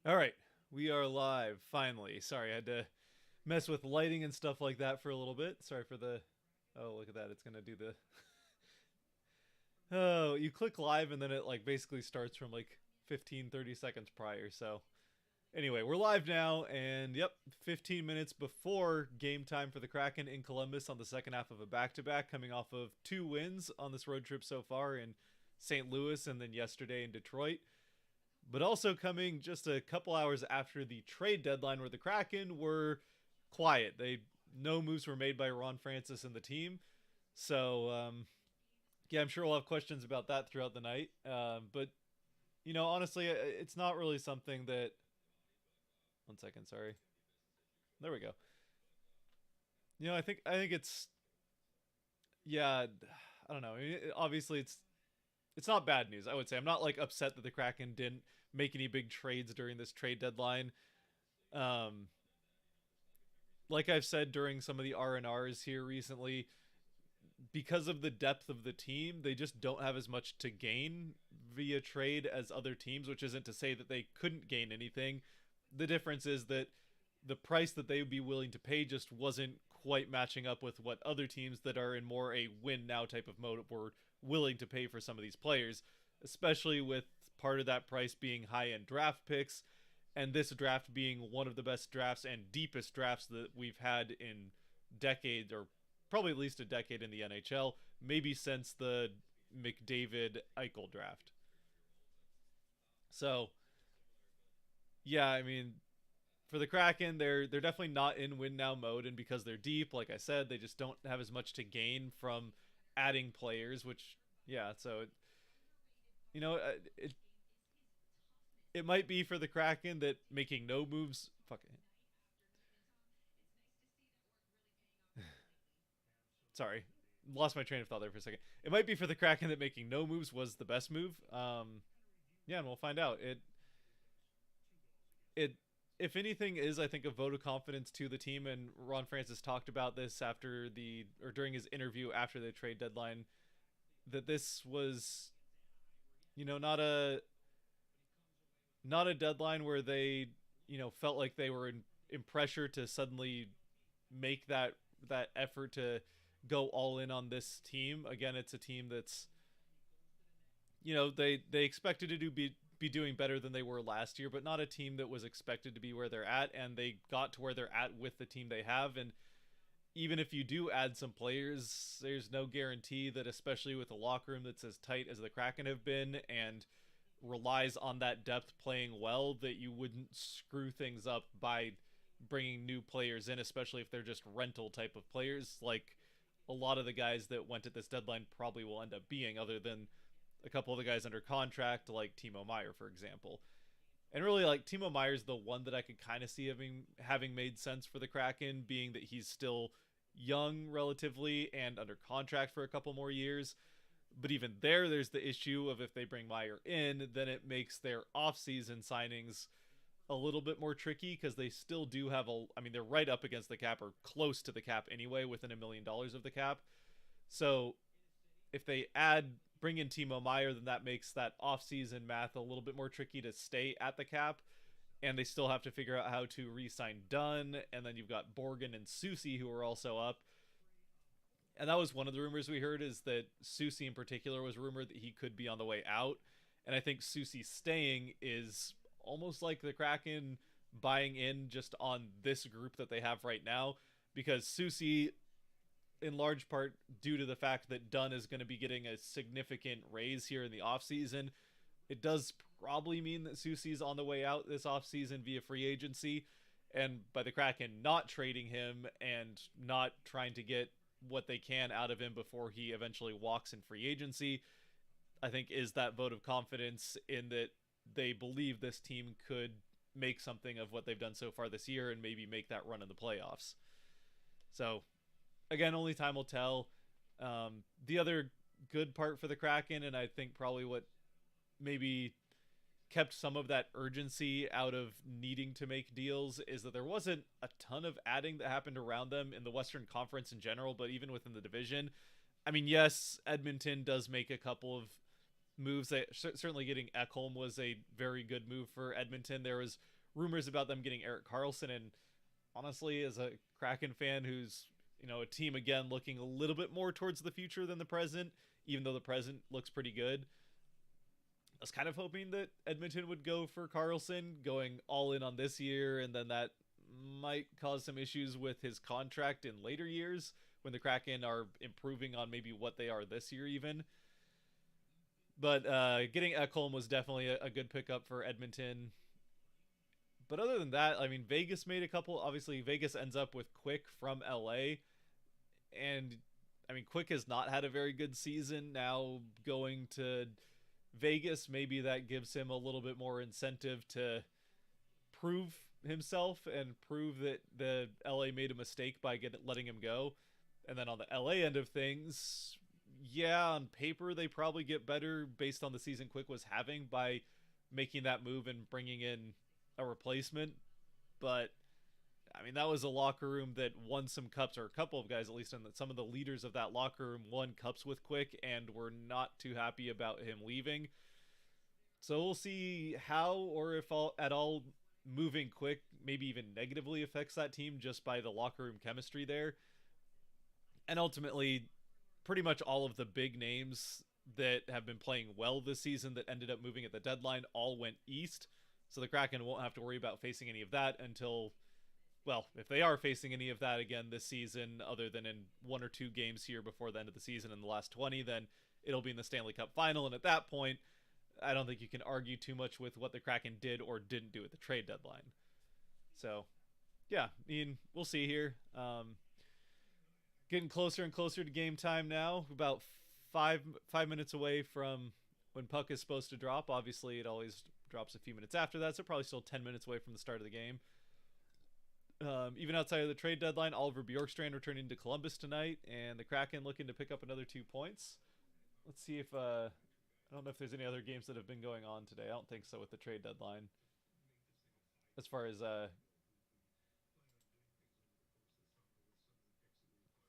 All right, we are live finally. Sorry, I had to mess with lighting and stuff like that for a little bit. Sorry for the. Oh, look at that! It's gonna do the. Oh, you click live and then it like basically starts from like 15, 30 seconds prior. So anyway, we're live now, and yep, 15 minutes before game time for the Kraken in Columbus on the second half of a back-to-back, coming off of two wins on this road trip so far in St. Louis and then yesterday in Detroit, but also coming just a couple hours after the trade deadline where the Kraken were quiet. No moves were made by Ron Francis and the team. So yeah, I'm sure we'll have questions about that throughout the night. But honestly, it's not really something that. One second, sorry. There we go. I think it's yeah. I don't know. I mean, obviously, it's not bad news. I would say I'm not like upset that the Kraken didn't make any big trades during this trade deadline. Um, like I've said during some of the R&Rs here recently, because of the depth of the team, they just don't have as much to gain via trade as other teams, which isn't to say that they couldn't gain anything. The difference is that the price that they would be willing to pay just wasn't quite matching up with what other teams that are in more a win now type of mode were willing to pay for some of these players, especially with part of that price being high end draft picks, and this draft being one of the best drafts and deepest drafts that we've had in decades, or probably at least a decade in the NHL, maybe since the McDavid Eichel draft. So, yeah, I mean, for the Kraken, they're definitely not in win now mode, and because they're deep, like I said, they just don't have as much to gain from adding players. Which, yeah, so you know, it might be for the Kraken that making no moves. Fucking sorry, lost my train of thought there for a second. It might be for the Kraken that making no moves was the best move. Yeah, and we'll find out. It if anything is, I think, a vote of confidence to the team, and Ron Francis talked about this after the or during his interview after the trade deadline, that this was not a deadline where they felt like they were in pressure to suddenly make that effort to go all in on this team. Again, it's a team that's they expected to be doing better than they were last year, but not a team that was expected to be where they're at, and they got to where they're at with the team they have. And even if you do add some players, there's no guarantee that, especially with a locker room that's as tight as the Kraken have been and relies on that depth playing well, that you wouldn't screw things up by bringing new players in, especially if they're just rental type of players, like a lot of the guys that went at this deadline probably will end up being, other than a couple of the guys under contract, like Timo Meyer, for example. And really, like, Timo Meyer's the one that I could kind of see having made sense for the Kraken, being that he's still young relatively and under contract for a couple more years. But even there's the issue of, if they bring Meyer in, then it makes their off-season signings a little bit more tricky, because they still do have I mean, they're right up against the cap, or close to the cap anyway, within $1 million of the cap. So if they bring in Timo Meyer, then that makes that off-season math a little bit more tricky to stay at the cap, and they still have to figure out how to re-sign Dunn, and then you've got Borgen and Susie who are also up. And that was one of the rumors we heard, is that Susie in particular was rumored that he could be on the way out. And I think Susie staying is almost like the Kraken buying in just on this group that they have right now, because Susie, in large part due to the fact that Dunn is going to be getting a significant raise here in the offseason, it does probably mean that Susie's on the way out this offseason via free agency. And by the Kraken not trading him and not trying to get what they can out of him before he eventually walks in free agency, I think is that vote of confidence in that they believe this team could make something of what they've done so far this year and maybe make that run in the playoffs. So again, only time will tell. The other good part for the Kraken, and I think probably what maybe kept some of that urgency out of needing to make deals, is that there wasn't a ton of adding that happened around them in the Western Conference in general, but even within the division. I mean, yes, Edmonton does make a couple of moves. That certainly getting Ekholm was a very good move for Edmonton. There was rumors about them getting Erik Karlsson, and honestly, as a Kraken fan who's a team again looking a little bit more towards the future than the present, even though the present looks pretty good, I was kind of hoping that Edmonton would go for Karlsson, going all in on this year, and then that might cause some issues with his contract in later years when the Kraken are improving on maybe what they are this year even. But getting Ekholm was definitely a good pickup for Edmonton. But other than that, I mean, Vegas made a couple. Obviously, Vegas ends up with Quick from LA. And, I mean, Quick has not had a very good season. Now going to Vegas, maybe that gives him a little bit more incentive to prove himself and prove that the LA made a mistake by letting him go. And then on the LA end of things, yeah, on paper they probably get better based on the season Quick was having by making that move and bringing in a replacement. But I mean, that was a locker room that won some cups, or a couple of guys at least, and that some of the leaders of that locker room won cups with Quick and were not too happy about him leaving. So we'll see how, or if at all, moving Quick maybe even negatively affects that team just by the locker room chemistry there. And ultimately, pretty much all of the big names that have been playing well this season that ended up moving at the deadline all went east. So the Kraken won't have to worry about facing any of that until, well, if they are facing any of that again this season, other than in one or two games here before the end of the season in the last 20, then it'll be in the Stanley Cup final. And at that point, I don't think you can argue too much with what the Kraken did or didn't do at the trade deadline. So, yeah, I mean, we'll see here. Getting closer and closer to game time now. About five minutes away from when puck is supposed to drop. Obviously, it always drops a few minutes after that, so probably still 10 minutes away from the start of the game. Even outside of the trade deadline, Oliver Bjorkstrand returning to Columbus tonight, and the Kraken looking to pick up another 2 points. Let's see if I don't know if there's any other games that have been going on today. I don't think so with the trade deadline. As far as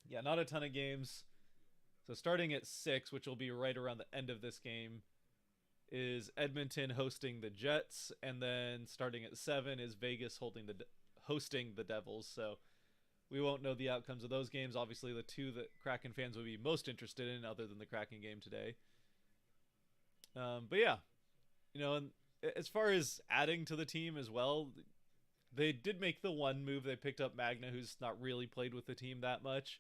yeah, not a ton of games. So starting at 6, which will be right around the end of this game, is Edmonton hosting the Jets, and then starting at 7 is Vegas hosting the Devils. So we won't know the outcomes of those games. Obviously, the two that Kraken fans would be most interested in, other than the Kraken game today. But yeah, and as far as adding to the team as well, they did make the one move. They picked up Magna, who's not really played with the team that much.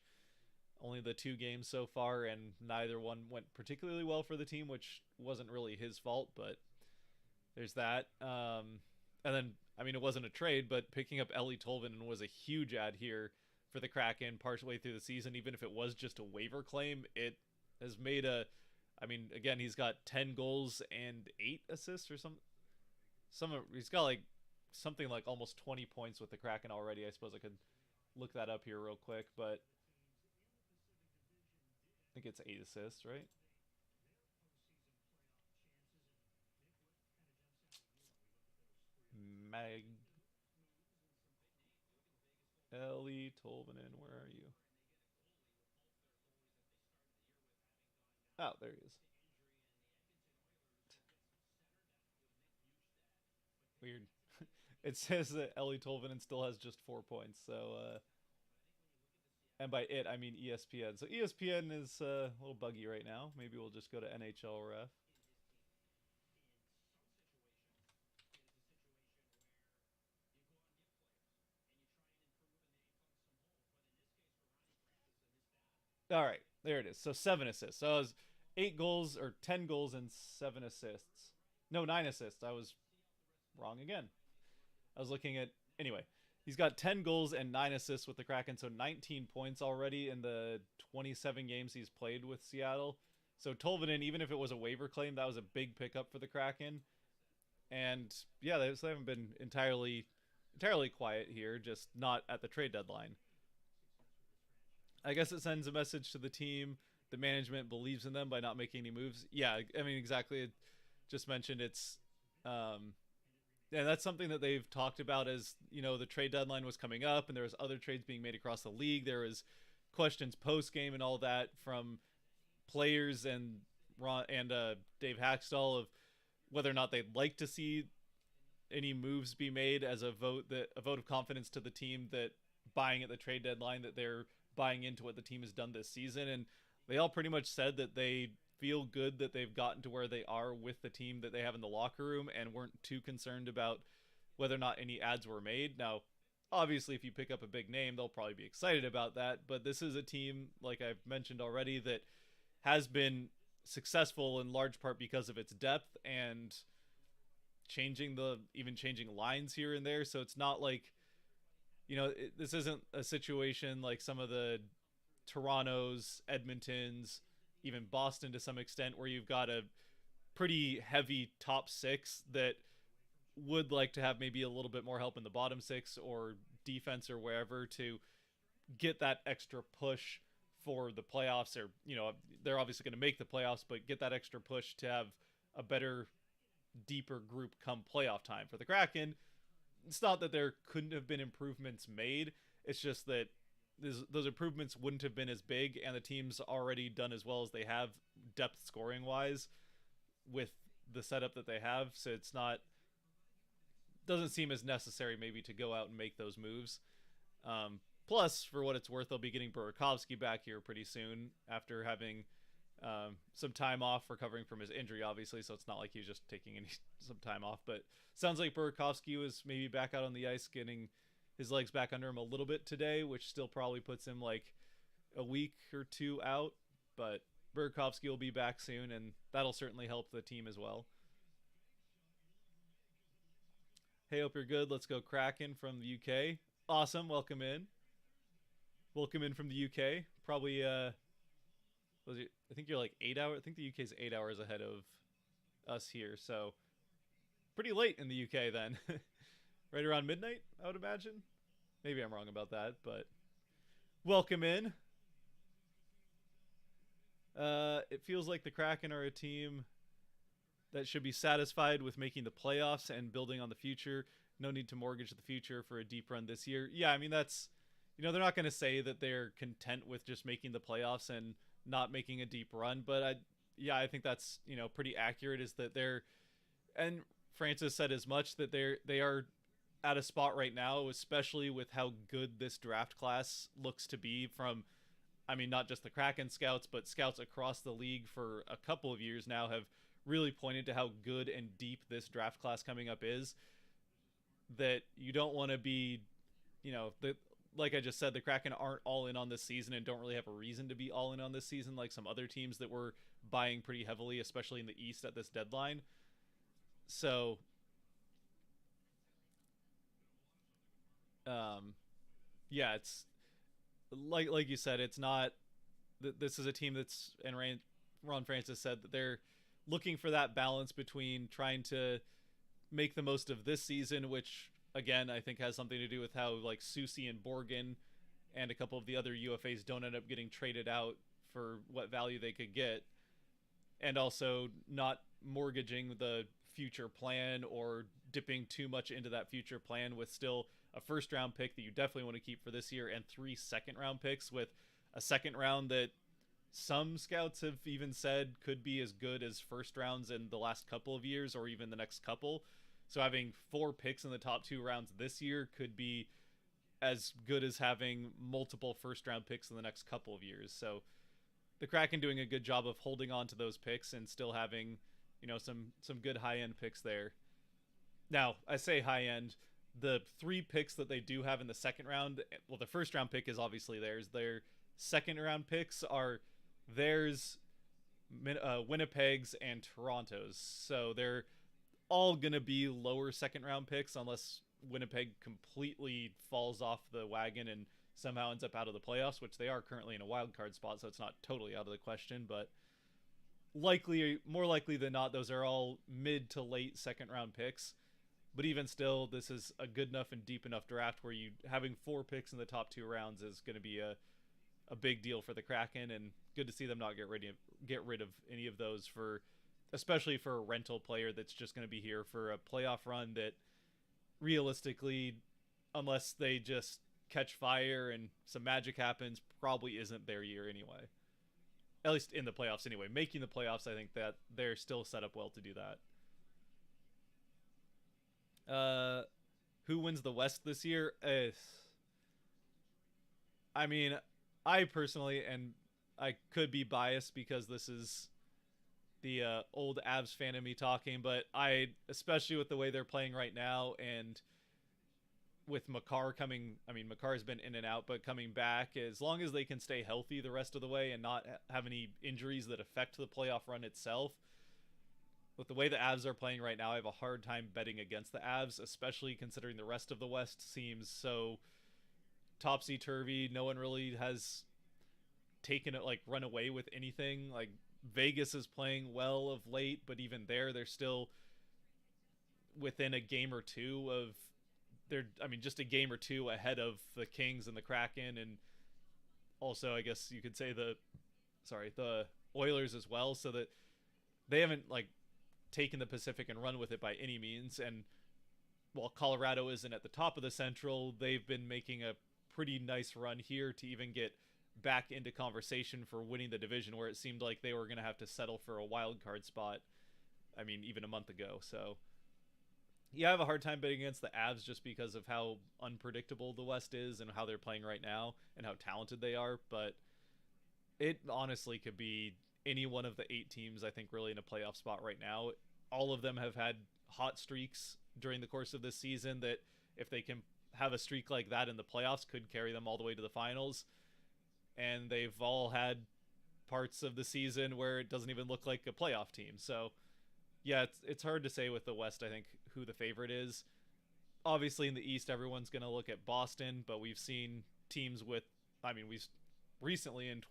Only the 2 games so far, and neither one went particularly well for the team, which wasn't really his fault, but there's that. And then, I mean, it wasn't a trade, but picking up Eeli Tolvanen was a huge add here for the Kraken partially through the season. Even if it was just a waiver claim, it has made I mean, again, he's got 10 goals and 8 assists or he's got like something like almost 20 points with the Kraken already. I suppose I could look that up here real quick, but I think it's 8 assists, right? Eeli Tolvanen, where are you? Oh, there he is. Weird. It says that Eeli Tolvanen still has just 4 points, so and by it I mean ESPN. So ESPN is a little buggy right now. Maybe we'll just go to NHL Ref. All right, there it is. So 7 assists. So it was 8 goals or 10 goals and 7 assists. No, 9 assists. I was wrong again. I was looking at anyway. He's got 10 goals and 9 assists with the Kraken, so 19 points already in the 27 games he's played with Seattle. So Tolvanen, even if it was a waiver claim, that was a big pickup for the Kraken. And yeah, they haven't been entirely quiet here, just not at the trade deadline. I guess it sends a message to the team. The management believes in them by not making any moves. Yeah, I mean, exactly. Just mentioned it's and that's something that they've talked about as the trade deadline was coming up and there was other trades being made across the league. There was questions post game and all that from players and Dave Haxtell of whether or not they'd like to see any moves be made as a vote of confidence to the team that buying at the trade deadline that they're buying into what the team has done this season, and they all pretty much said that they feel good that they've gotten to where they are with the team that they have in the locker room and weren't too concerned about whether or not any ads were made. Now, obviously, if you pick up a big name, they'll probably be excited about that, but this is a team, like I've mentioned already, that has been successful in large part because of its depth and changing lines here and there. So it's not like, this isn't a situation like some of the Torontos, Edmontons, even Boston to some extent, where you've got a pretty heavy top six that would like to have maybe a little bit more help in the bottom six or defense or wherever to get that extra push for the playoffs. Or, they're obviously going to make the playoffs, but get that extra push to have a better, deeper group come playoff time. For the Kraken, it's not that there couldn't have been improvements made. It's just that those improvements wouldn't have been as big, and the team's already done as well as they have depth scoring wise with the setup that they have. So it's not, doesn't seem as necessary maybe to go out and make those moves. Plus, for what it's worth, they'll be getting Burakovsky back here pretty soon after having some time off recovering from his injury, obviously. So it's not like he was just taking some time off. But sounds like Burakovsky was maybe back out on the ice, getting his legs back under him a little bit today, which still probably puts him like a week or two out. But Burakovsky will be back soon, and that'll certainly help the team as well. Hey, hope you're good. Let's go Kraken from the UK. Awesome. Welcome in. Welcome in from the UK. Probably, I think you're like 8 hours. I think the UK's 8 hours ahead of us here. So pretty late in the UK then. Right around midnight, I would imagine. Maybe I'm wrong about that, but welcome in. It feels like the Kraken are a team that should be satisfied with making the playoffs and building on the future. No need to mortgage the future for a deep run this year. Yeah, I mean, that's, they're not going to say that they're content with just making the playoffs and not making a deep run, but I think that's, pretty accurate, is that and Francis said as much, that they are at a spot right now, especially with how good this draft class looks to be from, not just the Kraken scouts, but scouts across the league for a couple of years now have really pointed to how good and deep this draft class coming up is, that you don't want to be, like I just said, the Kraken aren't all in on this season and don't really have a reason to be all in on this season like some other teams that were buying pretty heavily, especially in the East at this deadline. So yeah, it's like you said, it's not, this is a team that's, and Ron Francis said that they're looking for that balance between trying to make the most of this season, which again I think has something to do with how like Susie and Borgen and a couple of the other UFAs don't end up getting traded out for what value they could get, and also not mortgaging the future plan or dipping too much into that future plan with still a first round pick that you definitely want to keep for this year and 3 second round picks, with a second round that some scouts have even said could be as good as first rounds in the last couple of years or even the next couple. So having 4 picks in the top 2 rounds this year could be as good as having multiple first round picks in the next couple of years. So the Kraken doing a good job of holding on to those picks and still having, some good high end picks there. Now, I say high end, the 3 picks that they do have in the second round, well, the first round pick is obviously theirs. Their second round picks are theirs, Winnipeg's, and Toronto's. So they're all going to be lower second round picks unless Winnipeg completely falls off the wagon and somehow ends up out of the playoffs, which they are currently in a wild card spot, so it's not totally out of the question, but more likely than not, those are all mid to late second round picks. But even still, this is a good enough and deep enough draft where having 4 picks in the top 2 rounds is going to be a big deal for the Kraken, and good to see them not get rid of any of those, especially for a rental player that's just going to be here for a playoff run that realistically, unless they just catch fire and some magic happens, probably isn't their year anyway. at least in the playoffs anyway. Making the playoffs, I think that they're still set up well to do that. Who wins the West this year? I mean, I personally, and I could be biased because this is the old Avs fan of me talking, but especially with the way they're playing right now, and with Makar coming, I mean, Makar's been in and out, but coming back, as long as they can stay healthy the rest of the way and not have any injuries that affect the playoff run itself, with the way the Avs are playing right now, I have a hard time betting against the Avs, especially considering the rest of the West seems so topsy-turvy. No one really has taken it, like, run away with anything. Like, Vegas is playing well of late, but even there, they're still within a game or two of just a game or two ahead of the Kings and the Kraken, and also I guess you could say the Oilers as well, so that they haven't like taken the Pacific and run with it by any means. And while Colorado isn't at the top of the Central, they've been making a pretty nice run here to even get back into conversation for winning the division, where it seemed like they were going to have to settle for a wild card spot, I mean, even a month ago. So yeah, I have a hard time betting against the Avs just because of how unpredictable the West is and how they're playing right now and how talented they are. But it honestly could be any one of the 8 teams, I think, really in a playoff spot right now. All of them have had hot streaks during the course of this season that, if they can have a streak like that in the playoffs, could carry them all the way to the finals. And they've all had parts of the season where it doesn't even look like a playoff team. So yeah, it's hard to say with the West, I think, who the favorite is. Obviously, in the East, everyone's going to look at Boston, but we've seen teams with, I mean, we've recently in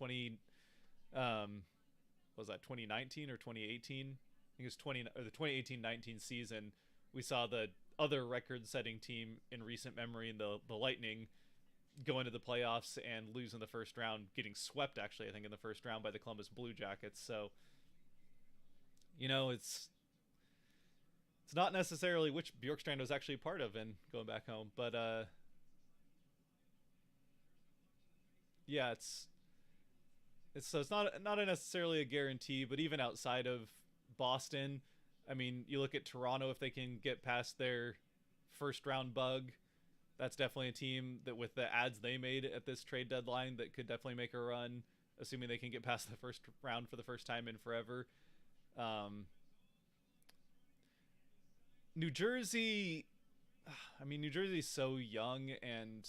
was that 2019 or 2018? I think it was the 2018-19 season. We saw the other record-setting team in recent memory, in the Lightning, go into the playoffs and lose in the first round, getting swept, actually, I think, in the first round by the Columbus Blue Jackets. So, you know, it's not necessarily which Bjorkstrand was actually part of and going back home, but yeah, it's not necessarily a guarantee. But even outside of Boston, I mean, you look at Toronto, if they can get past their first round bug, that's definitely a team that, with the ads they made at this trade deadline, that could definitely make a run, assuming they can get past the first round for the first time in forever. New Jersey, I mean, New Jersey's so young, and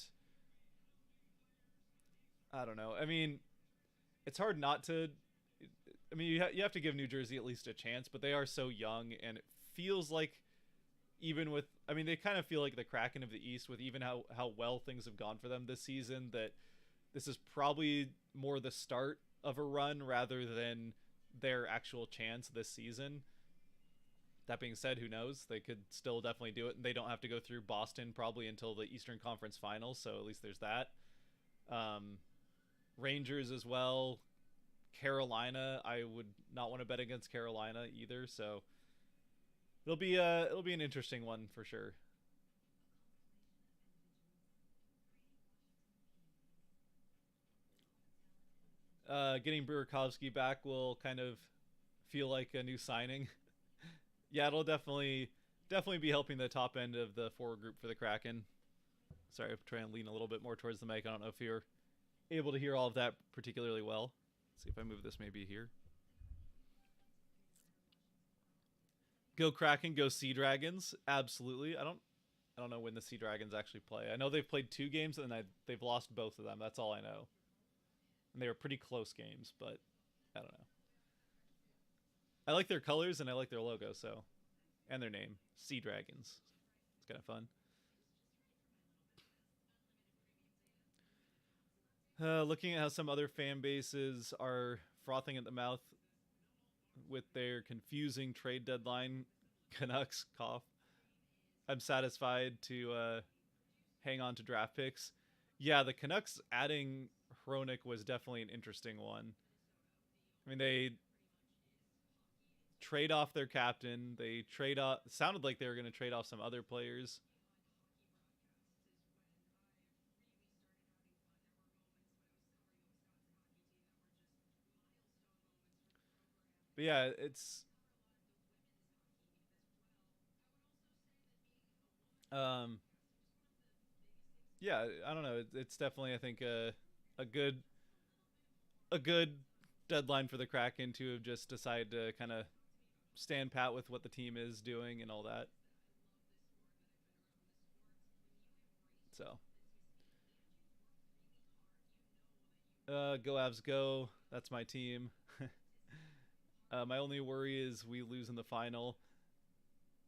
I don't know. I mean, it's hard not to. I mean, you have to give New Jersey at least a chance, but they are so young, and it feels like, even with, I mean, they kind of feel like the Kraken of the East, with even how well things have gone for them this season, that this is probably more the start of a run rather than their actual chance this season. That being said, who knows? They could still definitely do it, and they don't have to go through Boston probably until the Eastern Conference Finals, so at least there's that. Rangers as well. Carolina, I would not want to bet against Carolina either, so it'll be an interesting one for sure. Getting Burakovsky back will kind of feel like a new signing. Yeah, it'll definitely be helping the top end of the forward group for the Kraken. Sorry, I'm trying to lean a little bit more towards the mic. I don't know if you're able to hear all of that particularly well. Let's see if I move this maybe here. Go Kraken, go Sea Dragons. Absolutely. I don't know when the Sea Dragons actually play. I know they've played 2 games and they've lost both of them. That's all I know. And they were pretty close games, but I don't know. I like their colors and I like their logo, so, and their name, Sea Dragons. It's kind of fun. Looking at how some other fan bases are frothing at the mouth with their confusing trade deadline, Canucks cough. I'm satisfied to hang on to draft picks. Yeah, the Canucks adding Hronik was definitely an interesting one. I mean, they trade off their captain. They trade off. It sounded like they were going to trade off some other players. But yeah, it's um yeah, I don't know. It's definitely I think a good a good deadline for the Kraken to have just decided to kind of stand pat with what the team is doing and all that. So, go Avs go. That's my team. My only worry is we lose in the final.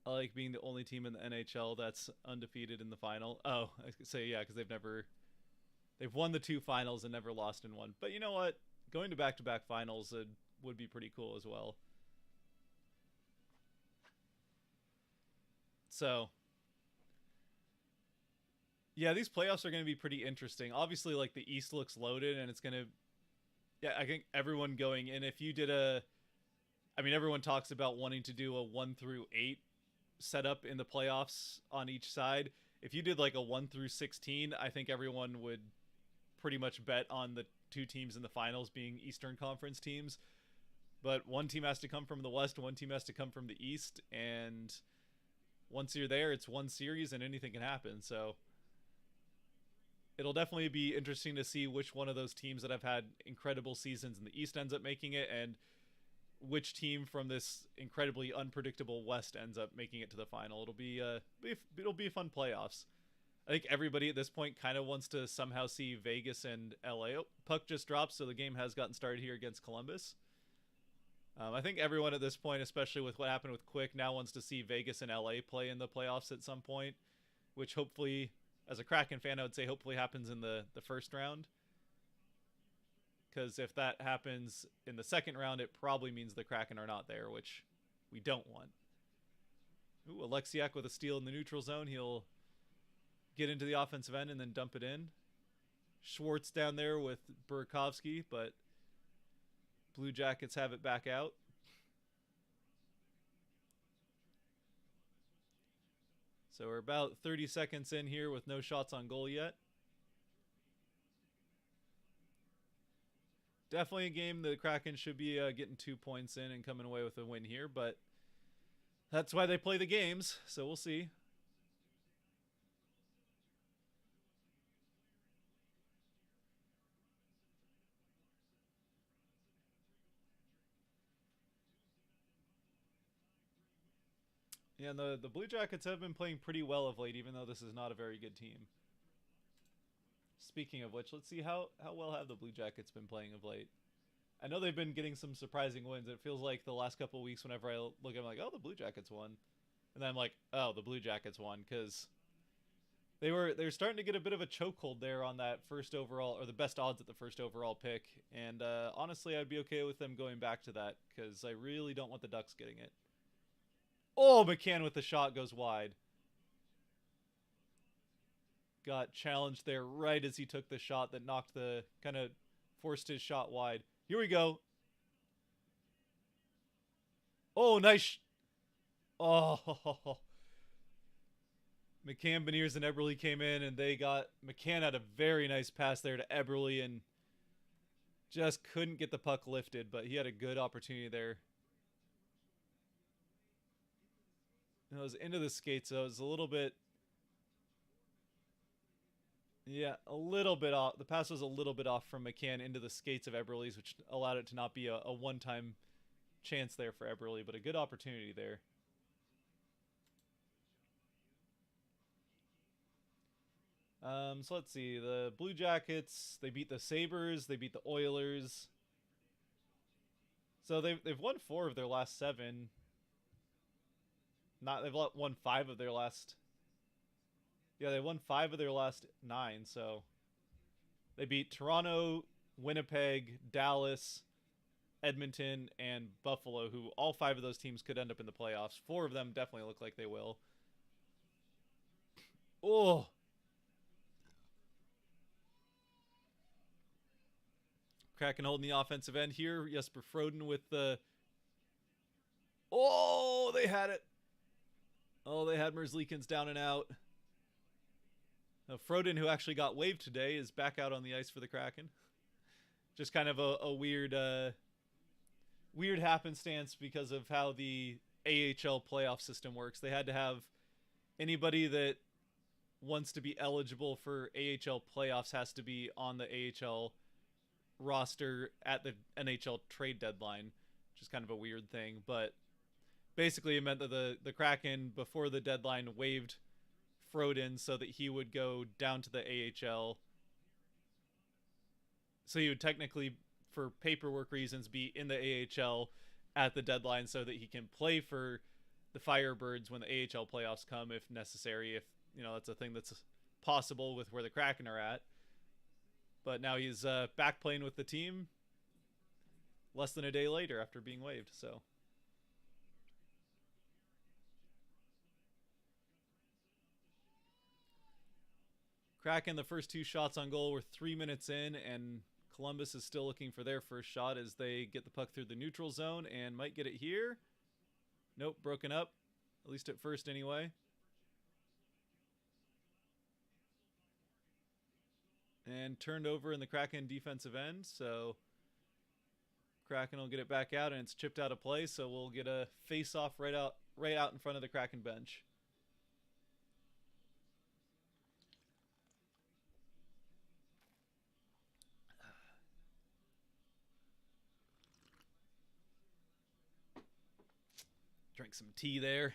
I like being the only team in the NHL that's undefeated in the final. Oh, I could say yeah, because they've won the two finals and never lost in one. But you know what? Going to back finals would be pretty cool as well. So yeah, these playoffs are going to be pretty interesting. Obviously, like the East looks loaded, and it's going to yeah. I think everyone going in. If you did a, I mean, everyone talks about wanting to do a 1 through 8 setup in the playoffs on each side. If you did like a 1 through 16, I think everyone would pretty much bet on the two teams in the finals being Eastern Conference teams. But one team has to come from the West, one team has to come from the East, and once you're there, it's one series and anything can happen. So it'll definitely be interesting to see which one of those teams that have had incredible seasons in the East ends up making it, and which team from this incredibly unpredictable West ends up making it to the final. It'll be fun playoffs. I think everybody at this point kind of wants to somehow see Vegas and LA. Oh, puck just dropped, so the game has gotten started here against Columbus. I think everyone at this point, especially with what happened with Quick, now wants to see Vegas and LA play in the playoffs at some point, which hopefully, as a Kraken fan, I would say hopefully happens in the first round. Because if that happens in the second round, it probably means the Kraken are not there, which we don't want. Ooh, Alexiak with a steal in the neutral zone. He'll get into the offensive end and then dump it in. Schwartz down there with Burakovsky, but Blue Jackets have it back out. So we're about 30 seconds in here with no shots on goal yet. Definitely a game the Kraken should be getting 2 points in and coming away with a win here, but that's why they play the games, so we'll see. Yeah, and the Blue Jackets have been playing pretty well of late, even though this is not a very good team. Speaking of which, let's see how well have the Blue Jackets been playing of late. I know they've been getting some surprising wins. It feels like the last couple of weeks, whenever I look at them, like, oh, the Blue Jackets won, and then I'm like, oh, the Blue Jackets won because they were starting to get a bit of a chokehold there on that first overall or the best odds at the first overall pick. And honestly, I'd be okay with them going back to that because I really don't want the Ducks getting it. Oh, McCann with the shot goes wide. Got challenged there right as he took the shot that knocked the kind of forced his shot wide. Here we go. Oh, nice. Oh, McCann, Beniers, and Eberle came in, and they got McCann had a very nice pass there to Eberle, and just couldn't get the puck lifted, but he had a good opportunity there. It was into the skates, so it was a little bit, yeah, a little bit off. The pass was a little bit off from McCann into the skates of Eberle's, which allowed it to not be a one-time chance there for Eberle, but a good opportunity there. So let's see. The Blue Jackets, they beat the Sabres, they beat the Oilers. So they've won 4 of their last 7. Not they've won 5 of their last. Yeah, they won 5 of their last 9. So they beat Toronto, Winnipeg, Dallas, Edmonton, and Buffalo, who all 5 of those teams could end up in the playoffs. 4 of them definitely look like they will. Oh. Kraken holding the offensive end here. Jesper Froden with the. Oh, they had it. Oh, they had Merzlikins down and out. Now, Froden, who actually got waived today, is back out on the ice for the Kraken. Just kind of a weird weird happenstance because of how the AHL playoff system works. They had to have anybody that wants to be eligible for AHL playoffs has to be on the AHL roster at the NHL trade deadline, which is kind of a weird thing. But basically, it meant that the Kraken, before the deadline, waived Froden so that he would go down to the AHL. So he would technically, for paperwork reasons, be in the AHL at the deadline so that he can play for the Firebirds when the AHL playoffs come, if necessary. If that's a thing that's possible with where the Kraken are at. But now he's back playing with the team less than a day later after being waived. So Kraken, the first two shots on goal were 3 minutes in, and Columbus is still looking for their first shot as they get the puck through the neutral zone and might get it here. Nope, broken up, at least at first anyway. And turned over in the Kraken defensive end, so Kraken will get it back out, and it's chipped out of play, so we'll get a face-off right out in front of the Kraken bench. Drink some tea there.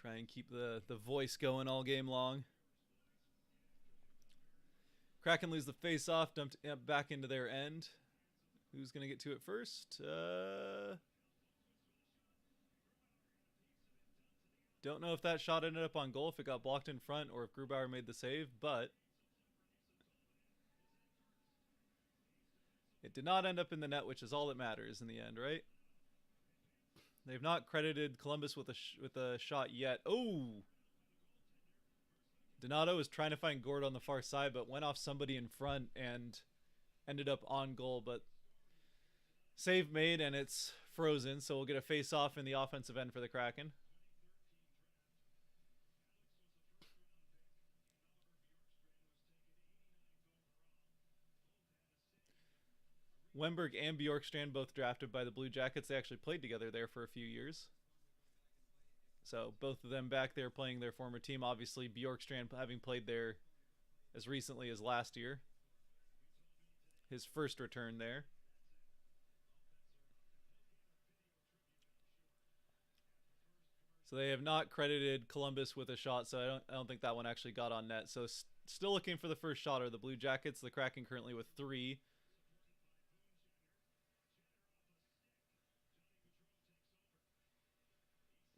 Try and keep the voice going all game long. Kraken lose the face-off, dumped back into their end. Who's going to get to it first? Don't know if that shot ended up on goal, if it got blocked in front, or if Grubauer made the save, but it did not end up in the net, which is all that matters in the end, right? They've not credited Columbus with a shot yet. Oh! Donato is trying to find Gord on the far side, but went off somebody in front and ended up on goal. But save made, and it's frozen, so we'll get a face-off in the offensive end for the Kraken. Wemberg and Bjorkstrand both drafted by the Blue Jackets. They actually played together there for a few years. So both of them back there playing their former team. Obviously, Bjorkstrand having played there as recently as last year. His first return there. So they have not credited Columbus with a shot, so I don't think that one actually got on net. So still looking for the first shot are the Blue Jackets. The Kraken currently with 3.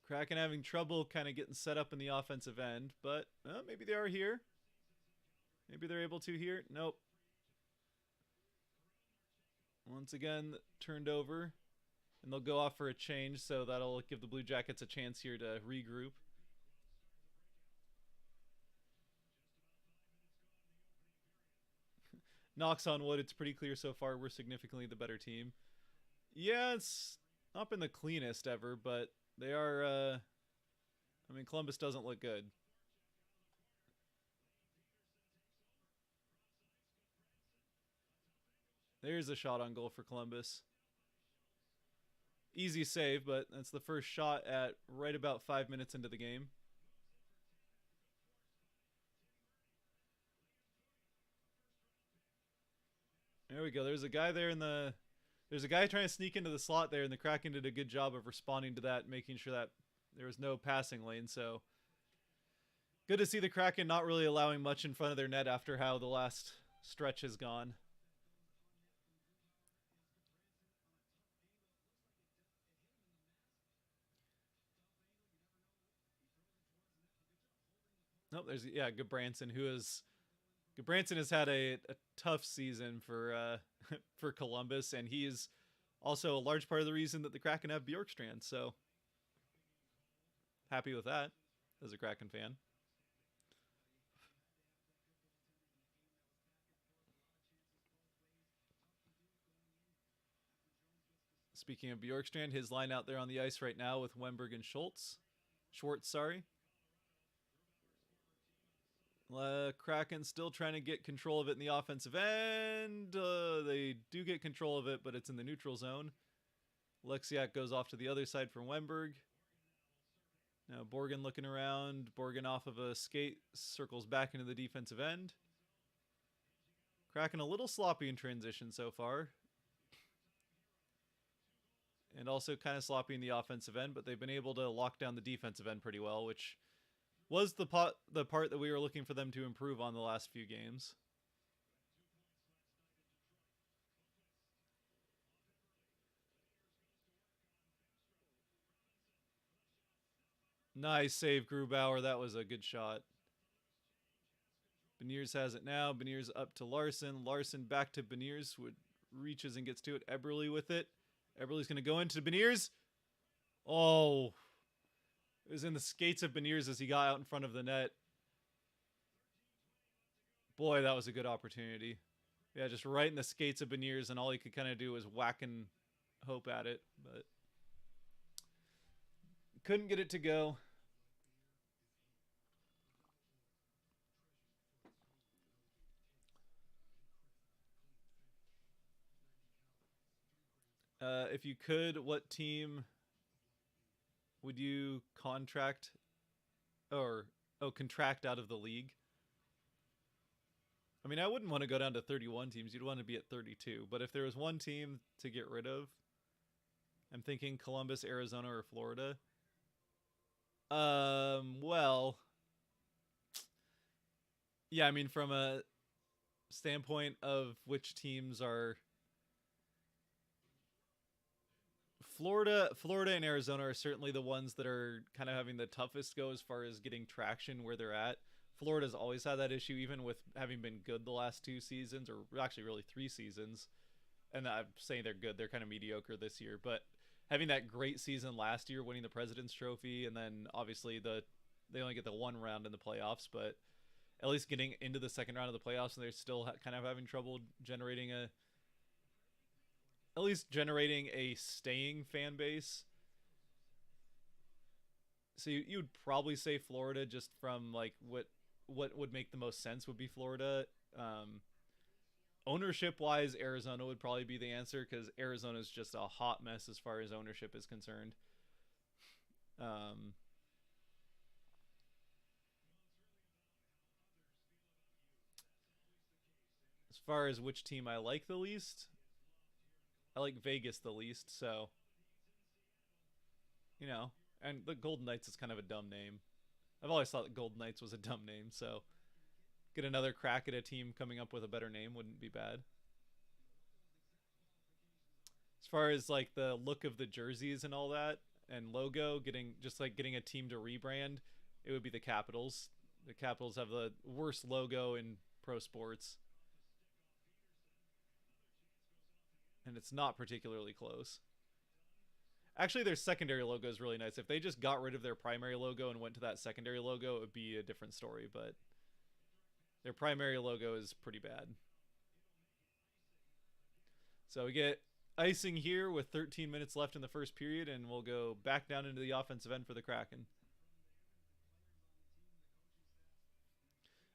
Kraken having trouble kind of getting set up in the offensive end, but maybe they are here. Maybe they're able to here. Nope. Once again, turned over. And they'll go off for a change, so that'll give the Blue Jackets a chance here to regroup. Knocks on wood, it's pretty clear so far we're significantly the better team. Yeah, it's not been the cleanest ever, but they are, Columbus doesn't look good. There's a shot on goal for Columbus. Easy save, but that's the first shot at right about 5 minutes into the game. There we go. There's a guy there there's a guy trying to sneak into the slot there, and the Kraken did a good job of responding to that, making sure that there was no passing lane. So good to see the Kraken not really allowing much in front of their net after how the last stretch has gone. Nope, there's Gudbranson has had a tough season for for Columbus, and he's also a large part of the reason that the Kraken have Bjorkstrand. So happy with that as a Kraken fan. Speaking of Bjorkstrand, his line out there on the ice right now with Wemberg and Schwartz. Sorry. Kraken still trying to get control of it in the offensive end. They do get control of it, but it's in the neutral zone. Lexiak goes off to the other side from Wemberg. Now Borgen looking around. Borgen off of a skate, circles back into the defensive end. Kraken a little sloppy in transition so far. And also kind of sloppy in the offensive end, but they've been able to lock down the defensive end pretty well, which was the part that we were looking for them to improve on the last few games. Nice save, Grubauer. That was a good shot. Beniers has it now. Beniers up to Larson. Larson back to Beniers. Reaches and gets to it. Eberle with it. Eberle's going to go into Beniers. Oh. It was in the skates of Beniers as he got out in front of the net. Boy, that was a good opportunity. Yeah, just right in the skates of Beniers, and all he could kind of do was whack and hope at it. But couldn't get it to go. If you could, what team would you contract contract out of the league? I mean, I wouldn't want to go down to 31 teams. You'd want to be at 32. But if there was one team to get rid of, I'm thinking Columbus, Arizona, or Florida. Well, yeah, I mean, from a standpoint of which teams are Florida and Arizona are certainly the ones that are kind of having the toughest go as far as getting traction where they're at. Florida's always had that issue, even with having been good the last 2 seasons, or actually really 3 seasons. And I'm saying they're good. They're kind of mediocre this year. But having that great season last year, winning the President's Trophy, and then obviously they only get the 1 round in the playoffs, but at least getting into the second round of the playoffs, and they're still kind of having trouble generating a staying fan base. So you would probably say Florida, just from like what would make the most sense would be Florida. Ownership wise, Arizona would probably be the answer, because Arizona is just a hot mess as far as ownership is concerned. As far as which team I like the least, I like Vegas the least. So, and the Golden Knights is kind of a dumb name. I've always thought that Golden Knights was a dumb name, so get another crack at a team coming up with a better name wouldn't be bad. As far as like the look of the jerseys and all that and logo, getting a team to rebrand, it would be the Capitals. The Capitals have the worst logo in pro sports, and it's not particularly close. Actually, their secondary logo is really nice. If they just got rid of their primary logo and went to that secondary logo, it would be a different story, but their primary logo is pretty bad. So we get icing here with 13 minutes left in the first period, and we'll go back down into the offensive end for the Kraken.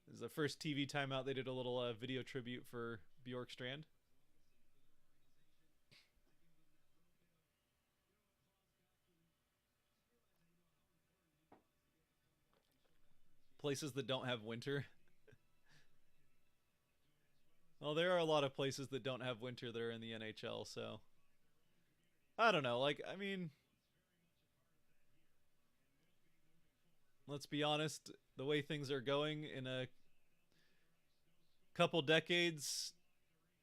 This is the first TV timeout. They did a little video tribute for Bjorkstrand. Places that don't have winter. Well, there are a lot of places that don't have winter that are in the NHL, so I don't know. Like, I mean, let's be honest, the way things are going in a couple decades,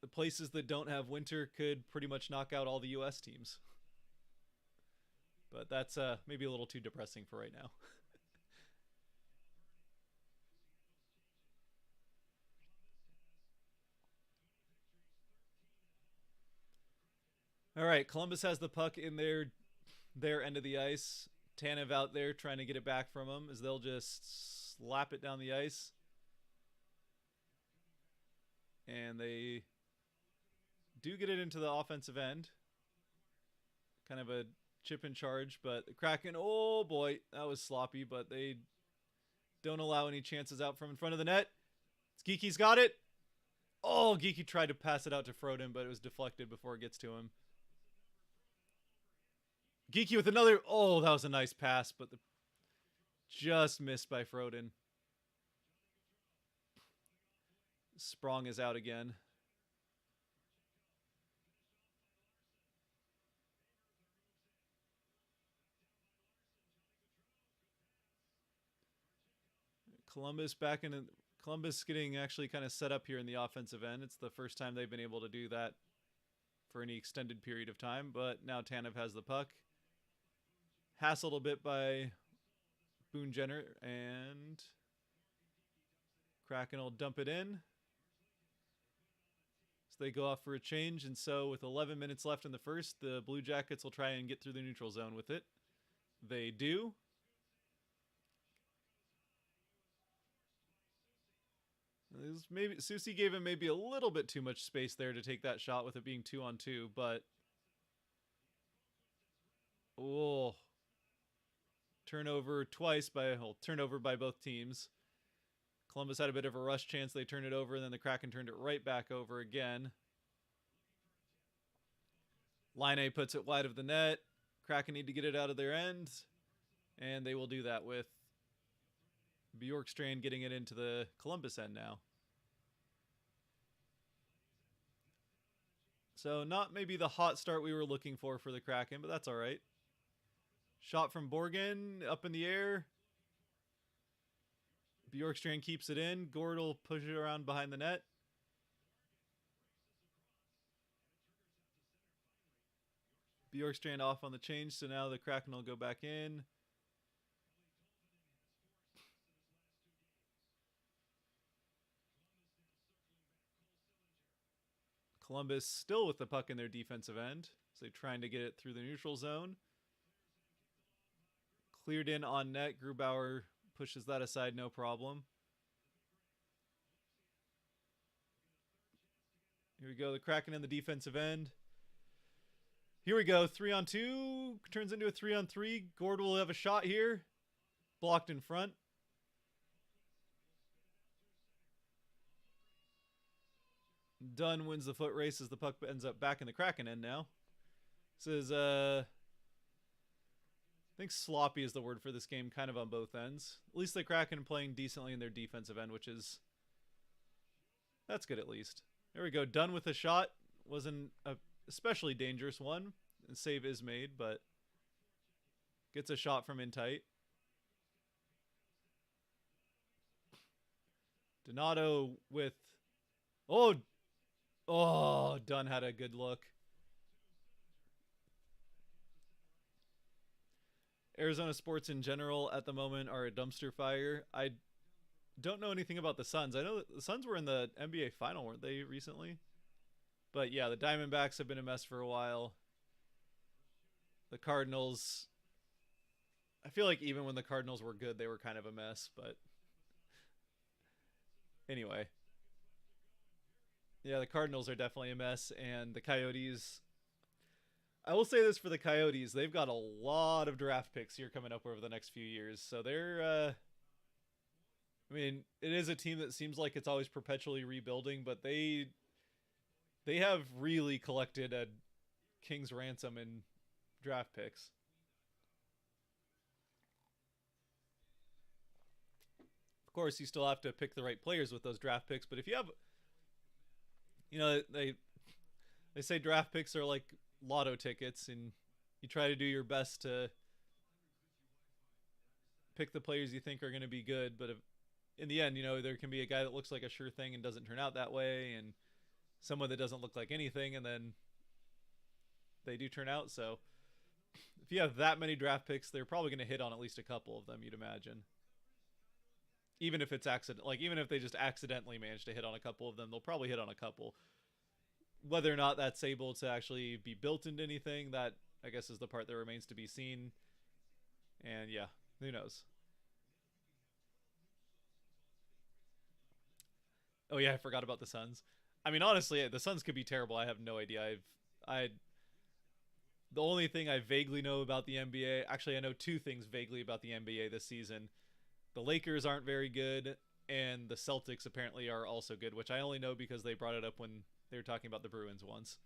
the places that don't have winter could pretty much knock out all the US teams. But that's maybe a little too depressing for right now. All right, Columbus has the puck in their end of the ice. Tanev out there trying to get it back from them, as they'll just slap it down the ice. And they do get it into the offensive end. Kind of a chip and charge, but the Kraken, oh boy, that was sloppy, but they Don't allow any chances out from in front of the net. Geeky's got it. Oh, Geeky tried to pass it out to Froden, but it was deflected before it gets to him. Geeky with another. Oh, that was a nice pass, but just missed by Froden. Sprong is out again. Columbus getting actually kind of set up here in the offensive end. It's the first time they've been able to do that for any extended period of time, but now Tanev has the puck. Hassled a bit by Boone Jenner, and Kraken will dump it in. So they go off for a change, and so with 11 minutes left in the first, the Blue Jackets will try and get through the neutral zone with it. They do. Maybe Susie gave him maybe a little bit too much space there to take that shot with it being 2-on-2, but turnover by both teams. Columbus had a bit of a rush chance. They turned it over, and then the Kraken turned it right back over again. Line puts it wide of the net. Kraken need to get it out of their end, and they will do that with Bjorkstrand getting it into the Columbus end now. So not maybe the hot start we were looking for the Kraken, but that's all right. Shot from Borgen up in the air. Bjorkstrand keeps it in. Gord will push it around behind the net. Bjorkstrand off on the change, so now the Kraken will go back in. Columbus still with the puck in their defensive end. So they're trying to get it through the neutral zone. Cleared in on net. Grubauer pushes that aside, no problem. Here we go. The Kraken in the defensive end. Here we go. 3-on-2. Turns into a 3-on-3. Gord will have a shot here. Blocked in front. Dunn wins the foot race as the puck ends up back in the Kraken end now. This is, I think sloppy is the word for this game, kind of on both ends. At least the Kraken playing decently in their defensive end, which is, that's good at least. There we go. Dunn with a shot. Wasn't a especially dangerous one. The save is made, but gets a shot from in tight. Donato with, Dunn had a good look. Arizona sports in general at the moment are a dumpster fire. I don't know anything about the Suns. I know that the Suns were in the NBA final, weren't they, recently? But yeah, the Diamondbacks have been a mess for a while. The Cardinals, I feel like even when the Cardinals were good, they were kind of a mess, but anyway. Yeah, the Cardinals are definitely a mess, and the Coyotes, I will say this for the Coyotes, they've got a lot of draft picks here coming up over the next few years, so they're, I mean, it is a team that seems like it's always perpetually rebuilding, but they have really collected a king's ransom in draft picks. Of course, you still have to pick the right players with those draft picks, but if you have, you know, they say draft picks are like lotto tickets, and you try to do your best to pick the players you think are going to be good, but if, in the end, you know, there can be a guy that looks like a sure thing and doesn't turn out that way, and someone that doesn't look like anything, and then they do turn out. So if you have that many draft picks, they're probably going to hit on at least a couple of them, you'd imagine. Even if it's even if they just accidentally manage to hit on a couple of them, they'll probably hit on a couple. Whether or not that's able to actually be built into anything, that I guess is the part that remains to be seen. And yeah, who knows? Oh yeah, I forgot about the Suns. I mean, honestly, the Suns could be terrible. I have no idea. The only thing I vaguely know about the NBA, actually I know two things vaguely about the NBA this season. The Lakers aren't very good, and the Celtics apparently are also good, which I only know because they brought it up when they were talking about the Bruins once.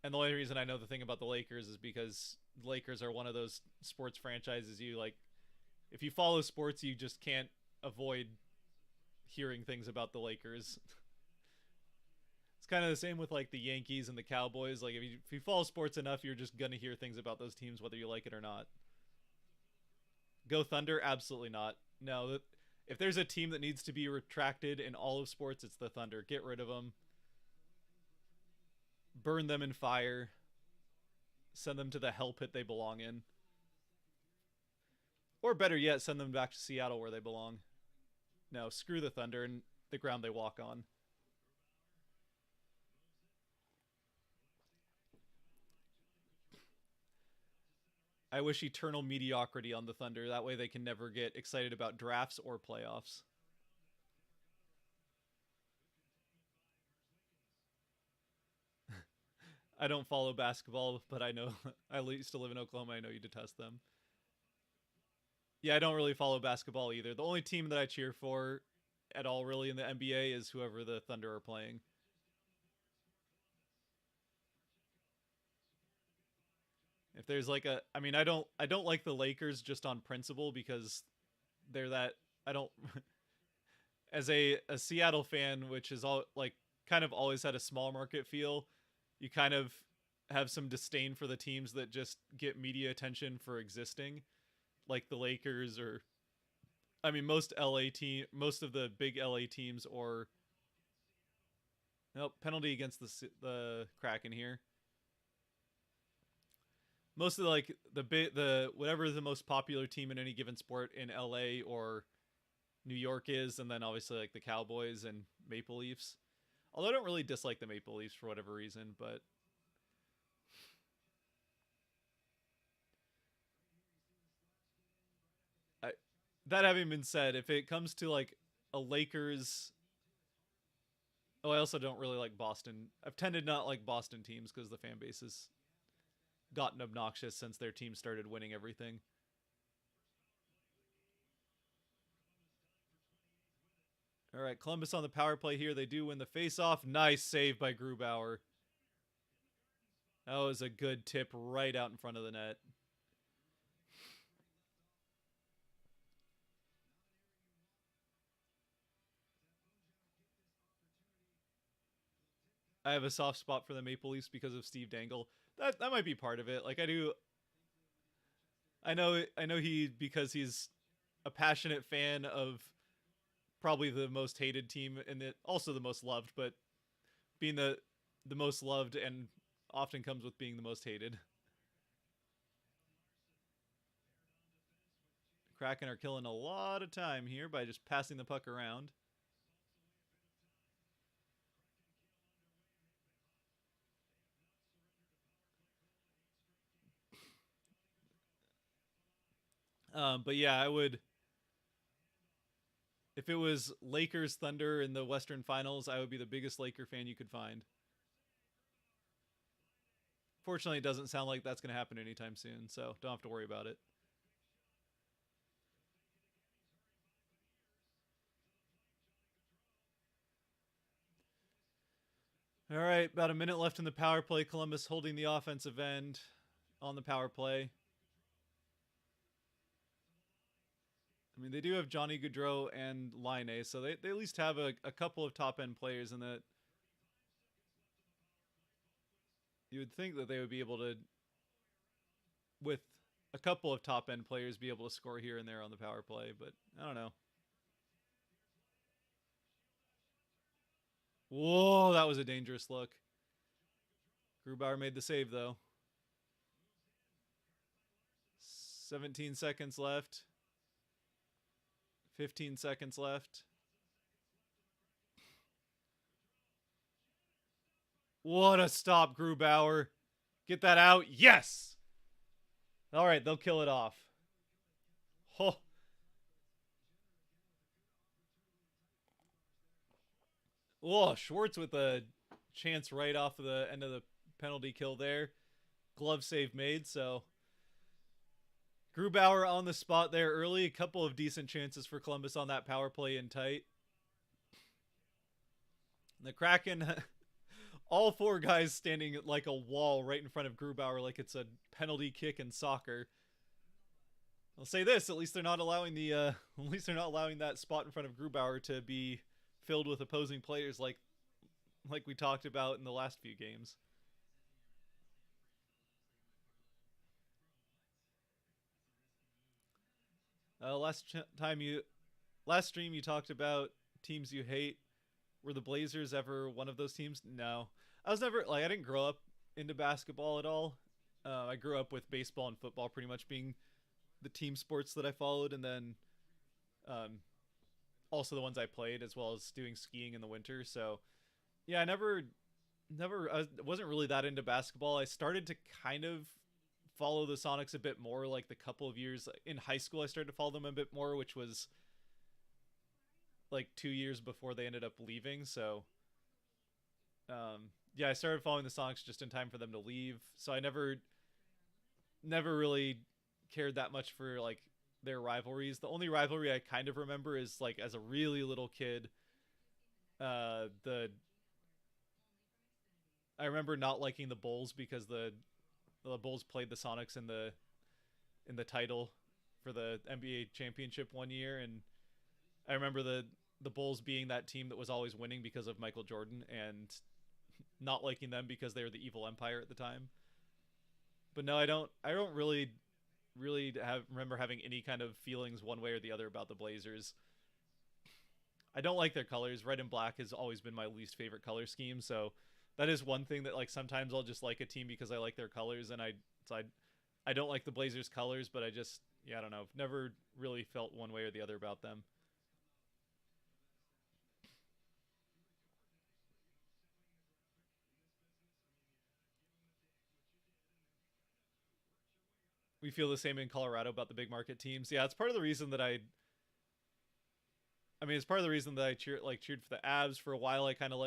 And the only reason I know the thing about the Lakers is because the Lakers are one of those sports franchises you like. If you follow sports, you just can't avoid hearing things about the Lakers. It's kind of the same with like the Yankees and the Cowboys. Like if you follow sports enough, you're just gonna hear things about those teams whether you like it or not. Go Thunder? Absolutely not. No, if there's a team that needs to be retracted in all of sports, it's the Thunder. Get rid of them. Burn them in fire. Send them to the hell pit they belong in. Or better yet, send them back to Seattle where they belong. No, screw the Thunder and the ground they walk on. I wish eternal mediocrity on the Thunder. That way they can never get excited about drafts or playoffs. I don't follow basketball, but I know I used to live in Oklahoma. I know you detest them. Yeah, I don't really follow basketball either. The only team that I cheer for at all really in the NBA is whoever the Thunder are playing. If there's like a I mean I don't like the Lakers just on principle because they're that I don't as a Seattle fan, which is all like kind of always had a small market feel, you kind of have some disdain for the teams that just get media attention for existing, like the Lakers or I mean most of the big LA teams or nope, penalty against the Kraken here. Most of the like the whatever the most popular team in any given sport in LA or New York is, and then obviously like the Cowboys and Maple Leafs. Although I don't really dislike the Maple Leafs for whatever reason, but I, that having been said, if it comes to like a Lakers, oh, I also don't really like Boston. I've tended not like Boston teams because the fan base has gotten obnoxious since their team started winning everything. All right, Columbus on the power play here. They do win the face-off. Nice save by Grubauer. That was a good tip right out in front of the net. I have a soft spot for the Maple Leafs because of Steve Dangle. That might be part of it. Like I know he because he's a passionate fan of probably the most hated team and also the most loved, but being the most loved and often comes with being the most hated. Kraken are killing a lot of time here by just passing the puck around. But yeah, I would if it was Lakers Thunder in the Western Finals, I would be the biggest Laker fan you could find. Fortunately, it doesn't sound like that's going to happen anytime soon, so don't have to worry about it. All right, about a minute left in the power play. Columbus holding the offensive end on the power play. I mean, they do have Johnny Gaudreau and Line, so they at least have a couple of top end players, and that you would think that they would be able to, with a couple of top end players, be able to score here and there on the power play. But I don't know. Whoa, that was a dangerous look. Grubauer made the save though. 17 seconds left. 15 seconds left. What a stop, Grubauer. Get that out. Yes. All right, they'll kill it off. Oh, oh Schwartz with a chance right off of the end of the penalty kill there. Glove save made, so Grubauer on the spot there early. A couple of decent chances for Columbus on that power play in tight. The Kraken, all four guys standing like a wall right in front of Grubauer, like it's a penalty kick in soccer. I'll say this: at least they're not allowing at least they're not allowing that spot in front of Grubauer to be filled with opposing players, like we talked about in the last few games. Last stream you talked about teams you hate. Were the Blazers ever one of those teams? No, I was never like I didn't grow up into basketball at all. I grew up with baseball and football pretty much being the team sports that I followed, and then um, also the ones I played, as well as doing skiing in the winter. So yeah, I wasn't really that into basketball. I started to kind of follow the Sonics a bit more, like the couple of years in high school. I started to follow them a bit more, which was like 2 years before they ended up leaving. So yeah, I started following the Sonics just in time for them to leave. So I never really cared that much for like their rivalries. The only rivalry I kind of remember is like as a really little kid, the I remember not liking the Bulls because the Bulls played the Sonics in the title for the NBA championship one year, and I remember the Bulls being that team that was always winning because of Michael Jordan, and not liking them because they were the evil empire at the time. But no, I don't really remember having any kind of feelings one way or the other about the Blazers. I don't like their colors. Red and black has always been my least favorite color scheme, so that is one thing that like sometimes I'll just like a team because I like their colors, and I don't like the Blazers colors, but I just yeah, I don't know. I've never really felt one way or the other about them. We feel the same in Colorado about the big market teams. Yeah, it's part of the reason that I mean, it's part of the reason that I cheered for the Avs for a while. I kind of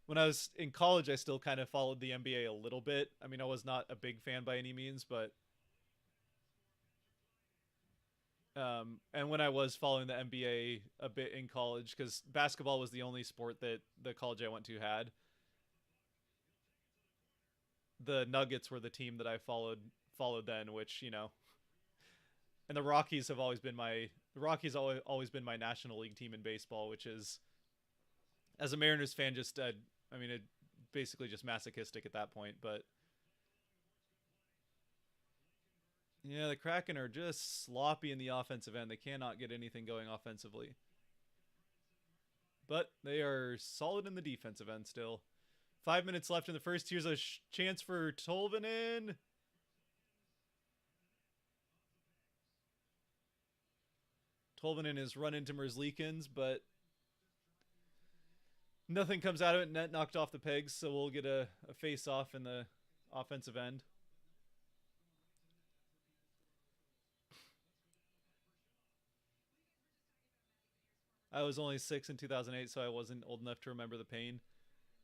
when I was in college, I still kind of followed the NBA a little bit. I mean, I was not a big fan by any means, but and when I was following the NBA a bit in college, because basketball was the only sport that the college I went to had, the Nuggets were the team that I followed then, which and the Rockies always been my National League team in baseball, which is as a Mariners fan just I mean it basically just masochistic at that point, but yeah, the Kraken are just sloppy in the offensive end. They cannot get anything going offensively. But they are solid in the defensive end still. 5 minutes left in the first. Here's a chance for Tolvanen. Tolvanen is run into Merzlikins, but nothing comes out of it. Net knocked off the pegs, so we'll get a face off in the offensive end. I was only 6 in 2008, so I wasn't old enough to remember the pain.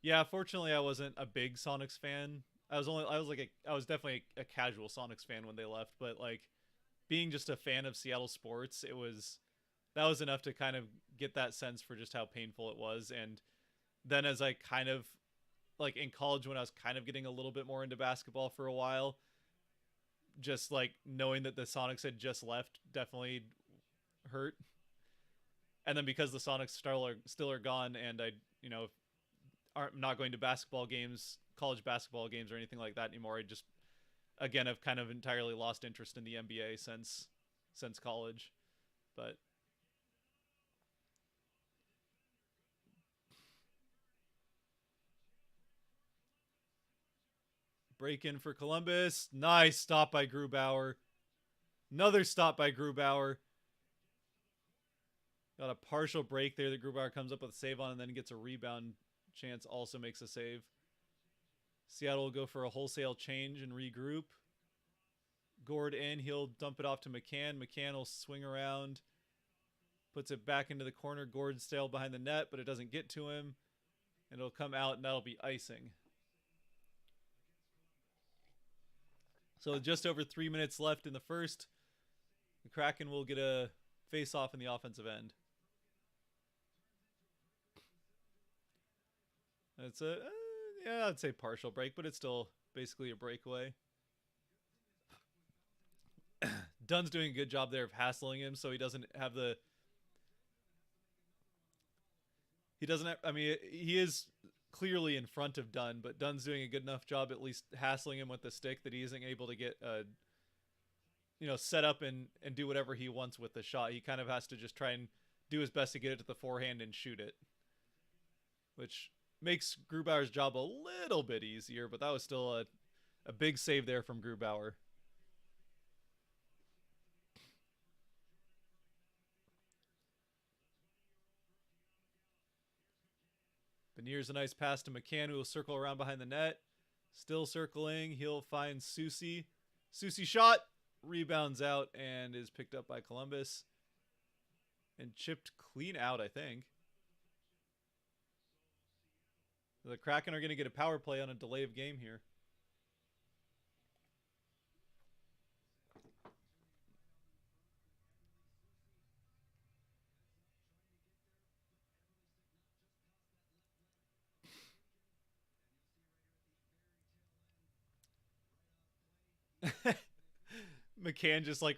Yeah, fortunately, I wasn't a big Sonics fan. I was definitely a casual Sonics fan when they left, but like being just a fan of Seattle sports, that was enough to kind of get that sense for just how painful it was. And then as I kind of like in college when I was kind of getting a little bit more into basketball for a while, just like knowing that the Sonics had just left definitely hurt. And then because the Sonics still are gone, and I aren't not going to basketball games, college basketball games or anything like that anymore, I just again have kind of entirely lost interest in the NBA since college. But break in for Columbus. Nice stop by Grubauer. Another stop by Grubauer. Got a partial break there that Grubauer comes up with a save on, and then gets a rebound chance, also makes a save. Seattle will go for a wholesale change and regroup. Gord in, he'll dump it off to McCann. McCann will swing around, puts it back into the corner. Gord's still behind the net, but it doesn't get to him, and it'll come out, and that'll be icing. So just over 3 minutes left in the first. The Kraken will get a face-off in the offensive end. It's a yeah, I'd say partial break, but it's still basically a breakaway. Dunn's doing a good job there of hassling him, so he doesn't have the. He doesn't have. I mean, he is clearly in front of Dunn, but Dunn's doing a good enough job at least hassling him with the stick that he isn't able to get set up and do whatever he wants with the shot. He kind of has to just try and do his best to get it to the forehand and shoot it, which makes Grubauer's job a little bit easier, but that was still a big save there from Grubauer. Beniers a nice pass to McCann, who will circle around behind the net. Still circling. He'll find Susie. Susie shot. Rebounds out and is picked up by Columbus. And chipped clean out, I think. The Kraken are going to get a power play on a delay of game here. McCann just like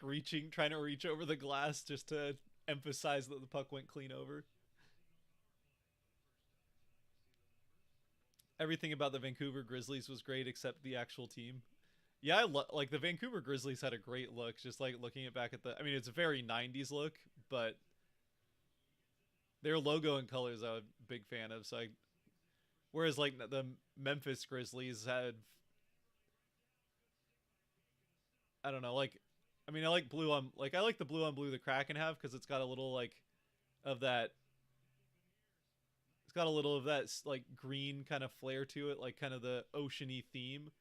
trying to reach over the glass just to emphasize that the puck went clean over. Everything about the Vancouver Grizzlies was great except the actual team. Yeah, like the Vancouver Grizzlies had a great look. Just like looking at back at the, I mean, it's a very '90s look, but their logo and colors I'm a big fan of. So whereas like the Memphis Grizzlies had, I don't know, like, I mean, I like I like the blue on blue the Kraken have because it's got a little like of that. It's got a little of that like green kind of flair to it, like kind of the oceany theme.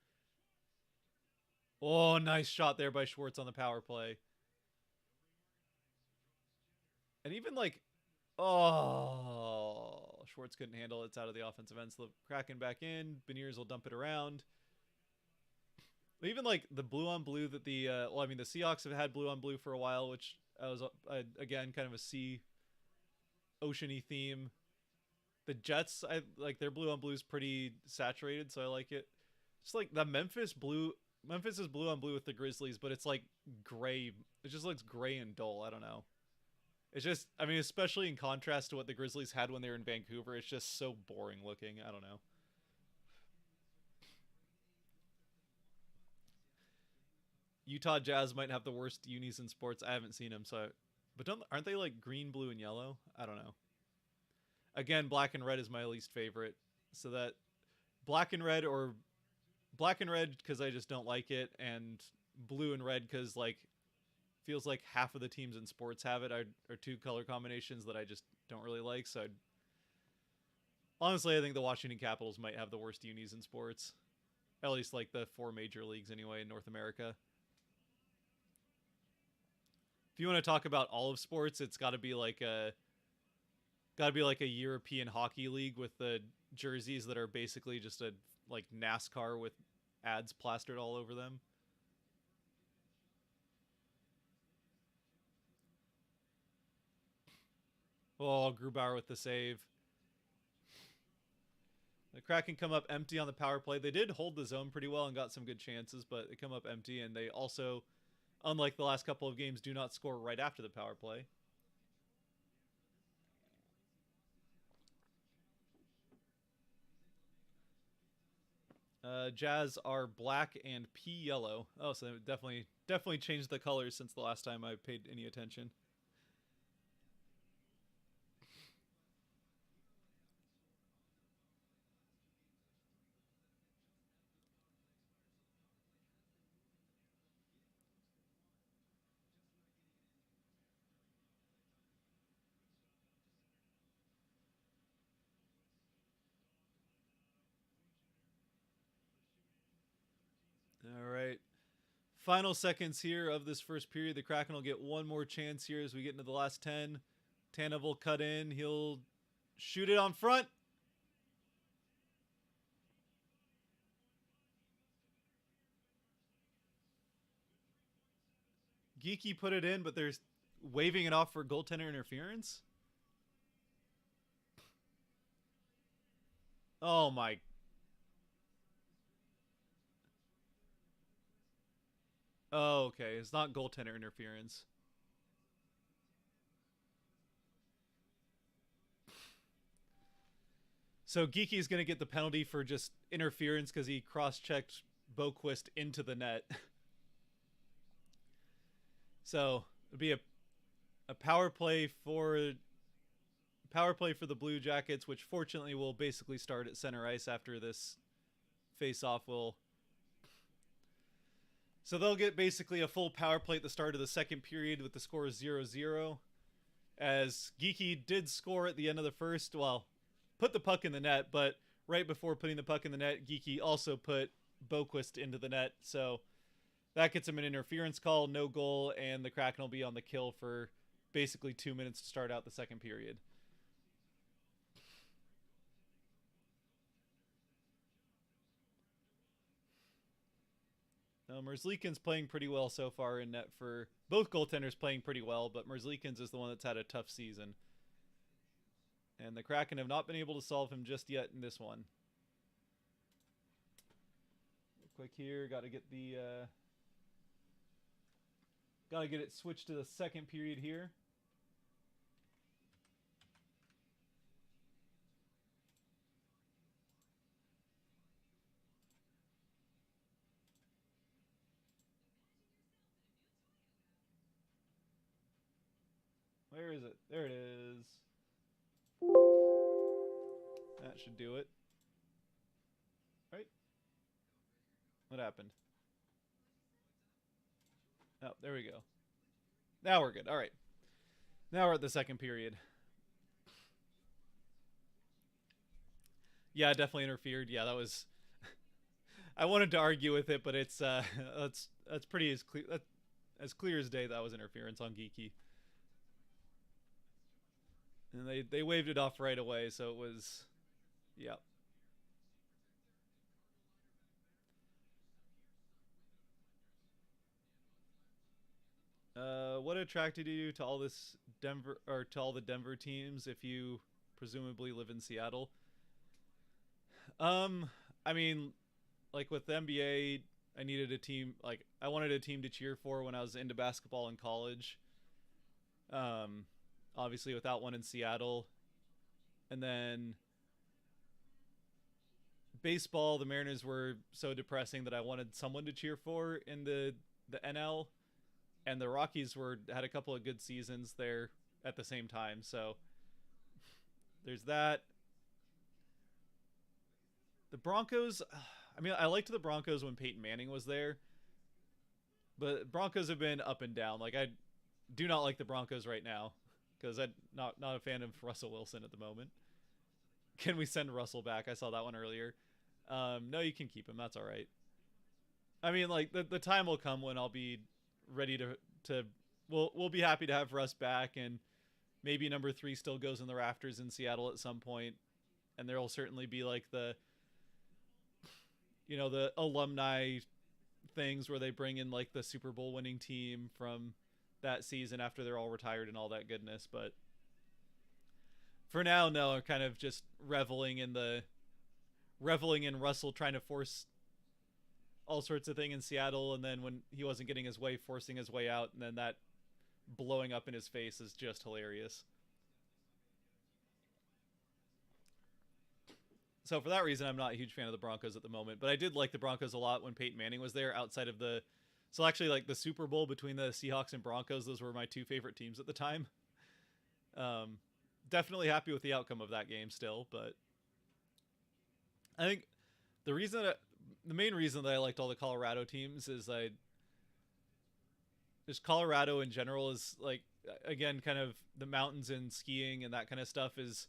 Oh, nice shot there by Schwartz on the power play. And even like, oh, Schwartz couldn't handle it. It's out of the offensive end. So the Kraken back in. Beniers will dump it around. Even like the blue on blue that the I mean the Seahawks have had blue on blue for a while, which was again kind of a sea oceany theme. The Jets, I like their blue on blue is pretty saturated, so I like it. Just like the Memphis is blue on blue with the Grizzlies, but it's like gray. It just looks gray and dull. I don't know. It's just, I mean, especially in contrast to what the Grizzlies had when they were in Vancouver, it's just so boring looking. I don't know. Utah Jazz might have the worst unis in sports. I haven't seen them, but aren't they like green, blue, and yellow? I don't know. Again, black and red is my least favorite. So that black and red because I just don't like it, and blue and red because like feels like half of the teams in sports have it are two color combinations that I just don't really like. So honestly, I think the Washington Capitals might have the worst unis in sports. At least like the 4 major leagues anyway in North America. If you want to talk about all of sports, it's got to be like a European hockey league with the jerseys that are basically just a like NASCAR with ads plastered all over them. Oh, Grubauer with the save. The Kraken come up empty on the power play. They did hold the zone pretty well and got some good chances, but they come up empty, and they also, unlike the last couple of games, do not score right after the power play. Jazz are black and pea yellow. Oh, so definitely changed the colors since the last time I paid any attention. All right. Final seconds here of this first period. The Kraken will get one more chance here as we get into the last 10. Tanev will cut in. He'll shoot it on front. Geeky put it in, but they're waving it off for goaltender interference. Oh my. Oh, okay. It's not goaltender interference. So Geeky is going to get the penalty for just interference because he cross-checked Boquist into the net. So it'd be a power play for the Blue Jackets, which fortunately will basically start at center ice after this face-off. So they'll get basically a full power play at the start of the second period with the score 0-0. As Geeky did score at the end of the first, well, put the puck in the net, but right before putting the puck in the net, Geeky also put Boquist into the net. So that gets him an interference call, no goal, and the Kraken will be on the kill for basically 2 minutes to start out the second period. Merzlikins playing pretty well so far in net for both goaltenders, playing pretty well, but Merzlikins is the one that's had a tough season. And the Kraken have not been able to solve him just yet in this one. Real quick here, got to get it switched to the second period here. Where is it? There it is. That should do it. Right? What happened? Oh, there we go. Now we're good. All right. Now we're at the second period. Yeah, definitely interfered. Yeah, that was. I wanted to argue with it, but it's that's pretty as clear as day. That was interference on Geeky, and they waved it off right away. So it was, yeah. What attracted you to all this Denver or to all the Denver teams if you presumably live in Seattle? Um, I mean, like with the NBA, I needed a team. Like I wanted a team to cheer for when I was into basketball in college. Um, Obviously without one in Seattle, and then baseball, the Mariners were so depressing that I wanted someone to cheer for in the NL, and the Rockies had a couple of good seasons there at the same time. So there's that. The Broncos, I mean, I liked the Broncos when Peyton Manning was there, but Broncos have been up and down. Like I do not like the Broncos right now because I'm not a fan of Russell Wilson at the moment. Can we send Russell back? I saw that one earlier. No, you can keep him. That's all right. I mean, like the time will come when I'll be ready to we'll be happy to have Russ back, and maybe number 3 still goes in the rafters in Seattle at some point, and there will certainly be like the the alumni things where they bring in like the Super Bowl winning team from that season after they're all retired and all that goodness. But for now, no, I'm kind of just reveling in Russell trying to force all sorts of thing in Seattle, and then when he wasn't getting his way, forcing his way out, and then that blowing up in his face is just hilarious. So for that reason, I'm not a huge fan of the Broncos at the moment, but I did like the Broncos a lot when Peyton Manning was there. Outside of so actually like the Super Bowl between the Seahawks and Broncos, those were my 2 favorite teams at the time. Definitely happy with the outcome of that game still, but I think the main reason that I liked all the Colorado teams is just Colorado in general is like, again, kind of the mountains and skiing and that kind of stuff is,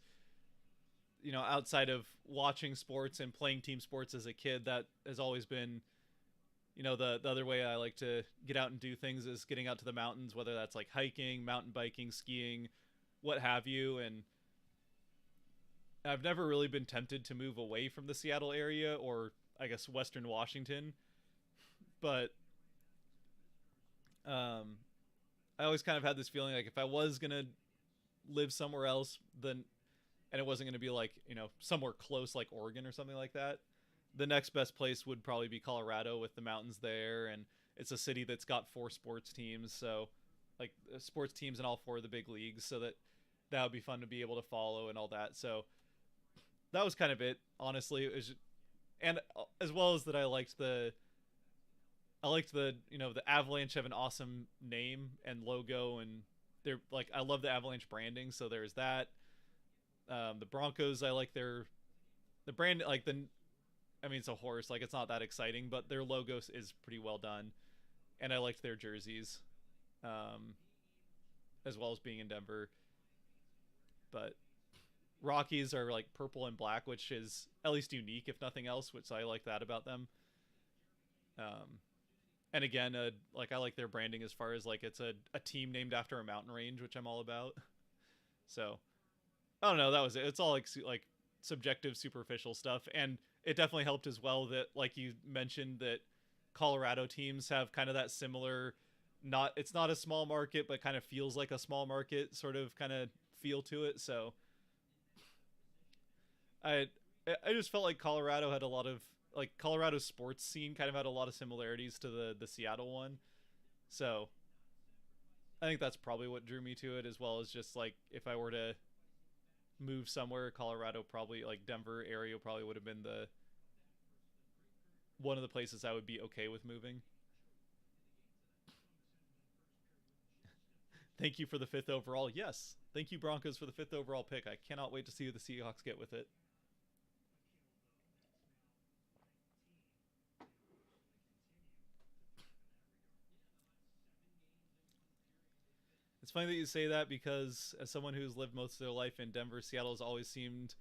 outside of watching sports and playing team sports as a kid, that has always been, the other way I like to get out and do things is getting out to the mountains, whether that's like hiking, mountain biking, skiing, what have you. And I've never really been tempted to move away from the Seattle area, or I guess Western Washington, but I always kind of had this feeling like if I was gonna live somewhere else, then and it wasn't gonna be like somewhere close like Oregon or something like that, the next best place would probably be Colorado with the mountains there, and it's a city that's got 4 sports teams, so like sports teams in all 4 of the big leagues, so that would be fun to be able to follow and all that. So that was kind of it, honestly. It was just, and as well as that, I liked the the Avalanche have an awesome name and logo, and they're like I love the Avalanche branding, so there's that. The Broncos, I like the brand, like the I mean, it's a horse, like it's not that exciting, but their logo is pretty well done, and I liked their jerseys, um, as well as being in Denver. But Rockies are like purple and black, which is at least unique, if nothing else, which I like that about them. Um, and again, like I like their branding as far as like it's a team named after a mountain range, which I'm all about. So I don't know. That was it. It's all like subjective, superficial stuff, and it definitely helped as well that like you mentioned that Colorado teams have kind of that similar. Not it's not a small market, but kind of feels like a small market sort of kind of feel to it. So I I just felt like Colorado had a lot of like Colorado's sports scene kind of had a lot of similarities to the Seattle one. So I think that's probably what drew me to it, as well as just like if I were to move somewhere, Colorado probably like Denver area probably would have been the one of the places I would be okay with moving. Thank you for the 5th overall. Yes, thank you Broncos for the 5th overall pick. I cannot wait to see who the Seahawks get with it. It's funny that you say that because as someone who's lived most of their life in Denver, Seattle has always seemed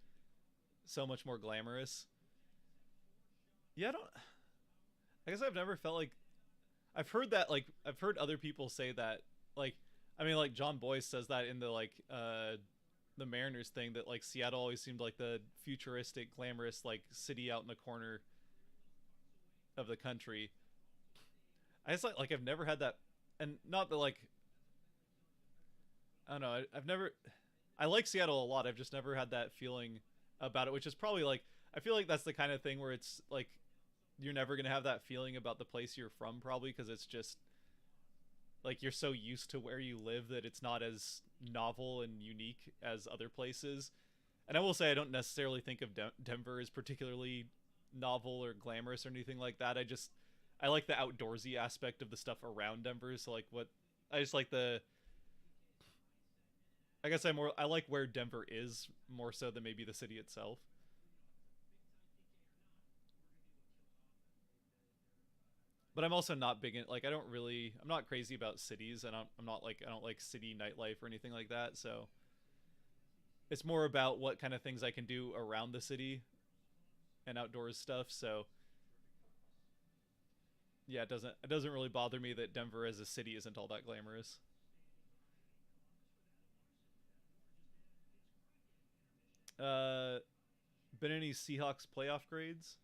so much more glamorous. Yeah, I don't. I guess I've never felt like I've heard that. Like I've heard other people say that. Like I mean, like John Boyce says that in the Mariners thing, that like Seattle always seemed like the futuristic, glamorous like city out in the corner of the country. I just like I've never had that, and not that like I don't know. I've never. I like Seattle a lot. I've just never had that feeling about it, which is probably like I feel like that's the kind of thing where it's like you're never gonna have that feeling about the place you're from, probably because it's just like you're so used to where you live that it's not as novel and unique as other places. And I will say I don't necessarily think of Denver as particularly novel or glamorous or anything like that. I like the outdoorsy aspect of the stuff around Denver. So like what I just like the I guess I like where Denver is more so than maybe the city itself. But I'm also not big in like I'm not crazy about cities, and I'm not like I don't like city nightlife or anything like that. So it's more about what kind of things I can do around the city and outdoors stuff. So yeah, it doesn't really bother me that Denver as a city isn't all that glamorous. Uh, been any Seahawks playoff grades?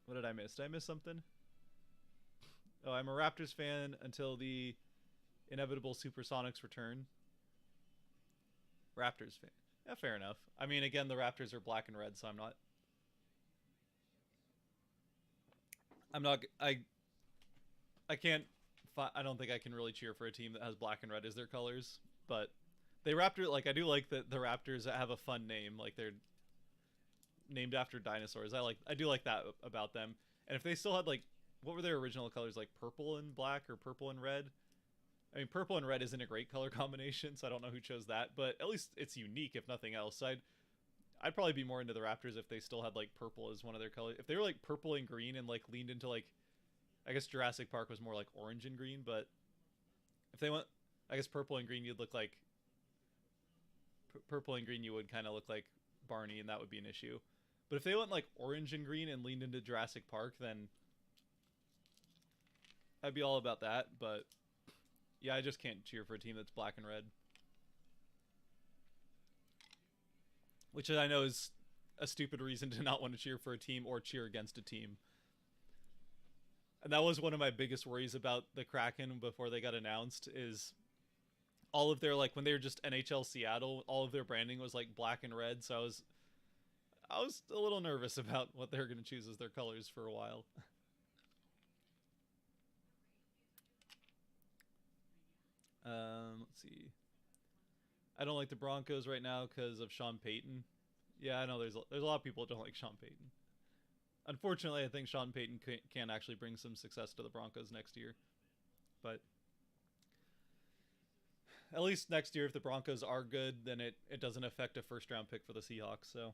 What did I miss? Did I miss something? Oh, I'm a Raptors fan until the inevitable Supersonics return. Raptors fan. Yeah, fair enough. I mean, again, the Raptors are black and red, so I'm not. I'm not. I can't. I don't think I can really cheer for a team that has black and red as their colors. But they Raptor like I do like that the Raptors have a fun name. Like they're named after dinosaurs. I do like that about them. And if they still had like what were their original colors, like purple and black or purple and red? I mean, purple and red isn't a great color combination, so I don't know who chose that, but at least it's unique if nothing else. I'd probably be more into the Raptors if they still had like purple as one of their colors. If they were like purple and green and like leaned into like I guess Jurassic Park was more like orange and green, but if they went I guess purple and green you'd look like purple and green you would kind of look like Barney, and that would be an issue. But if they went like orange and green and leaned into Jurassic Park, then I'd be all about that. But yeah, I just can't cheer for a team that's black and red, which I know is a stupid reason to not want to cheer for a team or cheer against a team. And that was one of my biggest worries about the Kraken before they got announced is all of their, like, when they were just NHL Seattle, all of their branding was like black and red. So I was a little nervous about what they're going to choose as their colors for a while. Let's see. I don't like the Broncos right now because of Sean Payton. Yeah, I know there's a lot of people who don't like Sean Payton. Unfortunately, I think Sean Payton can actually bring some success to the Broncos next year. But at least next year, if the Broncos are good, then it doesn't affect a first round pick for the Seahawks. So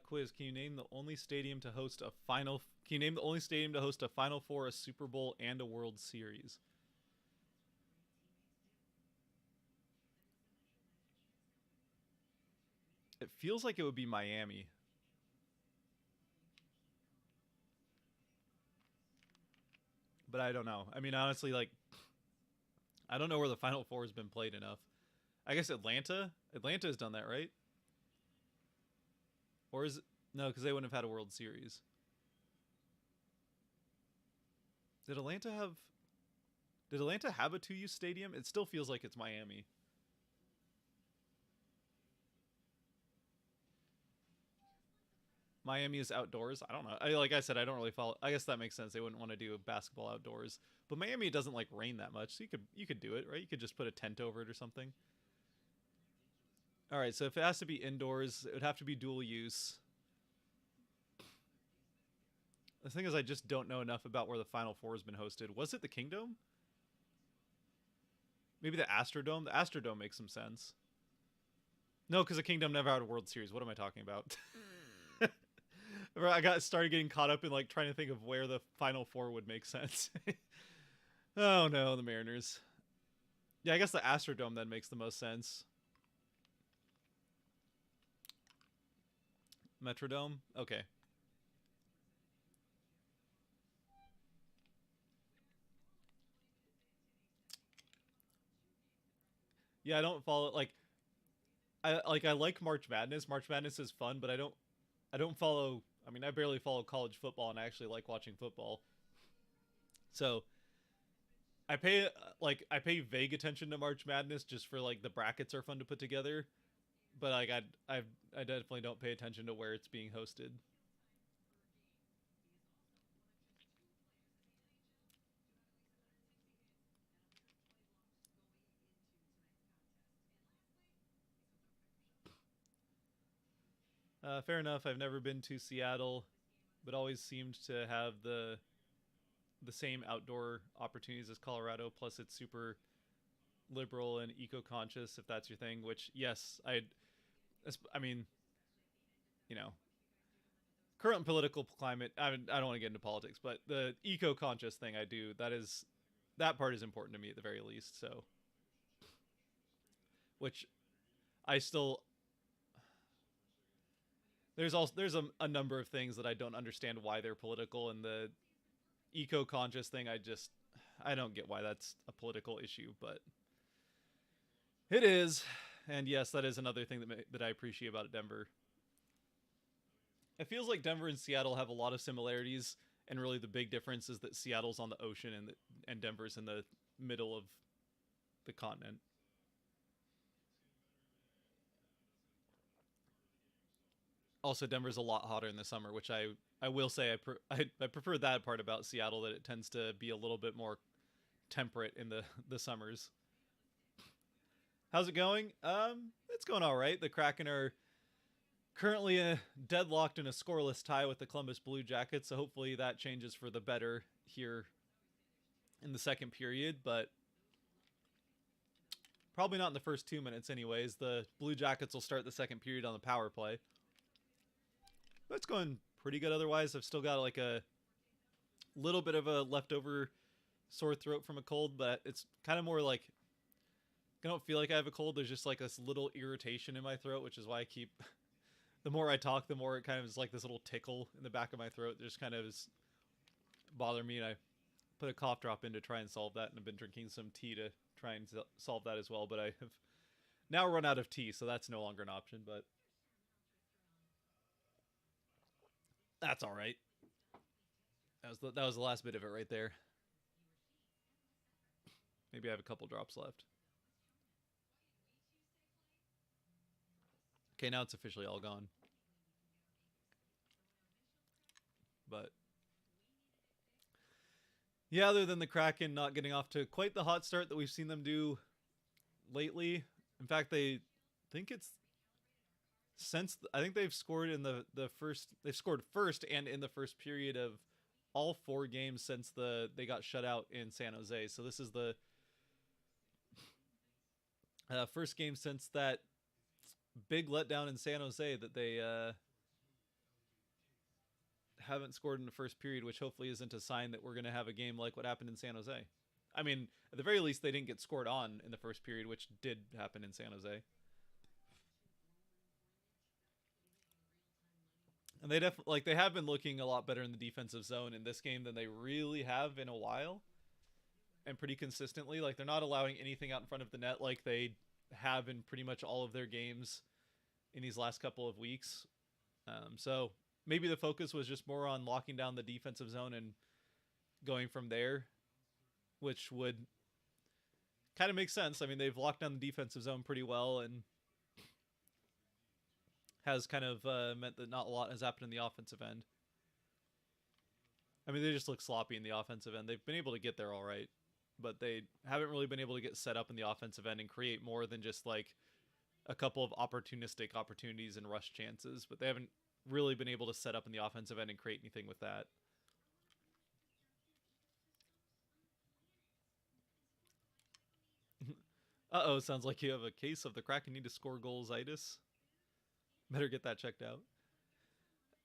quiz: Can you name the only stadium to host a final? Can you name the only stadium to host a Final Four, a Super Bowl, and a World Series? It feels like it would be Miami, but I don't know. I mean, honestly, like I don't know where the Final Four has been played enough. I guess Atlanta. Atlanta has done that, right? Or is it no? Because they wouldn't have had a World Series. Did Atlanta have? Did Atlanta have a two-use stadium? It still feels like it's Miami. Miami is outdoors. I don't know. Like I said, I don't really follow. I guess that makes sense. They wouldn't want to do basketball outdoors, but Miami doesn't like rain that much, so you could do it, right? You could just put a tent over it or something. All right. So if it has to be indoors, it would have to be dual use. The thing is, I just don't know enough about where the Final Four has been hosted. Was it the Kingdom? Maybe the Astrodome. The Astrodome makes some sense. No, because the Kingdom never had a World Series. What am I talking about? I got started getting caught up in like trying to think of where the Final Four would make sense. Oh no, the Mariners. Yeah, I guess the Astrodome then makes the most sense. Metrodome. Okay. Yeah, I don't follow like I like March Madness. March Madness is fun, but I don't follow. I mean, I barely follow college football, and I actually like watching football. So I pay vague attention to March Madness just for like the brackets are fun to put together, but like I definitely don't pay attention to where it's being hosted. Fair enough. I've never been to Seattle, but always seemed to have the same outdoor opportunities as Colorado. Plus, it's super liberal and eco-conscious, if that's your thing. Which, yes, I mean, you know, current political climate. I don't want to get into politics, but the eco-conscious thing I do that part is important to me at the very least. So, which I still there's a number of things that I don't understand why they're political, and the eco-conscious thing I don't get why that's a political issue, but it is. And yes, that is another thing that I appreciate about Denver. It feels like Denver and Seattle have a lot of similarities, and really the big difference is that Seattle's on the ocean and Denver's in the middle of the continent. Also, Denver's a lot hotter in the summer, which I will say I prefer that part about Seattle, that it tends to be a little bit more temperate in the summers. How's it going? It's going all right. The Kraken are currently deadlocked in a scoreless tie with the Columbus Blue Jackets, so hopefully that changes for the better here in the second period, but probably not in the first 2 minutes anyways. The Blue Jackets will start the second period on the power play. But it's going pretty good otherwise. I've still got like a little bit of a leftover sore throat from a cold, but it's kind of more like I don't feel like I have a cold. There's just like this little irritation in my throat, which is why I keep the more I talk, the more it kind of is like this little tickle in the back of my throat that just kind of is bothering me, and I put a cough drop in to try and solve that, and I've been drinking some tea to try and solve that as well. But I have now run out of tea, so that's no longer an option. But that's all right. That was the last bit of it right there. Maybe I have a couple drops left. Okay, now it's officially all gone. But yeah, other than the Kraken not getting off to quite the hot start that we've seen them do lately. In fact, I think they've scored in the first. They've scored first and in the first period of all 4 games since they got shut out in San Jose. So this is the first game since that big letdown in San Jose that they haven't scored in the first period, which hopefully isn't a sign that we're going to have a game like what happened in San Jose. I mean, at the very least, they didn't get scored on in the first period, which did happen in San Jose. And they have been looking a lot better in the defensive zone in this game than they really have in a while, and pretty consistently. Like, they're not allowing anything out in front of the net like they have in pretty much all of their games in these last couple of weeks. So maybe the focus was just more on locking down the defensive zone and going from there, which would kind of make sense. I mean, they've locked down the defensive zone pretty well, and has kind of meant that not a lot has happened in the offensive end. I mean, they just look sloppy in the offensive end. They've been able to get there all right, but they haven't really been able to get set up in the offensive end and create more than just like a couple of opportunistic opportunities and rush chances. But they haven't really been able to set up in the offensive end and create anything with that. Uh-oh, sounds like you have a case of the Kraken need to score goals-itis. Better get that checked out.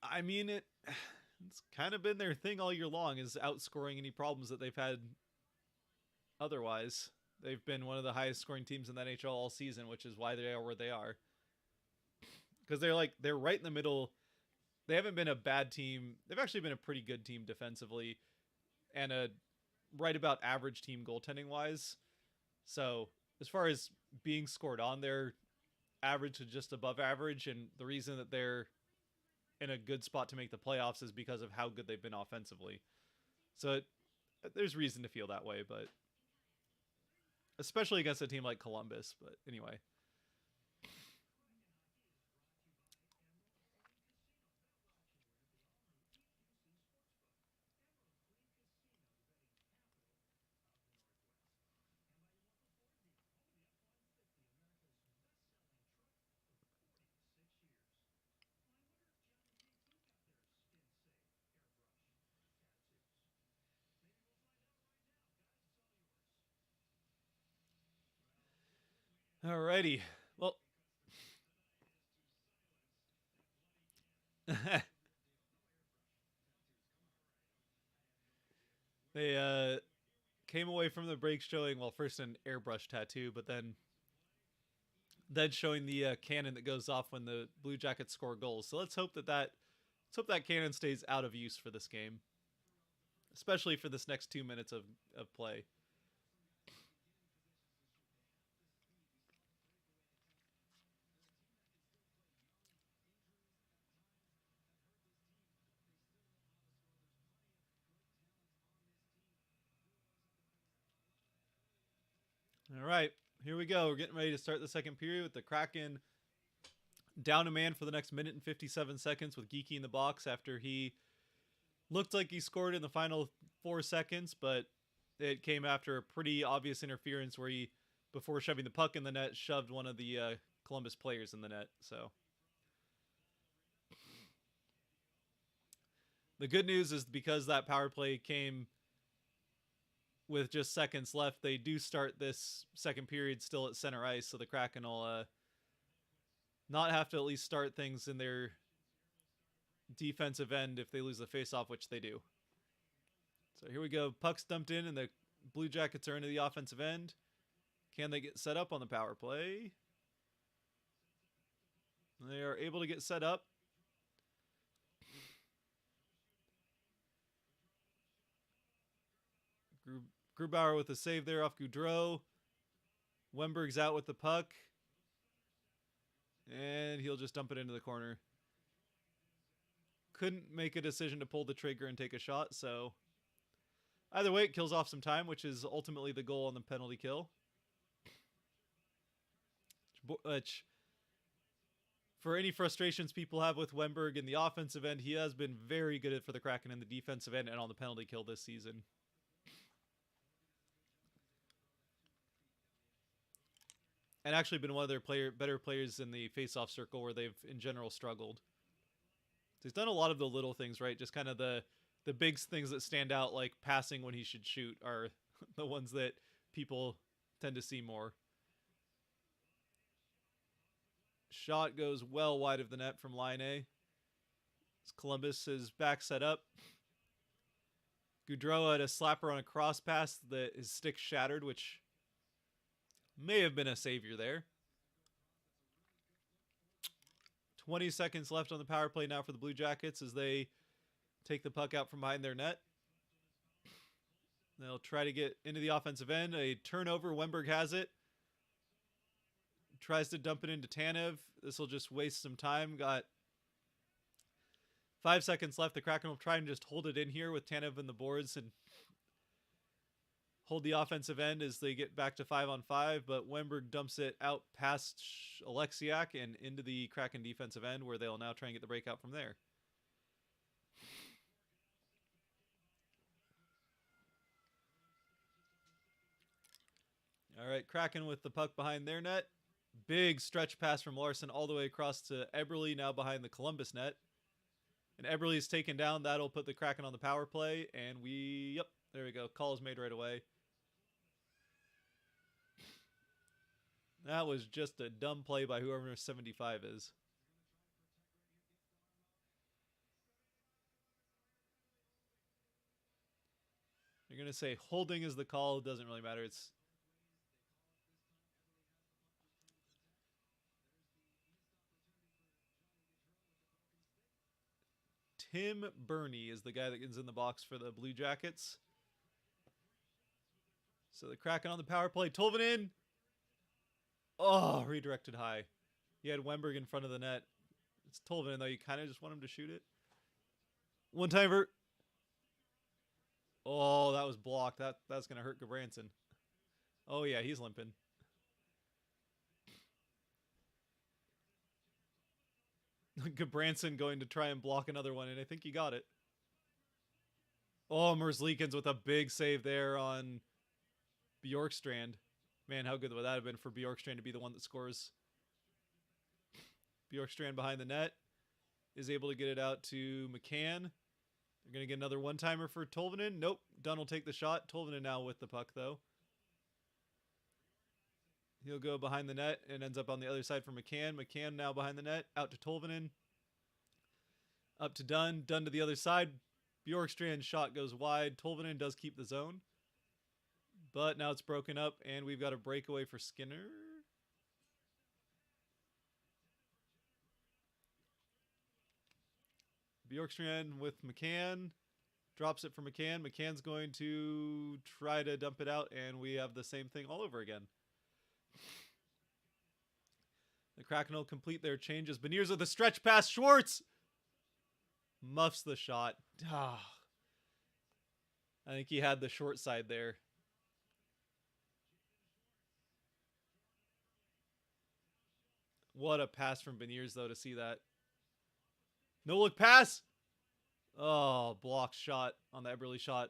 I mean, it's kind of been their thing all year long, is outscoring any problems that they've had otherwise. They've been one of the highest scoring teams in the NHL all season, which is why they are where they are. Because they're right in the middle. They haven't been a bad team. They've actually been a pretty good team defensively, and a right about average team goaltending wise. So as far as being scored on, they're average to just above average, and the reason that they're in a good spot to make the playoffs is because of how good they've been offensively. So there's reason to feel that way, but especially against a team like Columbus. But anyway. Alrighty. Well, they came away from the break showing, well, first an airbrush tattoo, but then showing the cannon that goes off when the Blue Jackets score goals. So let's hope that cannon stays out of use for this game, especially for this next 2 minutes of play. All right, here we go. We're getting ready to start the second period with the Kraken down a man for the next minute and 57 seconds with Geeky in the box after he looked like he scored in the final 4 seconds, but it came after a pretty obvious interference where he, before shoving the puck in the net, shoved one of the Columbus players in the net. So the good news is because that power play came with just seconds left, they do start this second period still at center ice, so the Kraken will not have to at least start things in their defensive end if they lose the faceoff, which they do. So here we go. Puck's dumped in, and the Blue Jackets are into the offensive end. Can they get set up on the power play? They are able to get set up. Grubauer with a save there off Goudreau. Wemberg's out with the puck. And he'll just dump it into the corner. Couldn't make a decision to pull the trigger and take a shot, so either way, it kills off some time, which is ultimately the goal on the penalty kill. Which, for any frustrations people have with Wemberg in the offensive end, he has been very good for the Kraken in the defensive end and on the penalty kill this season. And actually been one of their better players in the face-off circle where they've, in general, struggled. So he's done a lot of the little things, right? Just kind of the big things that stand out, like passing when he should shoot, are the ones that people tend to see more. Shot goes well wide of the net from line A. Columbus is back set up. Goudreau had a slapper on a cross pass that his stick shattered, which may have been a savior there. 20 seconds left on the power play now for the Blue Jackets as they take the puck out from behind their net. They'll try to get into the offensive end. A turnover. Wemberg has it. Tries to dump it into Tanev. This will just waste some time. Got 5 seconds left. The Kraken will try and just hold it in here with Tanev in the boards and hold the offensive end as they get back to 5-on-5. But Wemberg dumps it out past Alexiak and into the Kraken defensive end, where they'll now try and get the breakout from there. All right, Kraken with the puck behind their net. Big stretch pass from Larson all the way across to Eberle, now behind the Columbus net. And Eberle is taken down. That'll put the Kraken on the power play. And yep, there we go. Call is made right away. That was just a dumb play by whoever 75 is. You're going to say holding is the call. It doesn't really matter. It's Tim Burney is the guy that gets in the box for the Blue Jackets. So the Kraken on the power play. Tolvanen. Oh, redirected high. He had Wemberg in front of the net. It's Tolvanen, though. You kind of just want him to shoot it. One-timer. Oh, that was blocked. That's going to hurt Gabranson. Oh, yeah, he's limping. Gabranson going to try and block another one, and I think he got it. Oh, Merzlikins with a big save there on Bjorkstrand. Man, how good would that have been for Bjorkstrand to be the one that scores? Bjorkstrand behind the net is able to get it out to McCann. They're going to get another one-timer for Tolvanen. Nope, Dunn will take the shot. Tolvanen now with the puck, though. He'll go behind the net and ends up on the other side for McCann. McCann now behind the net. Out to Tolvanen. Up to Dunn. Dunn to the other side. Bjorkstrand's shot goes wide. Tolvanen does keep the zone. But now it's broken up, and we've got a breakaway for Skinner. Bjorkstrand with McCann. Drops it for McCann. McCann's going to try to dump it out, and we have the same thing all over again. The Kraken will complete their changes. Beniers with a stretch pass. Schwartz muffs the shot. I think he had the short side there. What a pass from Beniers, though, to see that. No look pass. Oh, blocked shot on the Eberle shot.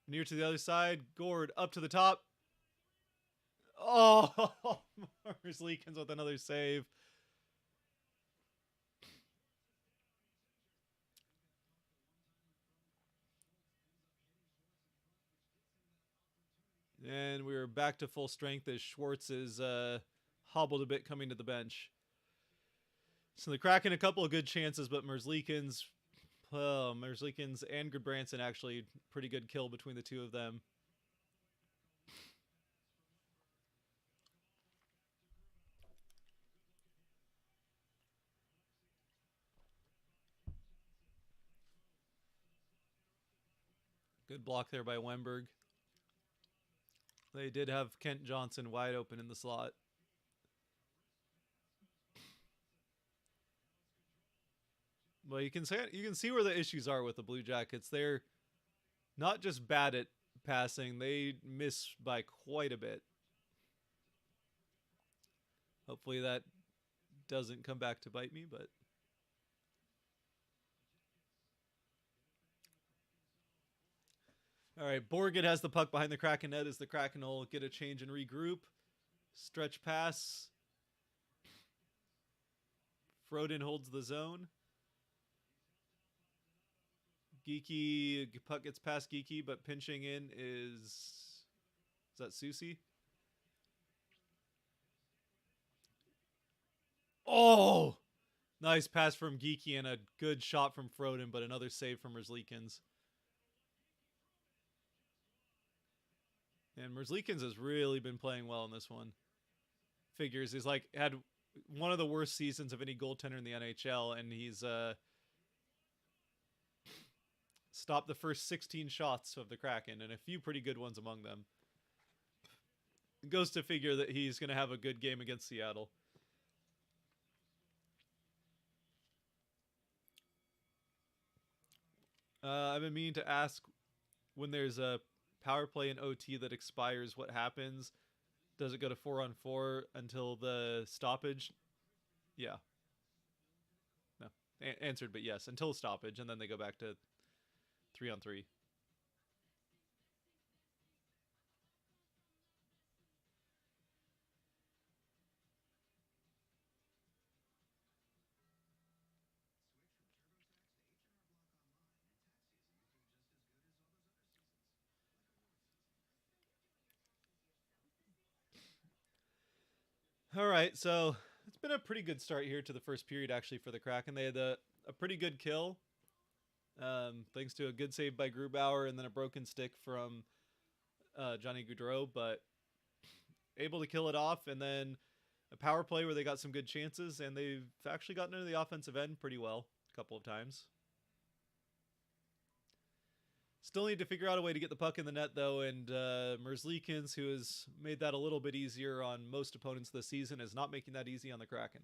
Near to the other side. Gord up to the top. Oh, Merzlikins with another save. And we're back to full strength as Schwartz is hobbled a bit coming to the bench. So the Kraken a couple of good chances, but Merzlikins and Gudbranson actually pretty good kill between the two of them. Good block there by Wemberg. They did have Kent Johnson wide open in the slot. Well, you can see where the issues are with the Blue Jackets. They're not just bad at passing; they miss by quite a bit. Hopefully that doesn't come back to bite me, but all right. Borgett has the puck behind the Kraken net as the Kraken will get a change and regroup. Stretch pass. Froden holds the zone. Geeky puck gets past Geeky, but pinching in is that Susie? Oh, nice pass from Geeky and a good shot from Froden, but another save from Merzlikins. And Merzlikins has really been playing well in this one. Figures he's like had one of the worst seasons of any goaltender in the NHL, and he's stopped the first 16 shots of the Kraken, and a few pretty good ones among them. It goes to figure that he's going to have a good game against Seattle. I've been meaning to ask, when there's a power play in OT that expires, what happens? Does it go to 4-on-4 until the stoppage? Yeah. No. Answered, but yes, until stoppage, and then they go back to 3-on-3. All right, so it's been a pretty good start here to the first period, actually, for the Kraken. They had a pretty good kill, thanks to a good save by Grubauer and then a broken stick from Johnny Gaudreau, but able to kill it off, and then a power play where they got some good chances, and they've actually gotten into the offensive end pretty well a couple of times. Still need to figure out a way to get the puck in the net, though, and Merzlikins, who has made that a little bit easier on most opponents this season, is not making that easy on the Kraken.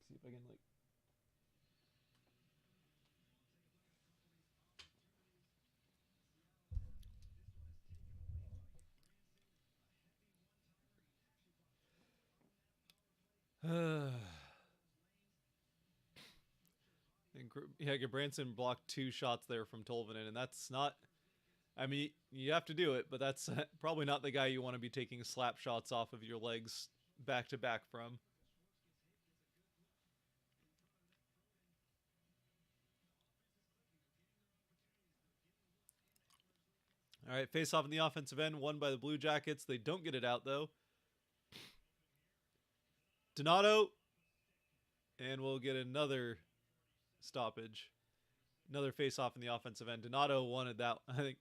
See if I can, like... yeah, Gabranson blocked 2 shots there from Tolvanen, and that's not... I mean, you have to do it, but that's probably not the guy you want to be taking slap shots off of your legs back-to-back from. All right, face off in the offensive end, won by the Blue Jackets. They don't get it out, though. Donato. And we'll get another stoppage. Another face off in the offensive end. Donato wanted that. I think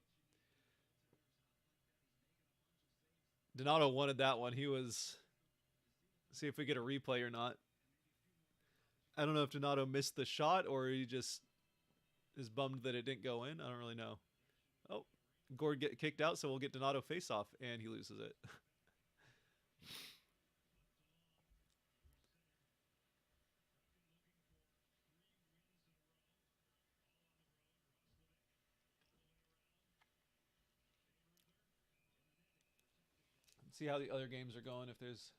Donato wanted that one. He was... See if we get a replay or not. I don't know if Donato missed the shot or he just is bummed that it didn't go in. I don't really know. Oh, Gord get kicked out, so we'll get Donato face off, and he loses it. Let's see how the other games are going, if there's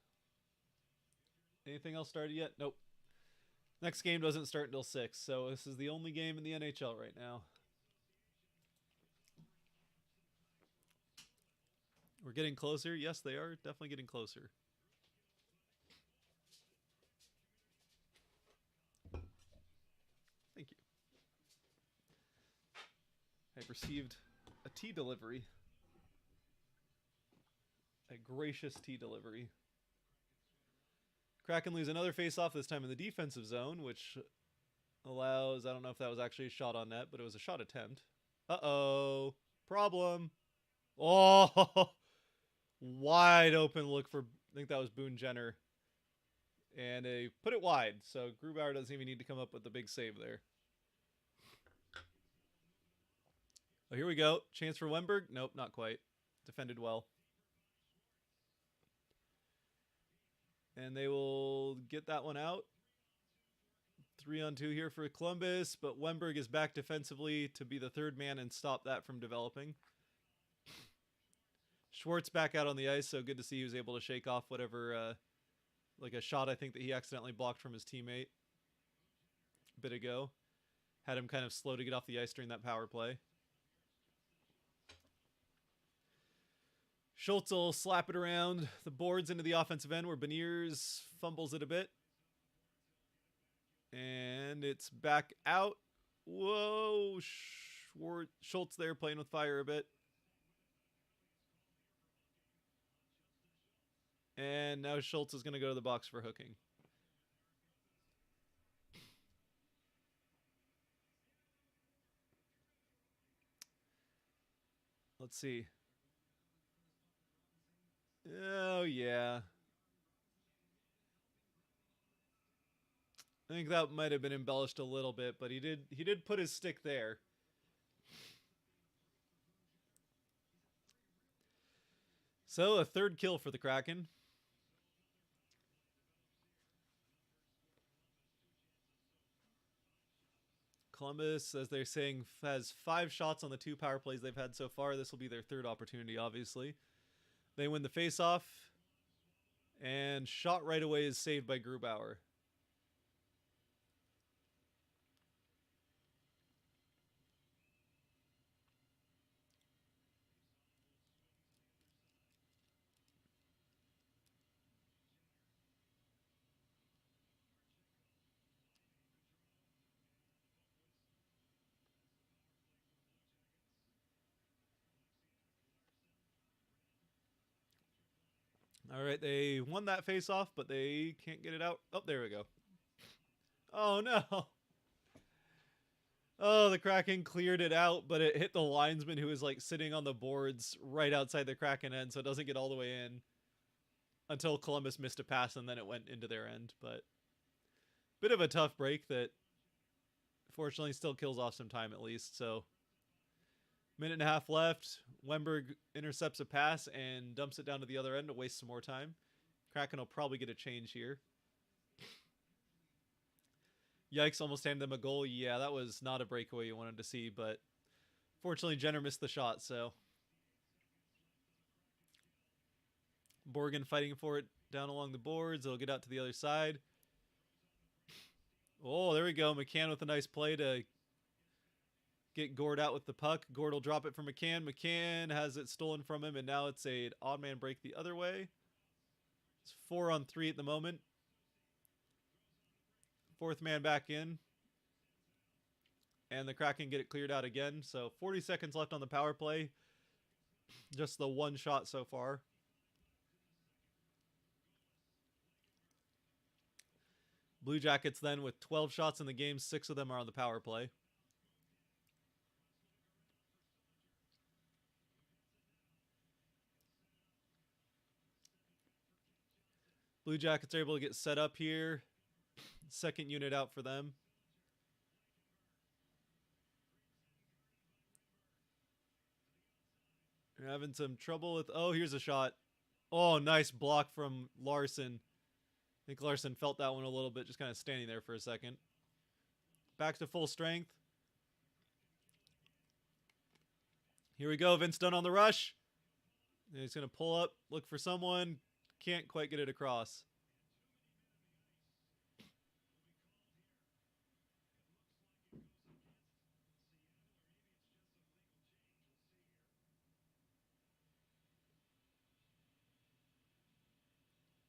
anything else started yet. Nope. Next game doesn't start until 6, so this is the only game in the NHL right now. We're getting closer. Yes, they are definitely getting closer. Thank you. I've received a tea delivery. A gracious tea delivery. Kraken lose another face-off, this time in the defensive zone, which allows... I don't know if that was actually a shot on net, but it was a shot attempt. Uh-oh. Problem. Oh, wide open look for, I think that was Boone Jenner. And they put it wide, so Grubauer doesn't even need to come up with the big save there. Oh, here we go. Chance for Wemberg? Nope, not quite. Defended well. And they will get that one out. 3-on-2 here for Columbus, but Wemberg is back defensively to be the third man and stop that from developing. Schwartz back out on the ice, so good to see he was able to shake off whatever, like a shot I think that he accidentally blocked from his teammate a bit ago. Had him kind of slow to get off the ice during that power play. Schultz will slap it around the boards into the offensive end where Beniers fumbles it a bit. And it's back out. Whoa. Schultz there playing with fire a bit. And now Schultz is going to go to the box for hooking. Let's see. Oh, yeah. I think that might have been embellished a little bit, but he did put his stick there. So a third kill for the Kraken. Columbus, as they're saying, has 5 shots on the 2 power plays they've had so far. This will be their third opportunity, obviously. They win the faceoff, and shot right away is saved by Grubauer. All right, they won that faceoff, but they can't get it out. Oh, there we go. Oh, no. Oh, the Kraken cleared it out, but it hit the linesman who was like sitting on the boards right outside the Kraken end, so it doesn't get all the way in until Columbus missed a pass and then it went into their end. But bit of a tough break that fortunately still kills off some time at least. So minute and a half left. Wemberg intercepts a pass and dumps it down to the other end to waste some more time. Kraken will probably get a change here. Yikes, almost handed them a goal. Yeah, that was not a breakaway you wanted to see, but fortunately Jenner missed the shot, so Borgen fighting for it down along the boards. It'll get out to the other side. Oh, there we go. McCann with a nice play to get Gord out with the puck. Gord will drop it for McCann. McCann has it stolen from him, and now it's an odd man break the other way. It's 4-on-3 at the moment. 4th man back in. And the Kraken get it cleared out again. So 40 seconds left on the power play. Just the one shot so far. Blue Jackets then with 12 shots in the game. 6 of them are on the power play. Blue Jackets are able to get set up here. Second unit out for them. They're having some trouble with... Oh, here's a shot. Oh, nice block from Larson. I think Larson felt that one a little bit, just kind of standing there for a second. Back to full strength. Here we go. Vince Dunn on the rush. And he's going to pull up, look for someone. Can't quite get it across.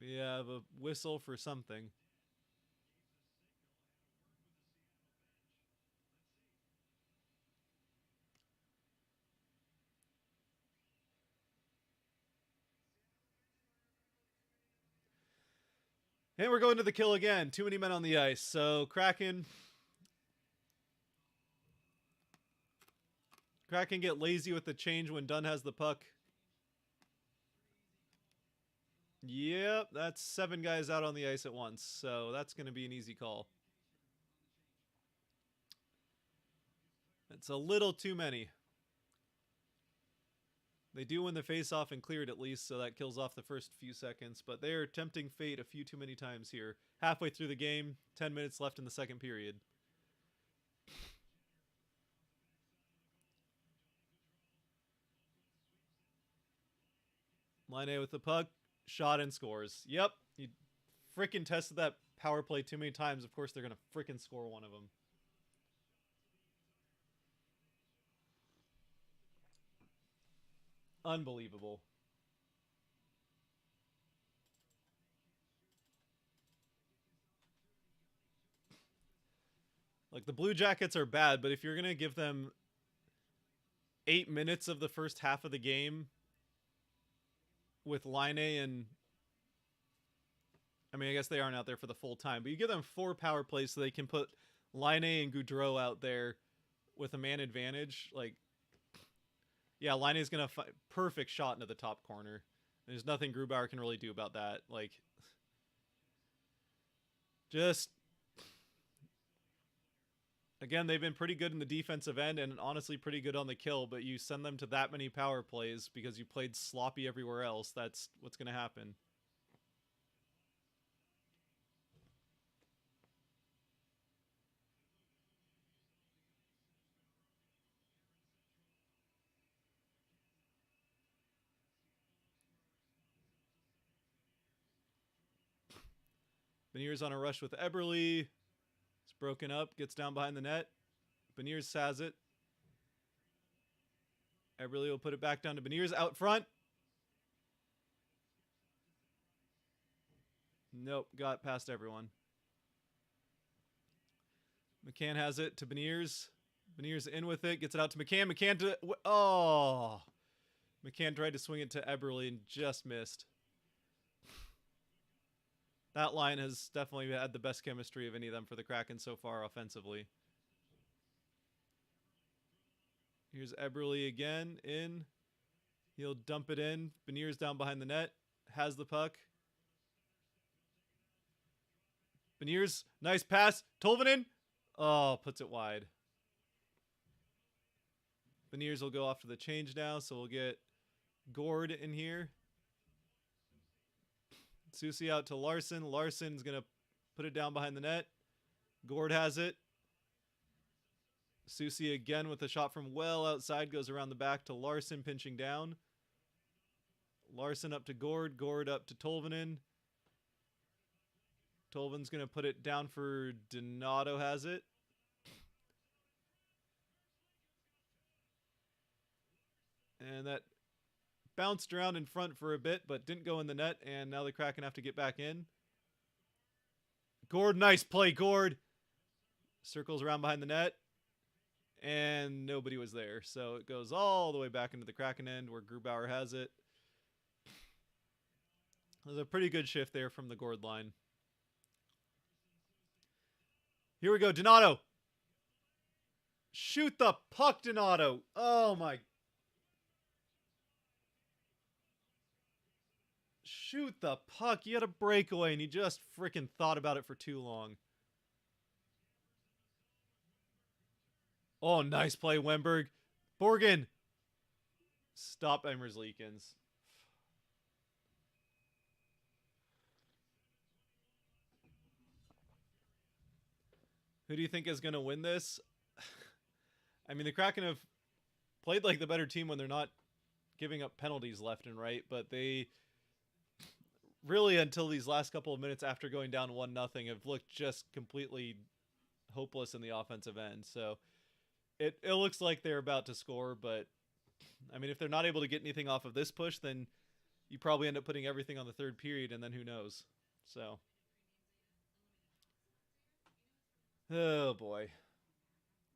We have a whistle for something. And we're going to the kill again. Too many men on the ice. So Kraken Kraken get lazy with the change when Dunn has the puck. Yep, that's 7 guys out on the ice at once, so that's going to be an easy call. It's a little too many. They do win the face-off and clear it at least, so that kills off the first few seconds, but they are tempting fate a few too many times here. Halfway through the game, 10 minutes left in the second period. Line A with the puck, shot and scores. Yep, you freaking tested that power play too many times. Of course, they're going to freaking score one of them. Unbelievable. Like, the Blue Jackets are bad, but if you're going to give them 8 minutes of the first half of the game with Line A and... I mean, I guess they aren't out there for the full time, but you give them 4 power plays so they can put Line A and Goudreau out there with a man advantage. Like, yeah, Line A is going to perfect shot into the top corner. There's nothing Grubauer can really do about that. Like, just... Again, they've been pretty good in the defensive end and honestly pretty good on the kill, but you send them to that many power plays because you played sloppy everywhere else. That's what's going to happen. Beniers on a rush with Eberle. It's broken up, gets down behind the net. Beniers has it. Eberle will put it back down to Beniers out front. Nope, got past everyone. McCann has it to Beniers. Beniers in with it, gets it out to McCann. McCann to... Oh! McCann tried to swing it to Eberle and just missed. That line has definitely had the best chemistry of any of them for the Kraken so far offensively. Here's Eberle again, in. He'll dump it in. Beniers down behind the net. Has the puck. Beniers, nice pass. Tolvanen. Oh, puts it wide. Beniers will go off to the change now, so we'll get Gord in here. Susie out to Larson. Larson's going to put it down behind the net. Gord has it. Susie again with a shot from well outside. Goes around the back to Larson, pinching down. Larson up to Gord. Gord up to Tolvanen. Tolvanen's going to put it down for Donato, has it. And that bounced around in front for a bit, but didn't go in the net, and now the Kraken have to get back in. Gord, nice play, Gord. Circles around behind the net, and nobody was there. So it goes all the way back into the Kraken end where Grubauer has it. There's a pretty good shift there from the Gord line. Here we go, Donato. Shoot the puck, Donato. Oh, my. Shoot the puck. You had a breakaway, and you just freaking thought about it for too long. Oh, nice play, Wemberg. Borgen. Stop Emers Leakins. Who do you think is going to win this? I mean, the Kraken have played like the better team when they're not giving up penalties left and right, but they really, until these last couple of minutes after going down 1-0, have looked just completely hopeless in the offensive end. So it looks like they're about to score, but I mean, if they're not able to get anything off of this push, then you probably end up putting everything on the third period, and then who knows. So, oh boy.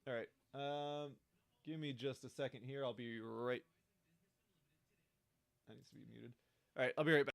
All right. Give me just a second here. I'll be right. That needs to be muted. All right, I'll be right back.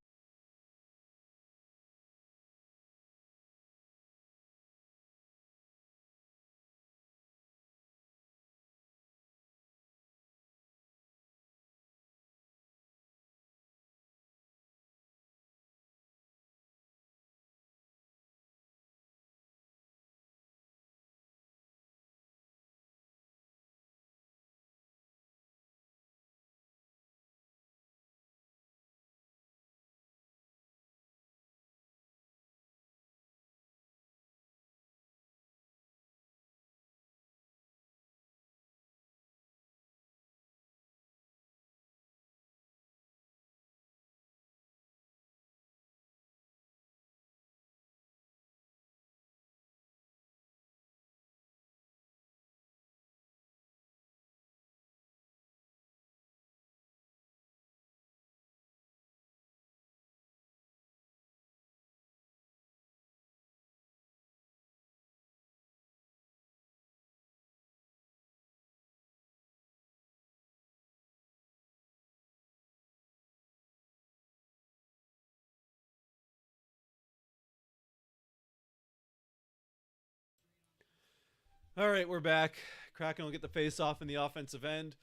All right, we're back. Kraken will get the face off in the offensive end,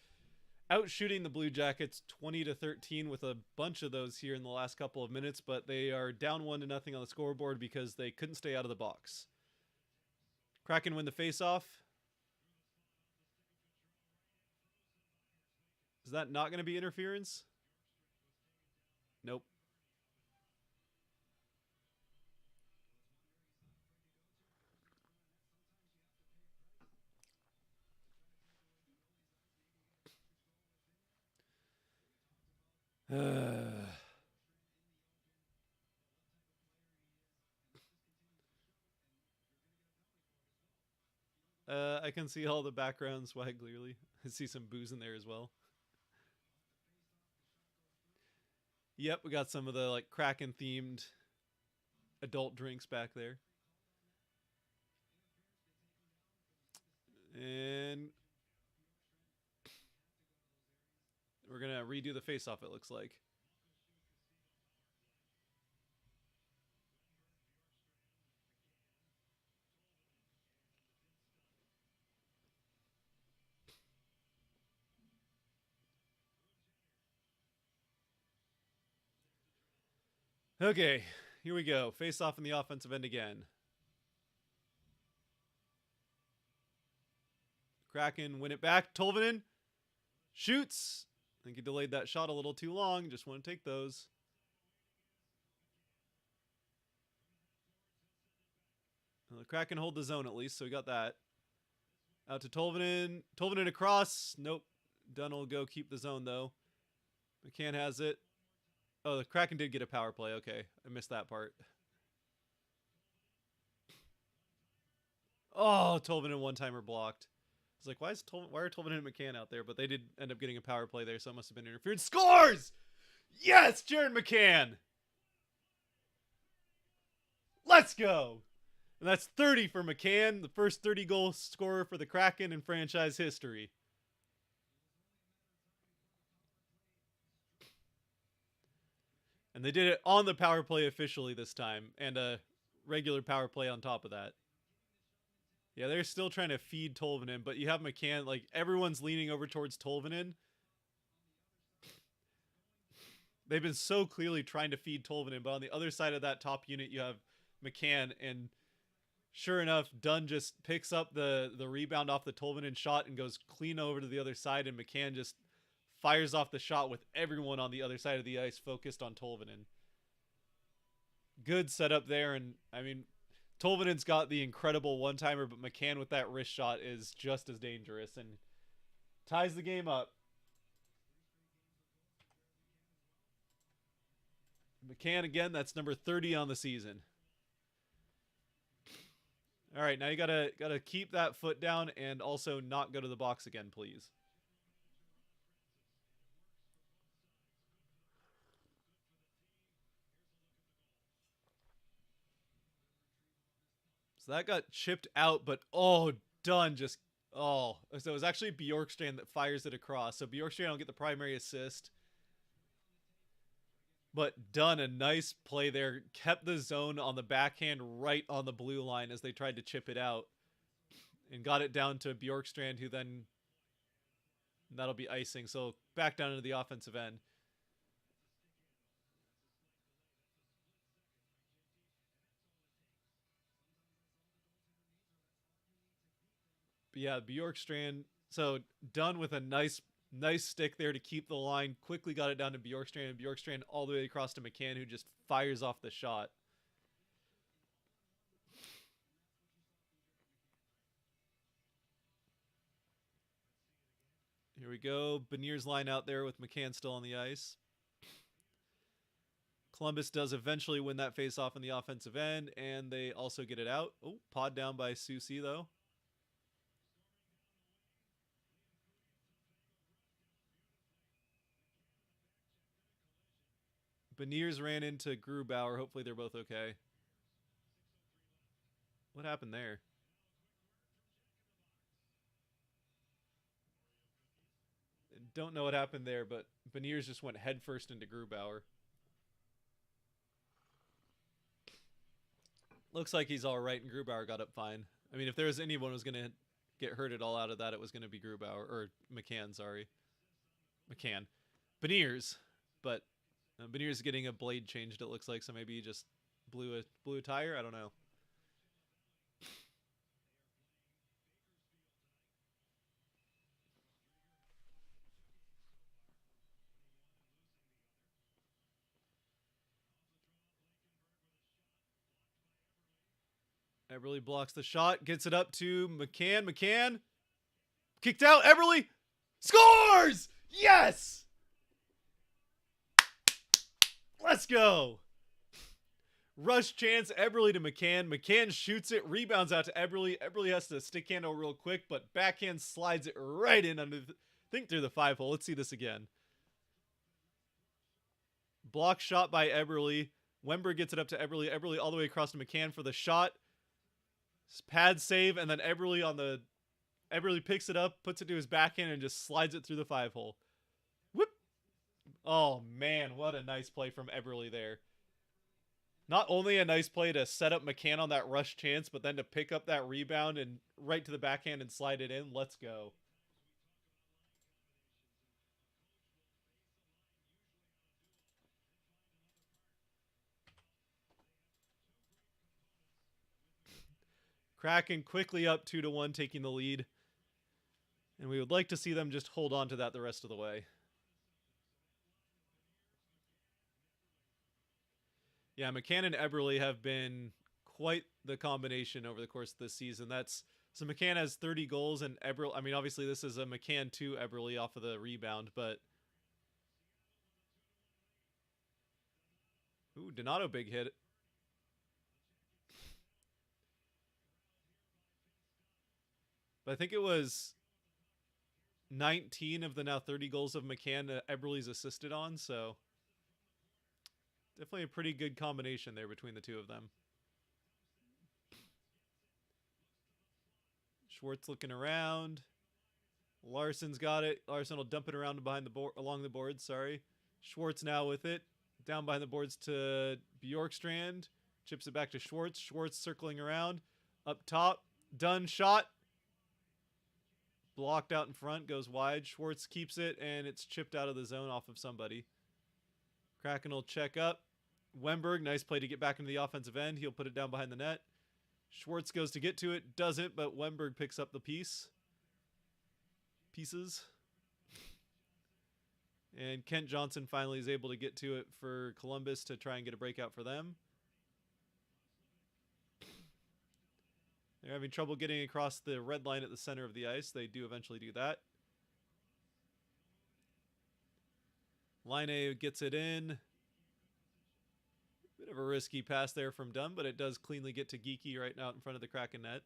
out shooting the Blue Jackets 20-13 with a bunch of those here in the last couple of minutes, but they are down 1-0 on the scoreboard because they couldn't stay out of the box. Kraken win the face off. Is that not going to be interference? Nope. I can see all the background swag clearly. I see some booze in there as well. Yep, we got some of the like Kraken themed adult drinks back there. And we're going to redo the face off, it looks like. Okay, here we go. Face off in the offensive end again. Kraken win it back. Tolvanen shoots. I think he delayed that shot a little too long. Just want to take those. Well, the Kraken hold the zone at least, so we got that. Out to Tolvanen. Tolvanen across. Nope. Dunn will go keep the zone, though. McCann has it. Oh, the Kraken did get a power play. Okay, I missed that part. Oh, Tolvanen one-timer blocked. I was like, why are Tolvanen and McCann out there? But they did end up getting a power play there, so it must have been interference. Scores! Yes, Jared McCann! Let's go! And that's 30 for McCann, the first 30-goal scorer for the Kraken in franchise history. And they did it on the power play officially this time, and a regular power play on top of that. Yeah, they're still trying to feed Tolvanen, but you have McCann, like, everyone's leaning over towards Tolvanen. They've been so clearly trying to feed Tolvanen, but on the other side of that top unit, you have McCann, and sure enough, Dunn just picks up the rebound off the Tolvanen shot and goes clean over to the other side, and McCann just fires off the shot with everyone on the other side of the ice focused on Tolvanen. Good setup there, and I mean, Tolvanen's got the incredible one-timer, but McCann with that wrist shot is just as dangerous and ties the game up. McCann again, that's number 30 on the season. All right, now you gotta keep that foot down and also not go to the box again, please. So that got chipped out, but oh, Dunn just so it was actually Bjorkstrand that fires it across. So Bjorkstrand will get the primary assist. But Dunn, a nice play there, kept the zone on the backhand right on the blue line as they tried to chip it out. And got it down to Bjorkstrand, who then that'll be icing. So back down into the offensive end. But yeah, Bjorkstrand. So Dunn with a nice stick there to keep the line. Quickly got it down to Bjorkstrand, and Bjorkstrand all the way across to McCann, who just fires off the shot. Here we go. Beniers line out there with McCann still on the ice. Columbus does eventually win that face-off in the offensive end, and they also get it out. Oh, pod down by Susie, though. Beniers ran into Grubauer. Hopefully they're both okay. What happened there? Don't know what happened there, but Beniers just went headfirst into Grubauer. Looks like he's all right, and Grubauer got up fine. I mean, if there was anyone who was going to get hurt at all out of that, it was going to be Grubauer or McCann. Sorry, McCann, Beniers, but Beniers is getting a blade changed. It looks like, so maybe he just blew a tire. I don't know. Eberle blocks the shot, gets it up to McCann. McCann kicked out. Eberle scores. Yes. Let's go. Rush chance, Eberle to McCann. McCann shoots it, rebounds out to Eberle. Eberle has to stick handle real quick, but backhand slides it right in under the, think through the 5-hole. Let's see this again. Block shot by Eberle. Wember gets it up to Eberle. Eberle all the way across to McCann for the shot. Pad save, and then Eberle picks it up, puts it to his backhand, and just slides it through the 5-hole. Whoop! Oh man, what a nice play from Eberle there. Not only a nice play to set up McCann on that rush chance, but then to pick up that rebound and right to the backhand and slide it in. Let's go. Kraken quickly up 2-1, taking the lead. And we would like to see them just hold on to that the rest of the way. Yeah, McCann and Eberle have been quite the combination over the course of this season. So McCann has 30 goals, and Eberle, I mean, obviously this is a McCann to Eberle off of the rebound, but ooh, Donato big hit. But I think it was 19 of the now 30 goals of McCann Eberle's assisted on, so definitely a pretty good combination there between the two of them. Schwartz looking around. Larson's got it. Larson will dump it around behind the board, along the boards. Sorry. Schwartz now with it. Down behind the boards to Bjorkstrand. Chips it back to Schwartz. Schwartz circling around. Up top. Done. Shot. Blocked out in front. Goes wide. Schwartz keeps it, and it's chipped out of the zone off of somebody. Kraken will check up. Wemberg, nice play to get back into the offensive end. He'll put it down behind the net. Schwartz goes to get to it. Doesn't, but Wemberg picks up the pieces. And Kent Johnson finally is able to get to it for Columbus to try and get a breakout for them. They're having trouble getting across the red line at the center of the ice. They do eventually do that. Laine gets it in. Bit of a risky pass there from Dunn, but it does cleanly get to Geeky right now in front of the Kraken net.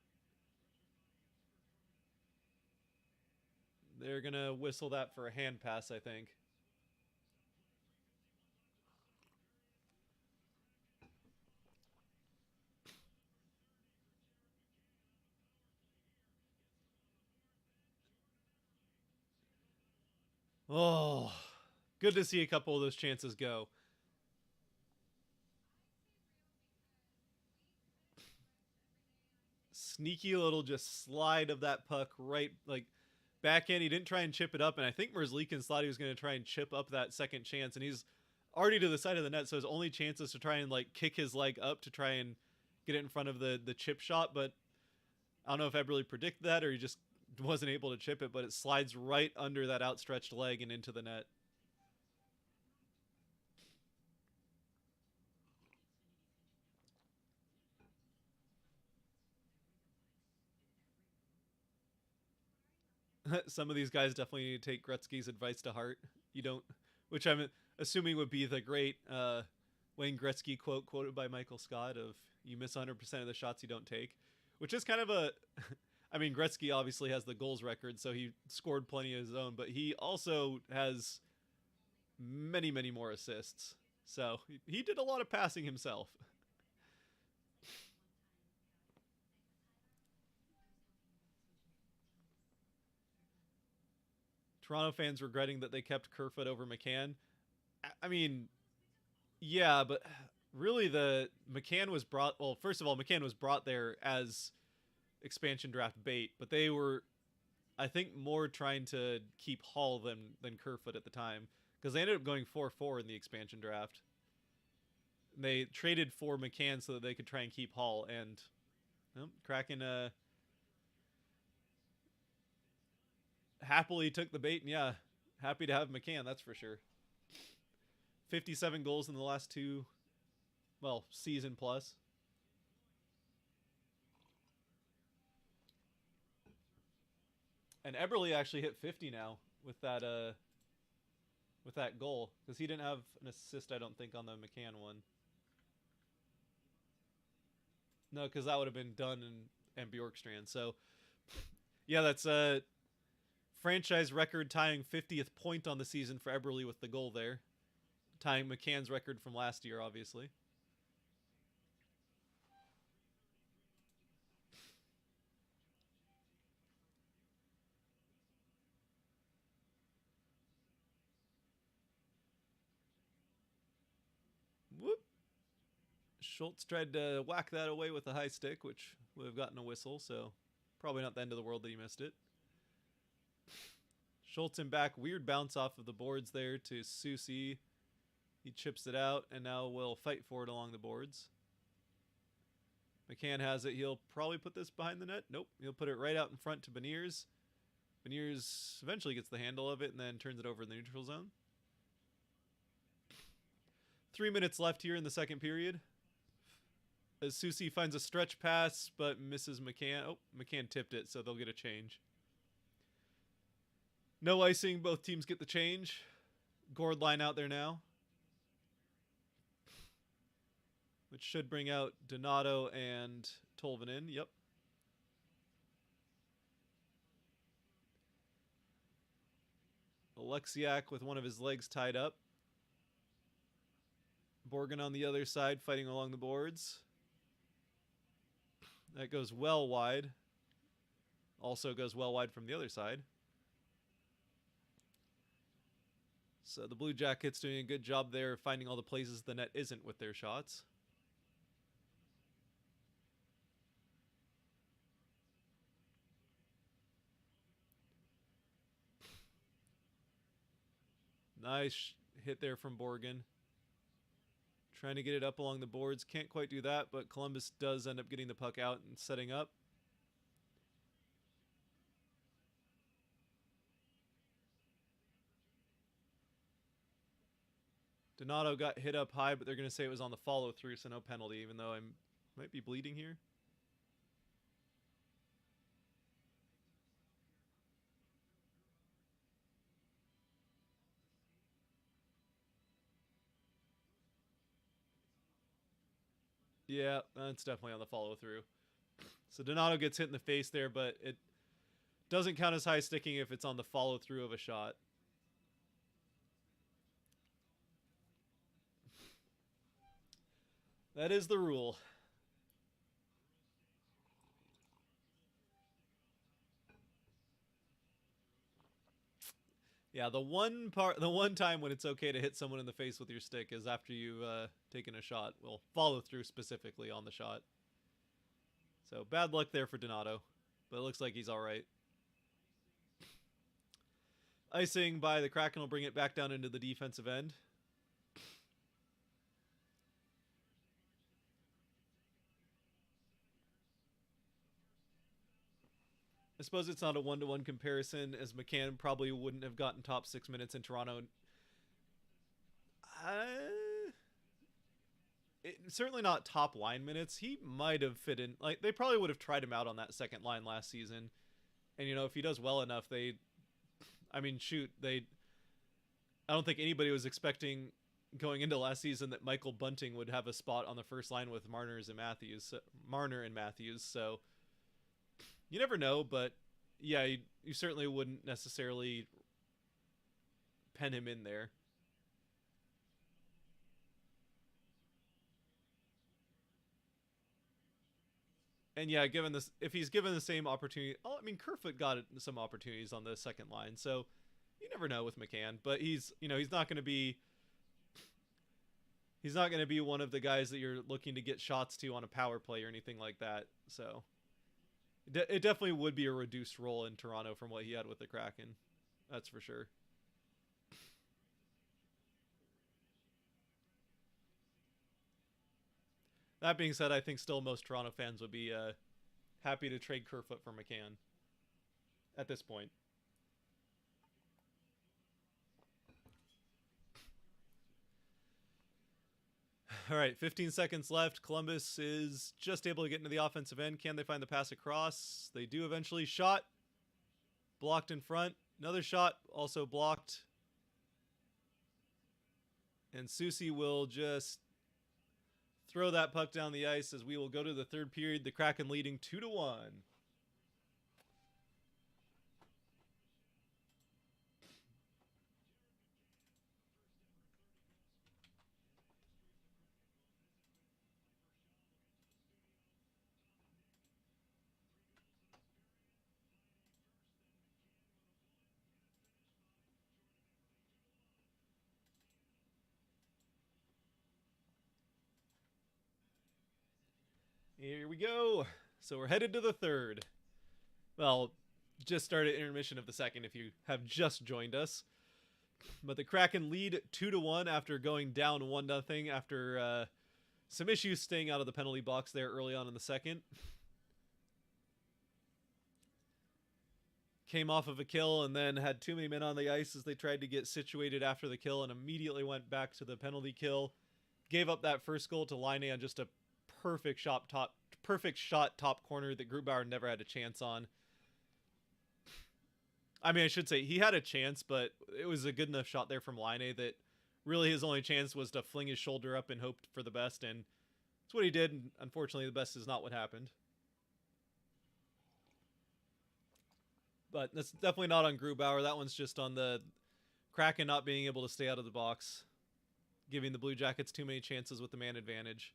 They're going to whistle that for a hand pass, I think. Oh, good to see a couple of those chances go. Sneaky little just slide of that puck right, like, backhand. He didn't try and chip it up, and I think Merzlikins thought he was going to try and chip up that second chance, and he's already to the side of the net, so his only chance is to try and, like, kick his leg up to try and get it in front of the chip shot, but I don't know if Eberle predicted that or he just wasn't able to chip it, but it slides right under that outstretched leg and into the net. Some of these guys definitely need to take Gretzky's advice to heart. You don't, which I'm assuming would be the great Wayne Gretzky quote quoted by Michael Scott of "You miss 100% of the shots you don't take," which is kind of a. I mean, Gretzky obviously has the goals record, so he scored plenty of his own, but he also has many, many more assists. So he did a lot of passing himself. Toronto fans regretting that they kept Kerfoot over McCann. I mean, yeah, but really the McCann was brought. Well, first of all, McCann was brought there as expansion draft bait, but they were, I think, more trying to keep Hall than Kerfoot at the time, because they ended up going 4-4 in the expansion draft. They traded for McCann so that they could try and keep Hall, and Kraken happily took the bait, and yeah, happy to have McCann, that's for sure. 57 goals in the last two, well, season plus. And Eberle actually hit 50 now with that goal, because he didn't have an assist, I don't think, on the McCann one. No, because that would have been Dunn and Bjorkstrand. So, yeah, that's a franchise record tying 50th point on the season for Eberle with the goal there. Tying McCann's record from last year, obviously. Whoop. Schultz tried to whack that away with a high stick, which would have gotten a whistle, so probably not the end of the world that he missed it. Schultz in back, weird bounce off of the boards there to Susie. He chips it out, and now will fight for it along the boards. McCann has it. He'll probably put this behind the net. Nope. He'll put it right out in front to Beniers. Beniers eventually gets the handle of it and then turns it over in the neutral zone. 3 minutes left here in the second period. As Susie finds a stretch pass, but misses McCann. Oh, McCann tipped it, so they'll get a change. No icing. Both teams get the change. Gourd line out there now, which should bring out Donato and Tolvanen. Yep. Alexiak with one of his legs tied up. Borgen on the other side fighting along the boards. That goes well wide. Also goes well wide from the other side. So the Blue Jackets doing a good job there finding all the places the net isn't with their shots. Nice hit there from Borgen. Trying to get it up along the boards. Can't quite do that, but Columbus does end up getting the puck out and setting up. Donato got hit up high, but they're going to say it was on the follow-through, so no penalty, even though I might be bleeding here. Yeah, that's definitely on the follow-through. So Donato gets hit in the face there, but it doesn't count as high sticking if it's on the follow-through of a shot. That is the rule. Yeah, the one time when it's okay to hit someone in the face with your stick is after you've taken a shot. Well, follow through specifically on the shot. So bad luck there for Donato, but it looks like he's all right. Icing by the Kraken will bring it back down into the defensive end. I suppose it's not a one-to-one comparison, as McCann probably wouldn't have gotten top 6 minutes in Toronto. Certainly not top line minutes. He might have fit in. Like, they probably would have tried him out on that second line last season. And, you know, if he does well enough, I don't think anybody was expecting going into last season that Michael Bunting would have a spot on the first line with Marner and Matthews. So you never know, but yeah, you certainly wouldn't necessarily pen him in there. And yeah, if he's given the same opportunity, Kerfoot got some opportunities on the second line, so you never know with McCann. But he's not going to be one of the guys that you're looking to get shots to on a power play or anything like that. So It definitely would be a reduced role in Toronto from what he had with the Kraken. That's for sure. That being said, I think still most Toronto fans would be happy to trade Kerfoot for McCann at this point. All right, 15 seconds left. Columbus is just able to get into the offensive end. Can they find the pass across? They do eventually. Shot blocked in front. Another shot also blocked. And Susie will just throw that puck down the ice as we will go to the third period. The Kraken leading 2-1. Here we go. So we're headed to the third. Well, just started intermission of the second if you have just joined us. But the Kraken lead 2-1 after going down 1-0 after some issues staying out of the penalty box there early on in the second. Came off of a kill and then had too many men on the ice as they tried to get situated after the kill and immediately went back to the penalty kill. Gave up that first goal to Laine on just a perfect shot top corner that Grubauer never had a chance on. I mean, I should say he had a chance, but it was a good enough shot there from Laine that really his only chance was to fling his shoulder up and hope for the best, and that's what he did. And unfortunately, the best is not what happened. But that's definitely not on Grubauer. That one's just on the Kraken not being able to stay out of the box, giving the Blue Jackets too many chances with the man advantage.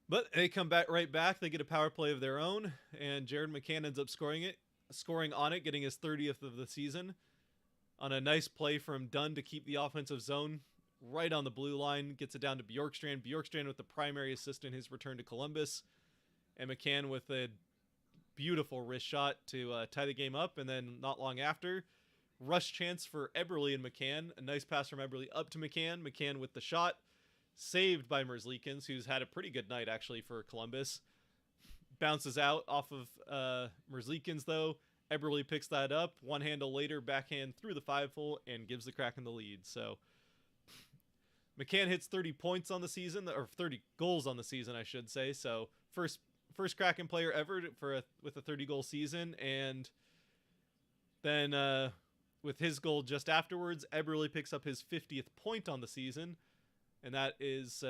But they come back right back. They get a power play of their own, and Jared McCann ends up scoring on it, getting his 30th of the season on a nice play from Dunn to keep the offensive zone right on the blue line. Gets it down to Bjorkstrand. Bjorkstrand with the primary assist in his return to Columbus, and McCann with a beautiful wrist shot to tie the game up. And then not long after, rush chance for Eberle and McCann. A nice pass from Eberle up to McCann. McCann with the shot. Saved by Merzlikins, who's had a pretty good night actually for Columbus. Bounces out off of Merzlikins though. Eberle picks that up. One handle later, backhand through the 5-hole and gives the Kraken the lead. So McCann hits 30 points on the season, or 30 goals on the season, I should say. So first Kraken player ever with a 30-goal season, and then with his goal just afterwards, Eberle picks up his 50th point on the season. And that is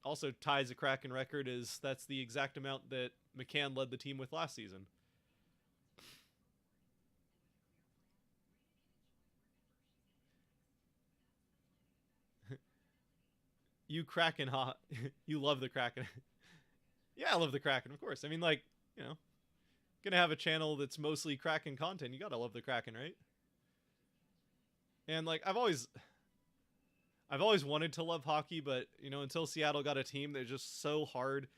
also ties a Kraken record, as that's the exact amount that McCann led the team with last season. You Kraken hot. You love the Kraken. Yeah, I love the Kraken, of course. I mean, like, gonna have a channel that's mostly Kraken content. You gotta love the Kraken, right? And like I've always wanted to love hockey, but until Seattle got a team, they're just so hard.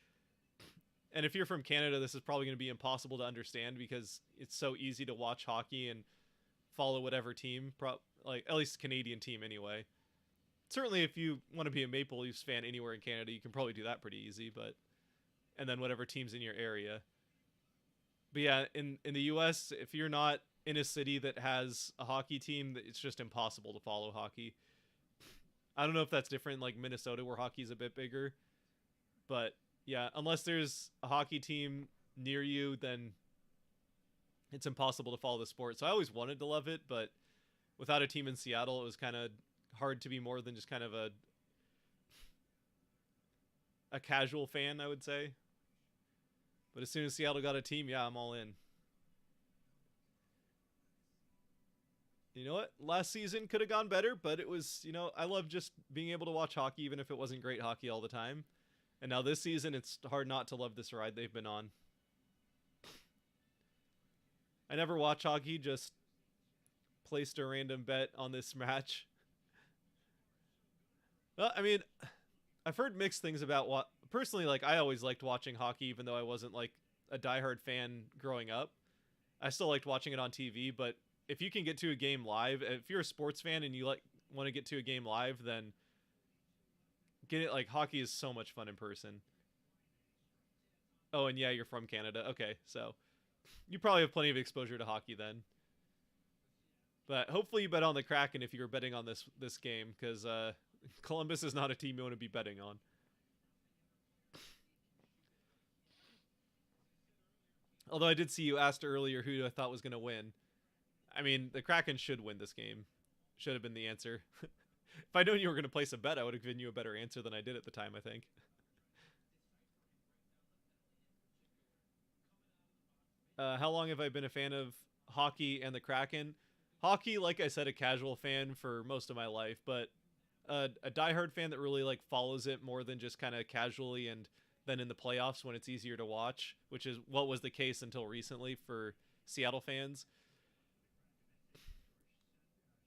And if you're from Canada, this is probably going to be impossible to understand because it's so easy to watch hockey and follow whatever team, like at least Canadian team anyway. Certainly, if you want to be a Maple Leafs fan anywhere in Canada, you can probably do that pretty easy. And then whatever team's in your area. But yeah, in the U.S., if you're not in a city that has a hockey team, it's just impossible to follow hockey. I don't know if that's different like Minnesota where hockey's a bit bigger. But yeah, unless there's a hockey team near you, then it's impossible to follow the sport. So I always wanted to love it, but without a team in Seattle, it was kind of hard to be more than just kind of a casual fan, I would say. But as soon as Seattle got a team, yeah, I'm all in. You know what? Last season could have gone better, but it was, I love just being able to watch hockey, even if it wasn't great hockey all the time. And now this season, it's hard not to love this ride they've been on. I never watch hockey, just placed a random bet on this match. Well, I mean, I've heard mixed things about personally, like I always liked watching hockey, even though I wasn't like a diehard fan growing up. I still liked watching it on TV, but if you can get to a game live, if you're a sports fan and you like want to get to a game live, then get it. Like hockey is so much fun in person. Oh, and yeah, you're from Canada. Okay, so you probably have plenty of exposure to hockey then. But hopefully you bet on the Kraken if you were betting on this game, because Columbus is not a team you want to be betting on. Although I did see you asked earlier who I thought was going to win. I mean, the Kraken should win this game. Should have been the answer. If I'd known you were going to place a bet, I would have given you a better answer than I did at the time, I think. How long have I been a fan of hockey and the Kraken? Hockey, like I said, a casual fan for most of my life, but a diehard fan that really like follows it more than just kind of casually and then in the playoffs when it's easier to watch, which is what was the case until recently for Seattle fans.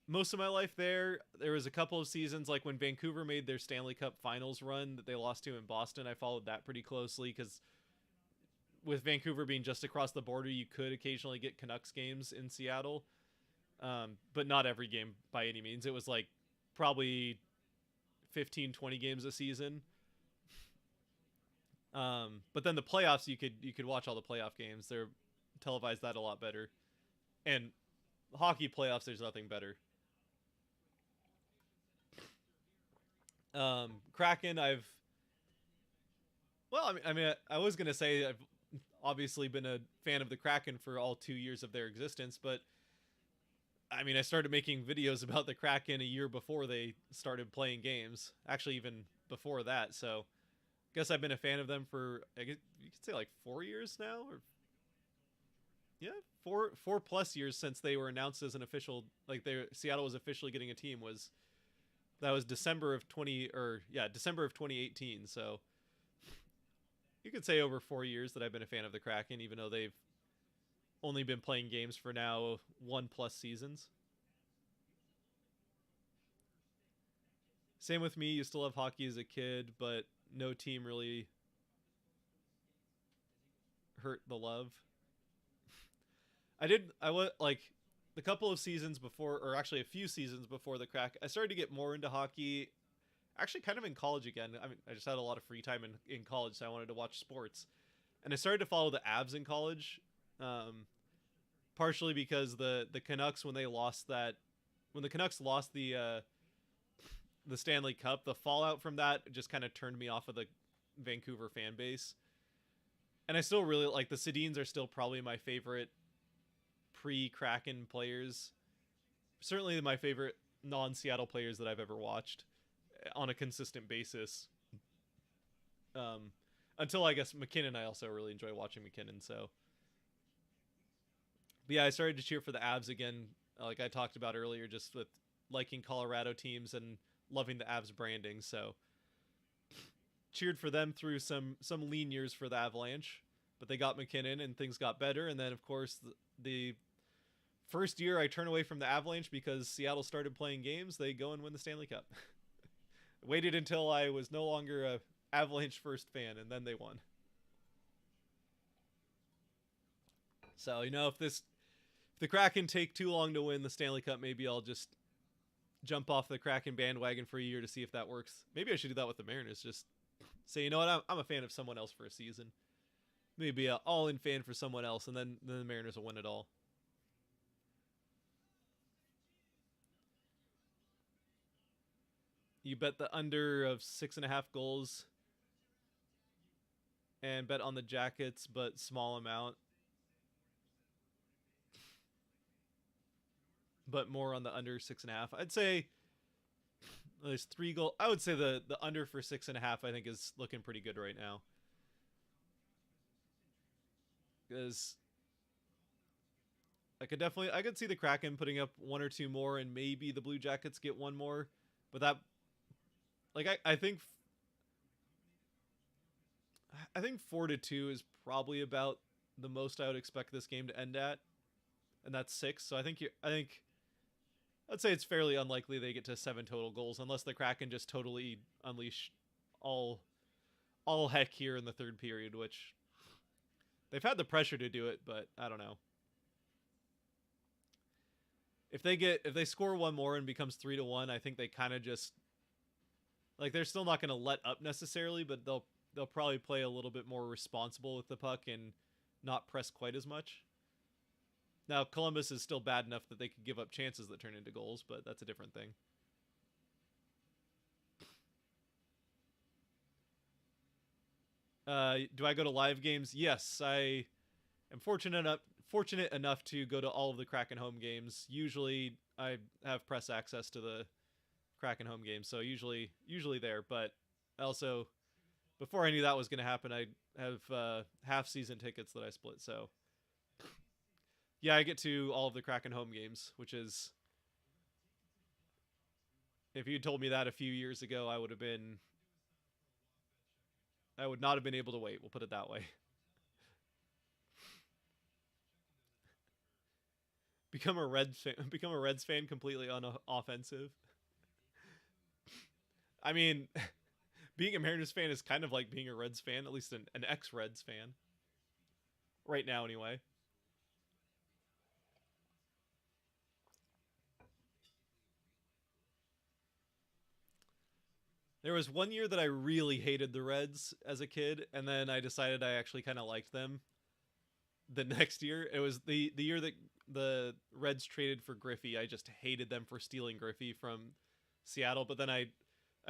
Most of my life there was a couple of seasons like when Vancouver made their Stanley Cup Finals run that they lost to in Boston. I followed that pretty closely because with Vancouver being just across the border, you could occasionally get Canucks games in Seattle, but not every game by any means. It was like probably 15, 20 games a season. But then the playoffs, you could watch all the playoff games. They're televised that a lot better. And hockey playoffs, there's nothing better. Kraken, I was gonna say I've obviously been a fan of the Kraken for all 2 years of their existence, but I mean, I started making videos about the Kraken a year before they started playing games. Actually, even before that. So, I guess I've been a fan of them for I guess you could say like 4 years now, or yeah, four plus years since they were announced as an official. Like, their Seattle was officially getting a team. Was that was December of 2018. So you could say over 4 years that I've been a fan of the Kraken, even though they've only been playing games for now 1+ seasons. Same with me. Used to love hockey as a kid, but no team really hurt the love. I was like the couple of seasons before, or actually a few seasons before the crack, I started to get more into hockey. Actually, kind of in college again. I mean, I just had a lot of free time in college, so I wanted to watch sports, and I started to follow the Avs in college. Partially because the Canucks when the Canucks lost the Stanley Cup, the fallout from that just kind of turned me off of the Vancouver fan base. And I still really like the Sedins are still probably my favorite pre-Kraken players. Certainly my favorite non-Seattle players that I've ever watched on a consistent basis. Until I guess McKinnon, I also really enjoy watching McKinnon. So, but yeah, I started to cheer for the Avs again, like I talked about earlier, just with liking Colorado teams and loving the Avs branding. So, cheered for them through some lean years for the Avalanche, but they got McKinnon and things got better. And then, of course, the first year I turn away from the Avalanche because Seattle started playing games, they go and win the Stanley Cup. Waited until I was no longer a Avalanche first fan, and then they won. So, if the Kraken take too long to win the Stanley Cup, maybe I'll just jump off the Kraken bandwagon for a year to see if that works. Maybe I should do that with the Mariners. Just say, you know what, I'm a fan of someone else for a season. Maybe an all-in fan for someone else, and then the Mariners will win it all. You bet the under of 6.5 goals, and bet on the Jackets, but small amount. But more on the under 6.5. I'd say there's 3 goal. I would say the under for 6.5. I think is looking pretty good right now. Because I could see the Kraken putting up one or two more, and maybe the Blue Jackets get one more. But that, like, I think 4-2 is probably about the most I would expect this game to end at, and that's 6. So I'd say it's fairly unlikely they get to 7 total goals unless the Kraken just totally unleash all all heck here in the third period, which they've had the pressure to do it, but I don't know. If they score one more and becomes 3-1, I think they kind of just like they're still not going to let up necessarily, but they'll probably play a little bit more responsible with the puck and not press quite as much. Now Columbus is still bad enough that they could give up chances that turn into goals, but that's a different thing. Do I go to live games? Yes, I am fortunate enough to go to all of the Kraken home games. Usually, I have press access to the Kraken home games, so usually there. But also, before I knew that was going to happen, I have half season tickets that I split. So yeah, I get to all of the Kraken home games, which is if you told me that a few years ago, I would not have been able to wait. We'll put it that way. Become a Reds fan completely unoffensive. I mean, being a Mariners fan is kind of like being a Reds fan, at least an ex-Reds fan. Right now, anyway. There was one year that I really hated the Reds as a kid, and then I decided I actually kind of liked them. The next year, it was the year that the Reds traded for Griffey. I just hated them for stealing Griffey from Seattle. But then I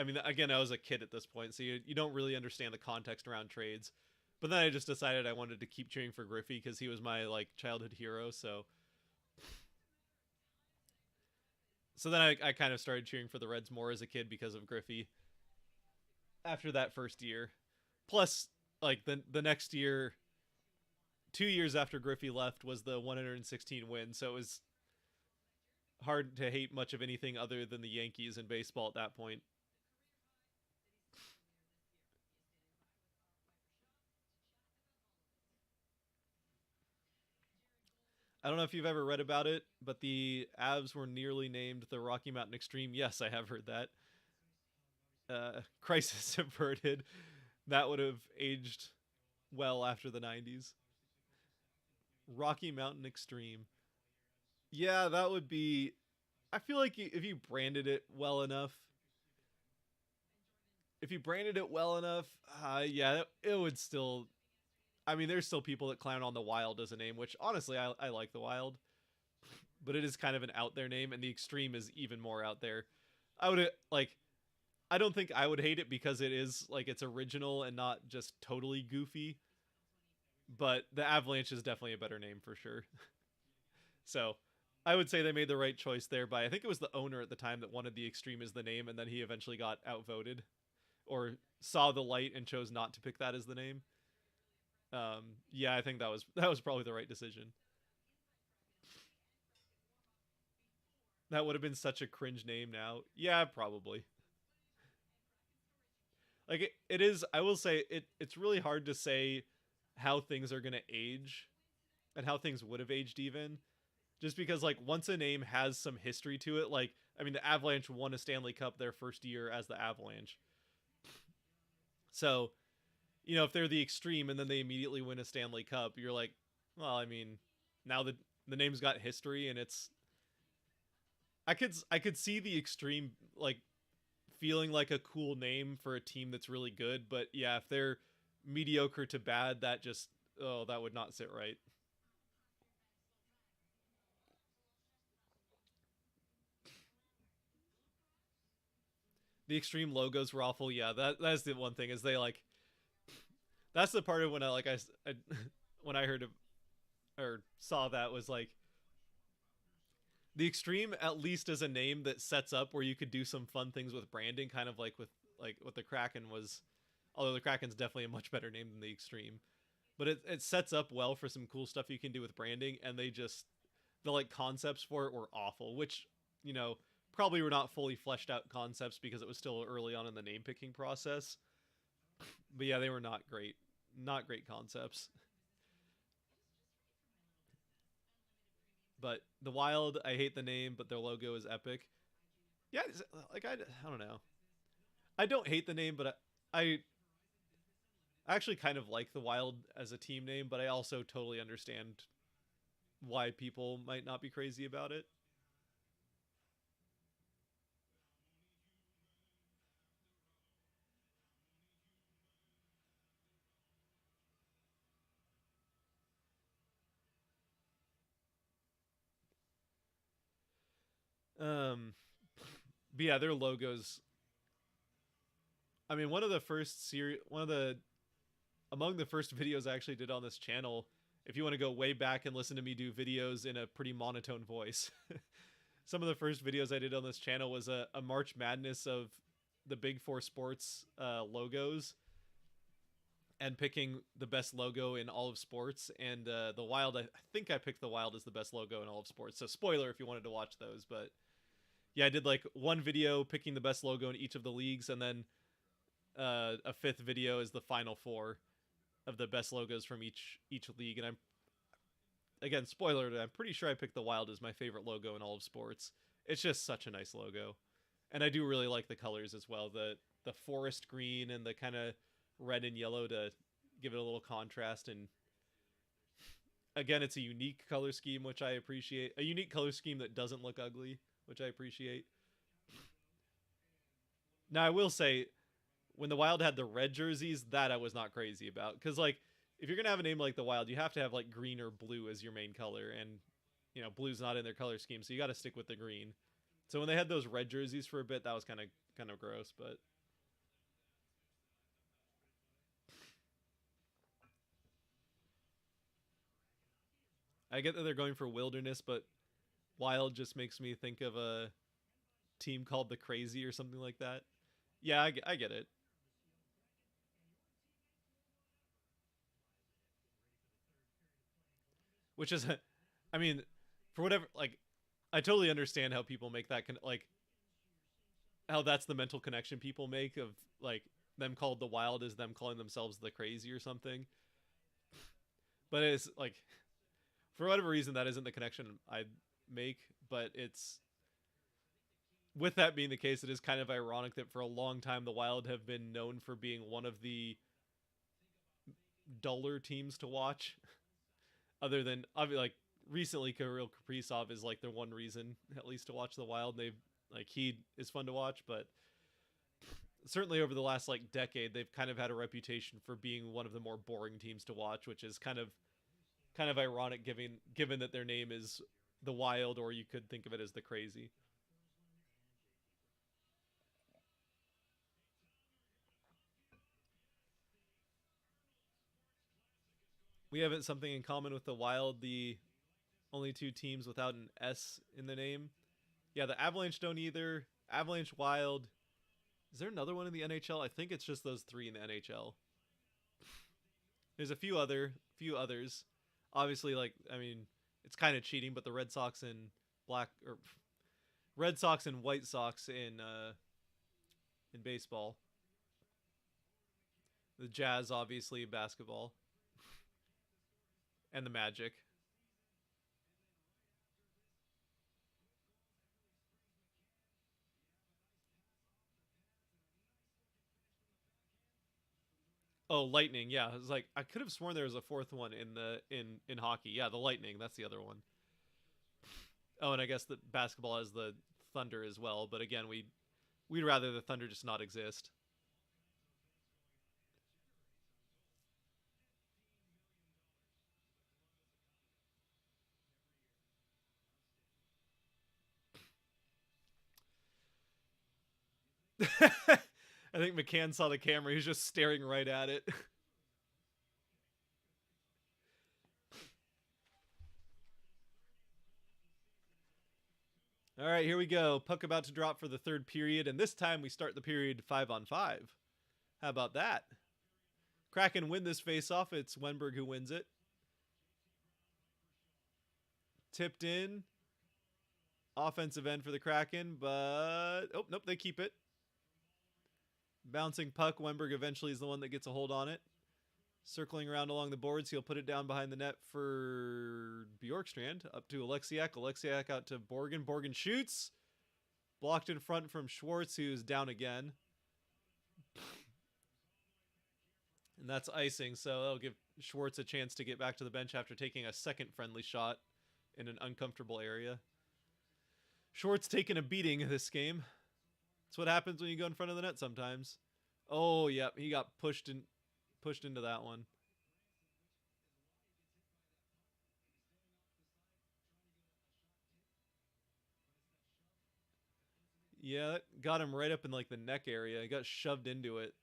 mean, again, I was a kid at this point, so you don't really understand the context around trades. But then I just decided I wanted to keep cheering for Griffey because he was my like childhood hero. So then I kind of started cheering for the Reds more as a kid because of Griffey after that first year. Plus, like the next year, 2 years after Griffey left was the 116 win, so it was hard to hate much of anything other than the Yankees in baseball at that point. I don't know if you've ever read about it, but the Avs were nearly named the Rocky Mountain Extreme. Yes, I have heard that. Crisis averted. That would have aged well after the 90s. Rocky Mountain Extreme. Yeah, that would be. I feel like if you branded it well enough, yeah, it would still. I mean, there's still people that clown on the Wild as a name, which honestly, I like the Wild, but it is kind of an out there name, and the Extreme is even more out there. I would like. I don't think I would hate it because it is like it's original and not just totally goofy. But the Avalanche is definitely a better name for sure. So I would say they made the right choice there. By I think it was the owner at the time that wanted the Extreme as the name, and then he eventually got outvoted or saw the light and chose not to pick that as the name. Yeah, I think that was probably the right decision. That would have been such a cringe name now. Yeah, probably. Like it is. I will say it's really hard to say how things are gonna age and how things would have aged even just because like once a name has some history to it, like I mean the Avalanche won a Stanley Cup their first year as the Avalanche. So, if they're the Extreme and then they immediately win a Stanley Cup, you're like, well, I mean, now the name's got history and it's I could see the Extreme like feeling like a cool name for a team that's really good, but yeah, if they're mediocre to bad, that just that would not sit right. The Extreme logos were awful. Yeah, that's the one thing is they like that's the part of when I when I heard of, or saw that was like the Extreme at least is a name that sets up where you could do some fun things with branding, kind of like what the Kraken was. Although the Kraken's definitely a much better name than the Extreme, but it sets up well for some cool stuff you can do with branding, and they just the like concepts for it were awful, which you know probably were not fully fleshed out concepts because it was still early on in the name picking process. But yeah, they were not great concepts. But the Wild, I hate the name, but their logo is epic. Yeah, like I don't know. I don't hate the name, but I I actually kind of like the Wild as a team name, but I also totally understand why people might not be crazy about it. Um, but yeah, their logos. I mean, one of the among the first videos I actually did on this channel. If you want to go way back and listen to me do videos in a pretty monotone voice, some of the first videos I did on this channel was a March Madness of the Big Four sports logos and picking the best logo in all of sports. And the Wild, I think I picked the Wild as the best logo in all of sports. So spoiler if you wanted to watch those, but yeah, I did like one video picking the best logo in each of the leagues, and then a fifth video is the final four of the best logos from each league. And I'm again spoiler, I'm pretty sure I picked the Wild as my favorite logo in all of sports. It's just such a nice logo, and I do really like the colors as well. The forest green and the kind of red and yellow to give it a little contrast. And again, it's a unique color scheme, which I appreciate. A unique color scheme that doesn't look ugly, which I appreciate. Now, I will say, when the Wild had the red jerseys, that I was not crazy about. Because, like, if you're going to have a name like the Wild, you have to have, like, green or blue as your main color. And, you know, blue's not in their color scheme, so you got to stick with the green. So when they had those red jerseys for a bit, that was kind of gross. But I get that they're going for wilderness, but Wild just makes me think of a team called the Crazy or something like that. Yeah, I get it. Which is, I mean, for whatever, like, I totally understand how people make that, like, how that's the mental connection people make of, like, them called the Wild is them calling themselves the Crazy or something. But it's, like, for whatever reason, that isn't the connection I make, but it's, with that being the case, it is kind of ironic that for a long time the Wild have been known for being one of the duller teams to watch. Other than like recently, Kirill Kaprizov is like the one reason at least to watch the Wild. They've like he is fun to watch, but certainly over the last like decade, they've kind of had a reputation for being one of the more boring teams to watch, which is kind of ironic given that their name is the Wild, or you could think of it as the Crazy. We have something in common with the Wild, the only two teams without an S in the name. Yeah, the Avalanche don't either. Avalanche, Wild. Is there another one in the NHL? I think it's just those three in the NHL. There's a few others. Obviously, like I mean, it's kind of cheating, but the Red Sox and black or Red Sox and White Sox in baseball. The Jazz, obviously, basketball, and the Magic. Oh, Lightning. Yeah, it was like I could have sworn there was a fourth one in hockey. Yeah, the Lightning. That's the other one. Oh, and I guess the basketball has the Thunder as well. But again, we'd rather the Thunder just not exist. I think McCann saw the camera. He's just staring right at it. All right, here we go. Puck about to drop for the third period, and this time we start the period 5-on-5. How about that? Kraken win this face-off. It's Wenberg who wins it. Tipped in. Offensive end for the Kraken, but oh nope, they keep it. Bouncing puck. Wenberg eventually is the one that gets a hold on it. Circling around along the boards, he'll put it down behind the net for Bjorkstrand. Up to Alexiak. Alexiak out to Borgen. Borgen shoots. Blocked in front from Schwartz, who's down again. And that's icing, so that'll give Schwartz a chance to get back to the bench after taking a second friendly shot in an uncomfortable area. Schwartz taking a beating this game. That's what happens when you go in front of the net sometimes. Oh, yep, he got pushed into that one. Yeah, that got him right up in like the neck area. He got shoved into it.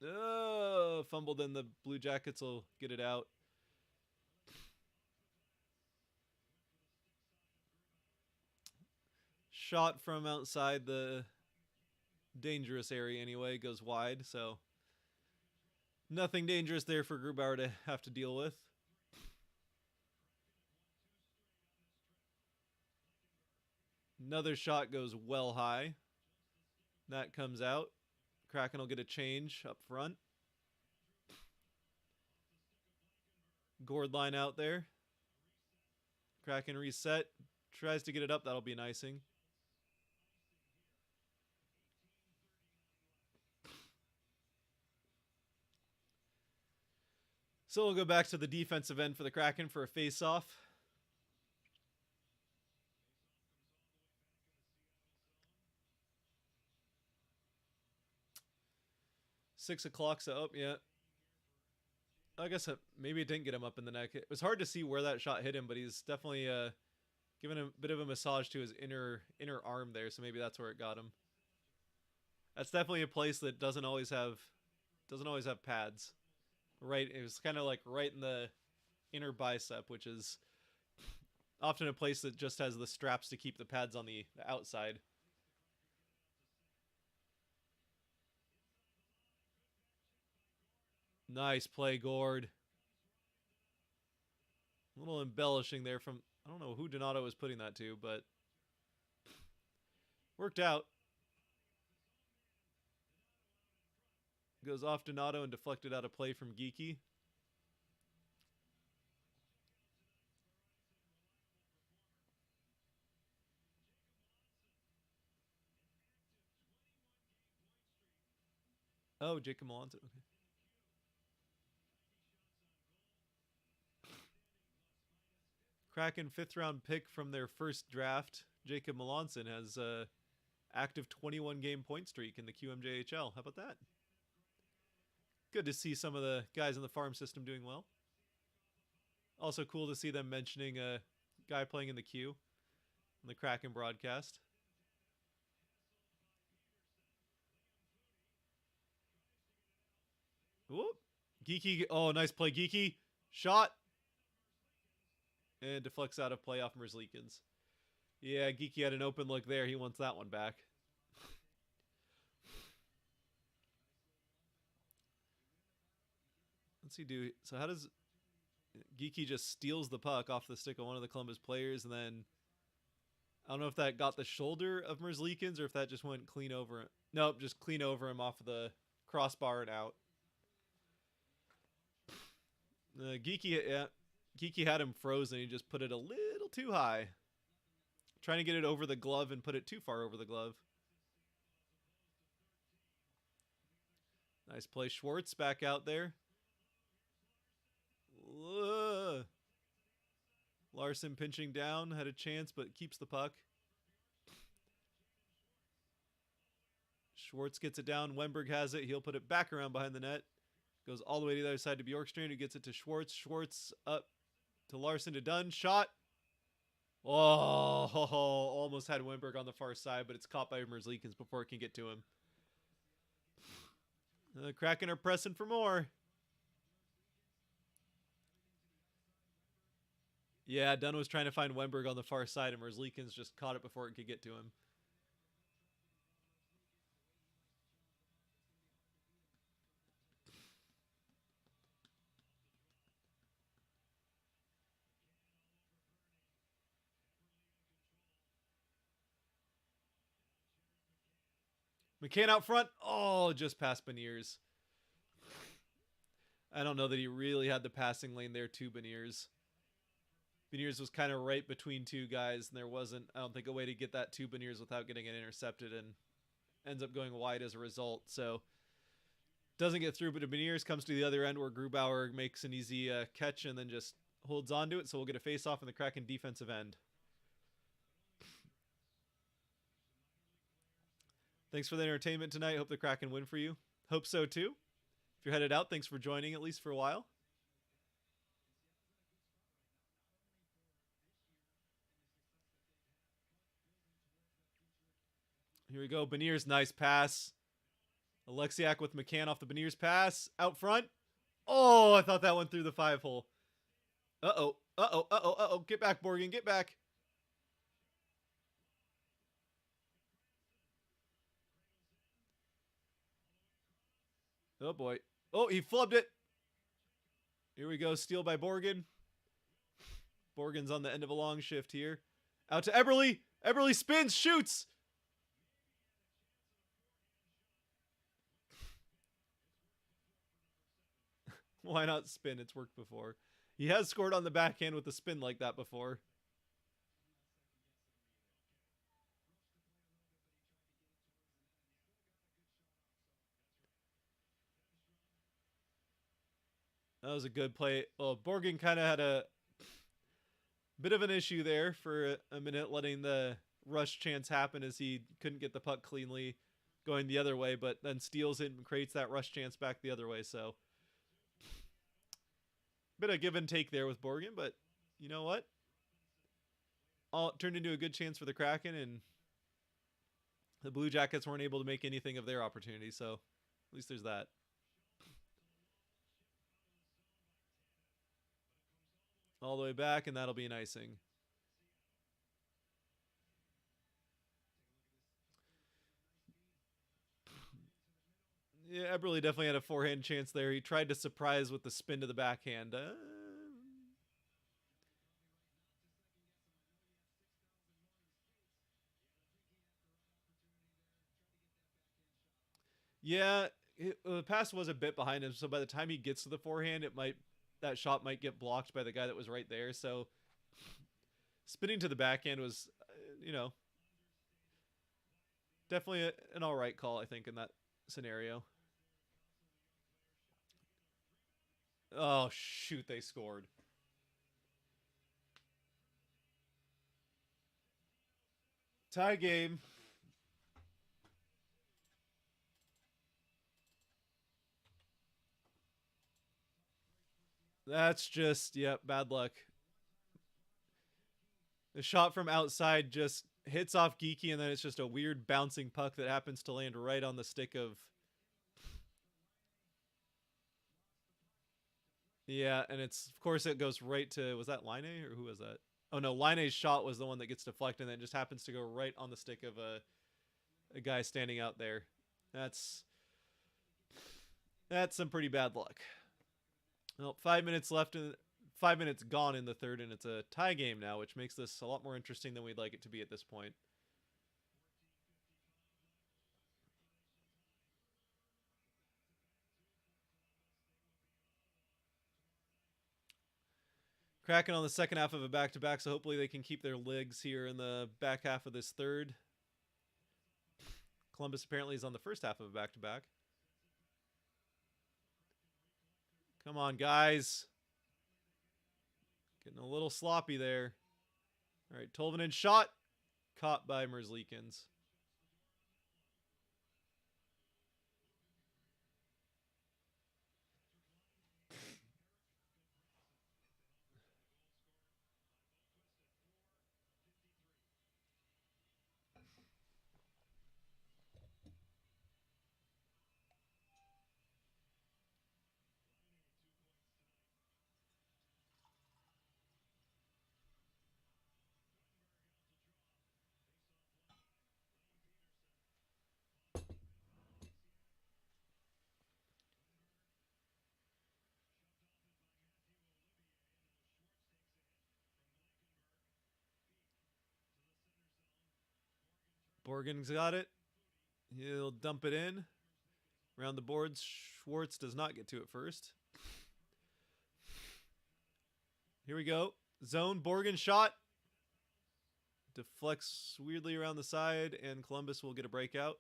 Oh, fumbled, and the Blue Jackets will get it out. Shot from outside the dangerous area anyway, goes wide, so nothing dangerous there for Grubauer to have to deal with. Another shot goes well high. That comes out. Kraken will get a change up front. Gourd line out there. Kraken reset. Tries to get it up. That'll be an icing. So we'll go back to the defensive end for the Kraken for a face-off. $6 so up, yeah. I guess maybe it didn't get him up in the neck. It was hard to see where that shot hit him, but he's definitely giving a bit of a massage to his inner arm there, so maybe that's where it got him. That's definitely a place that doesn't always have pads. Right, it was kind of like right in the inner bicep, which is often a place that just has the straps to keep the pads on the outside. Nice play, Gourd. A little embellishing there from, I don't know who Donato was putting that to, but worked out. Goes off Donato and deflected out a play from Geeky. Oh, Jacob Malonzo. Okay. Kraken 5th round pick from their first draft. Jacob Melanson has a active 21 game point streak in the QMJHL. How about that? Good to see some of the guys in the farm system doing well. Also cool to see them mentioning a guy playing in the Q on the Kraken broadcast. Whoop. Geeky. Oh, nice play, Geeky. Shot. And deflects out of play off Merzlikins. Yeah, Geeky had an open look there. He wants that one back. Let's see, do so. How does Geeky just steals the puck off the stick of one of the Columbus players, and then I don't know if that got the shoulder of Merzlikins or if that just went clean over him. Nope, just clean over him off of the crossbar and out. Geeky had him frozen. He just put it a little too high. Trying to get it over the glove and put it too far over the glove. Nice play. Schwartz back out there. Larson pinching down. Had a chance, but keeps the puck. Schwartz gets it down. Wemberg has it. He'll put it back around behind the net. Goes all the way to the other side to Bjorkstrand, who gets it to Schwartz. Schwartz up to Larson to Dunn. Shot. Oh, almost had Wemberg on the far side, but it's caught by Merzlikins before it can get to him. The Kraken are pressing for more. Yeah, Dunn was trying to find Wemberg on the far side, and Merzlikins just caught it before it could get to him. McCann out front. Oh, just past Beniers. I don't know that he really had the passing lane there to Beniers. Beniers was kind of right between two guys, and there wasn't, I don't think, a way to get that to Beniers without getting it intercepted, and ends up going wide as a result. So doesn't get through, but Beniers comes to the other end where Grubauer makes an easy catch and then just holds on to it. So we'll get a face-off in the Kraken defensive end. Thanks for the entertainment tonight. Hope the Kraken win for you. Hope so too. If you're headed out, thanks for joining at least for a while. Here we go. Beniers, nice pass. Alexiak with McCann off the Beniers pass. Out front. Oh, I thought that went through the 5-hole. Uh-oh. Uh-oh. Uh-oh. Uh-oh. Get back, Borgen. Get back. Oh, boy. Oh, he flubbed it. Here we go. Steal by Borgen. Borgen's on the end of a long shift here. Out to Eberle. Eberle spins, shoots. Why not spin? It's worked before. He has scored on the backhand with a spin like that before. That was a good play. Well, Borgen kind of had a bit of an issue there for a minute, letting the rush chance happen as he couldn't get the puck cleanly going the other way, but then steals it and creates that rush chance back the other way. So bit of give and take there with Borgen, but you know what? All turned into a good chance for the Kraken, and the Blue Jackets weren't able to make anything of their opportunity, so at least there's that. All the way back, and that'll be an icing. Yeah, Eberle definitely had a forehand chance there. He tried to surprise with the spin to the backhand. Yeah, the pass was a bit behind him, so by the time he gets to the forehand, that shot might get blocked by the guy that was right there. So spinning to the backhand was, definitely an all right call, I think, in that scenario. Oh, shoot, they scored. Tie game. That's just, bad luck. The shot from outside just hits off Geeky, and then it's just a weird bouncing puck that happens to land right on the stick of... Yeah, and it's, of course, it goes right to... Was that Line A, or who was that? Oh, no, Line A's shot was the one that gets deflected, and then it just happens to go right on the stick of a guy standing out there. That's some pretty bad luck. Well, 5 minutes left, 5 minutes gone in the third, and it's a tie game now, which makes this a lot more interesting than we'd like it to be at this point. Kraken on the second half of a back-to-back, so hopefully they can keep their legs here in the back half of this third. Columbus apparently is on the first half of a back-to-back. Come on, guys. Getting a little sloppy there. All right, Tolvanen shot. Caught by Merzlikins. Borgen's got it. He'll dump it in. Around the boards, Schwartz does not get to it first. Here we go. Zone, Borgen shot. Deflects weirdly around the side, and Columbus will get a breakout.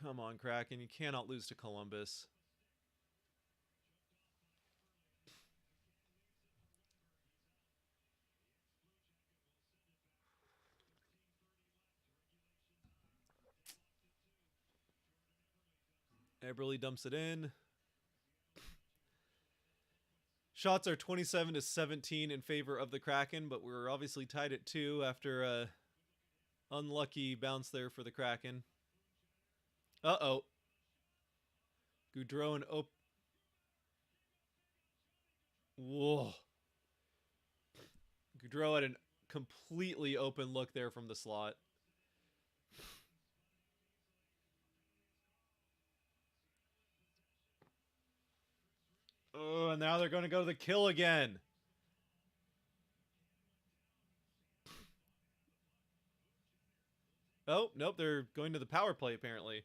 Come on, Kraken. You cannot lose to Columbus. Eberle dumps it in. Shots are 27-17 in favor of the Kraken, but we're obviously tied at 2 after a unlucky bounce there for the Kraken. Uh-oh. Goudreau and Whoa. Goudreau had a completely open look there from the slot. Oh, and now they're going to go to the kill again. Oh, nope, they're going to the power play, apparently.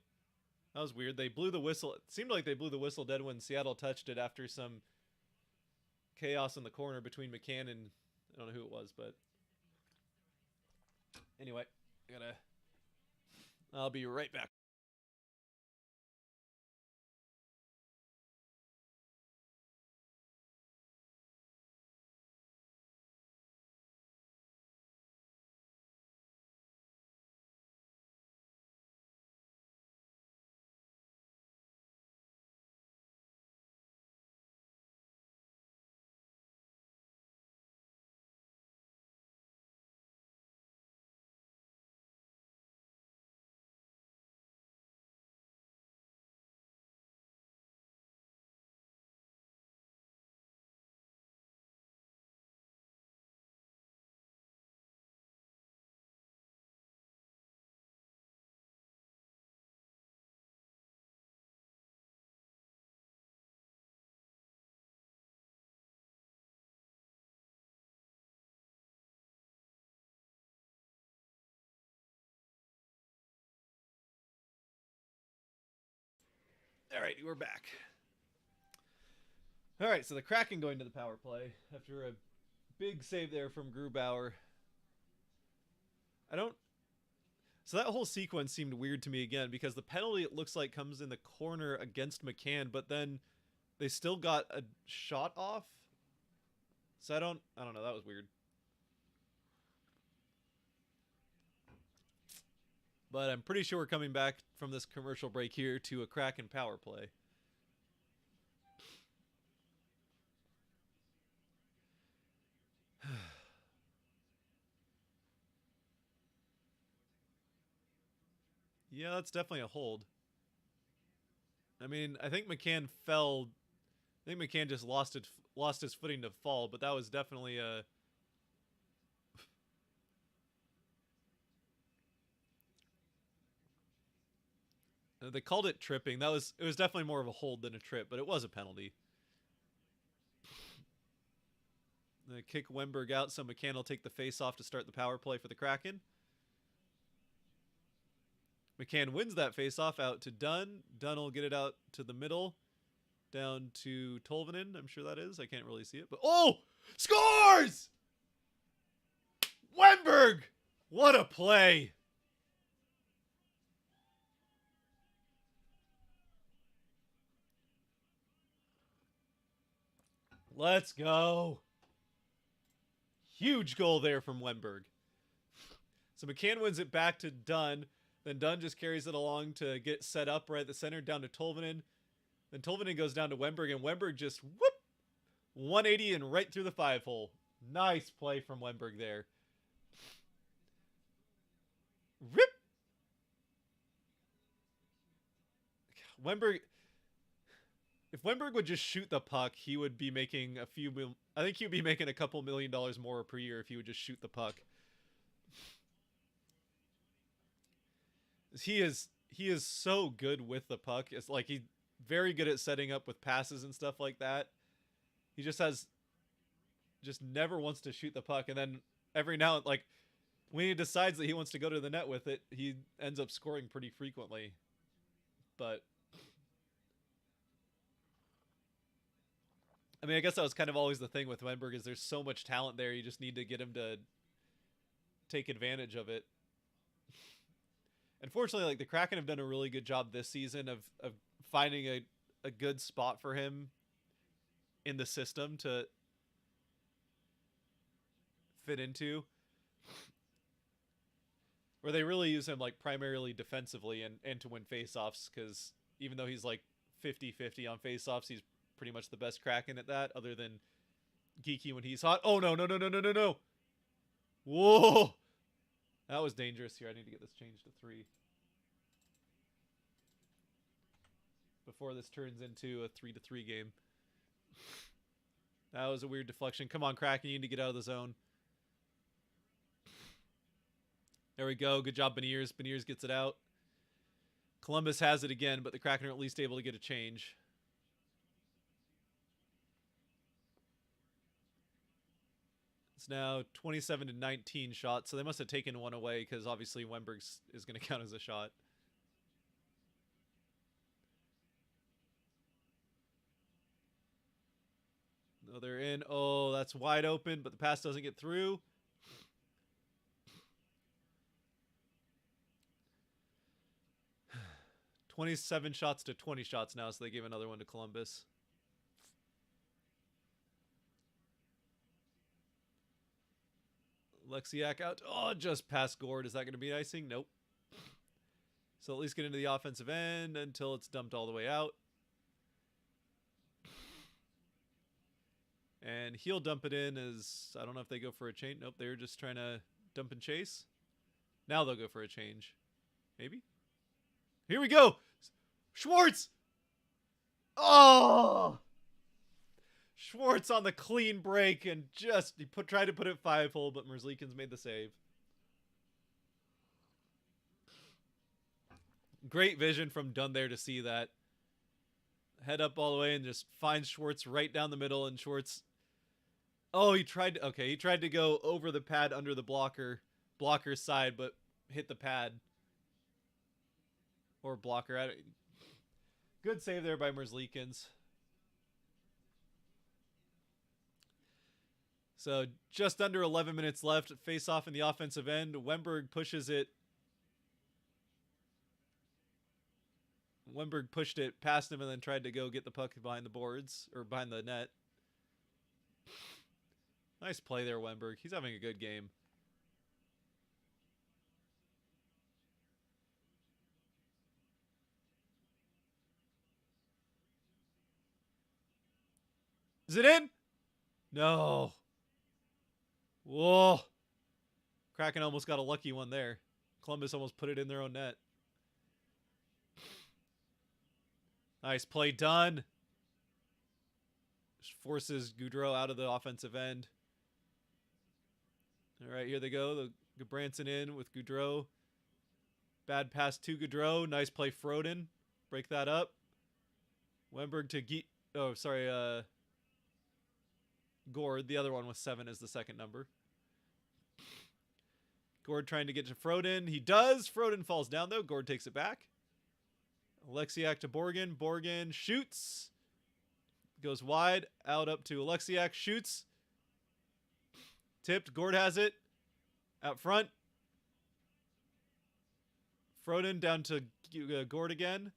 That was weird. They blew the whistle. It seemed like they blew the whistle dead when Seattle touched it after some chaos in the corner between McCann and I don't know who it was, but anyway, I'll be right back. All right, we're back. All right, so the Kraken going to the power play after a big save there from Grubauer. So that whole sequence seemed weird to me again because the penalty, it looks like, comes in the corner against McCann, but then they still got a shot off. So I don't know. That was weird. But I'm pretty sure we're coming back from this commercial break here to a Kraken power play. Yeah, that's definitely a hold. I mean, I think McCann fell. I think McCann just lost his footing to fall, but that was definitely a. They called it tripping. It was definitely more of a hold than a trip, but it was a penalty. They kick Wemberg out, so McCann will take the face off to start the power play for the Kraken. McCann wins that face-off out to Dunn. Dunn will get it out to the middle. Down to Tolvanen, I'm sure that is. I can't really see it. But oh! Scores! Wemberg! What a play! Let's go. Huge goal there from Wemberg. So McCann wins it back to Dunn. Then Dunn just carries it along to get set up right at the center down to Tolvanen. Then Tolvanen goes down to Wemberg, and Wemberg just whoop 180 and right through the 5-hole. Nice play from Wemberg there. Rip. Wemberg. If Wemberg would just shoot the puck, he would be making I think he would be making a couple $1 million more per year if he would just shoot the puck. He is so good with the puck. It's like he's very good at setting up with passes and stuff like that. He just never wants to shoot the puck, and then every now, like, When he decides that he wants to go to the net with it, he ends up scoring pretty frequently. But I mean, I guess that was kind of always the thing with Wenberg is there's so much talent there. You just need to get him to take advantage of it. Unfortunately, like the Kraken have done a really good job this season of finding a good spot for him in the system to fit into, where they really use him like primarily defensively and to win faceoffs, because even though he's like 50-50 on faceoffs, he's pretty much the best Kraken at that, other than Geeky when he's hot. Oh no, no, no, no, no, no, no. Whoa. That was dangerous here. I need to get this changed to 3 before this turns into a 3-3 game. That was a weird deflection. Come on, Kraken. You need to get out of the zone. There we go. Good job, Beniers. Beniers gets it out. Columbus has it again, but the Kraken are at least able to get a change. It's now 27-19 shots, so they must have taken one away because obviously Wenberg's is going to count as a shot. No, they're in. Oh, that's wide open, but the pass doesn't get through. $27 shots to 20 shots now, so they gave another one to Columbus. Lexiak out. Oh, just past Gord. Is that going to be icing? Nope. So at least get into the offensive end until it's dumped all the way out. And he'll dump it in as, I don't know if they go for a change. Nope, they're just trying to dump and chase. Now they'll go for a change. Maybe? Here we go! Schwartz! Oh! Schwartz on the clean break and just he tried to put it 5-hole, but Merzlikins made the save. Great vision from Dunn there to see that. Head up all the way and just finds Schwartz right down the middle, and Schwartz... Oh, he tried to... Okay, he tried to go over the pad under the blocker's side, but hit the pad. Or blocker. Good save there by Merzlikins. So just under 11 minutes left. Face off in the offensive end. Wenberg pushes it. Wenberg pushed it past him and then tried to go get the puck behind the boards, or behind the net. Nice play there, Wenberg. He's having a good game. Is it in? No. Whoa. Kraken almost got a lucky one there. Columbus almost put it in their own net. Nice play done. Just forces Gaudreau out of the offensive end. All right, here they go. The Branson in with Gaudreau. Bad pass to Gaudreau. Nice play, Froden. Break that up. Wenberg to Gord. The other one was 7 as the second number. Gord trying to get to Froden. He does. Froden falls down, though. Gord takes it back. Alexiak to Borgen. Borgen shoots. Goes wide. Out up to Alexiak. Shoots. Tipped. Gord has it. Out front. Froden down to Gord again.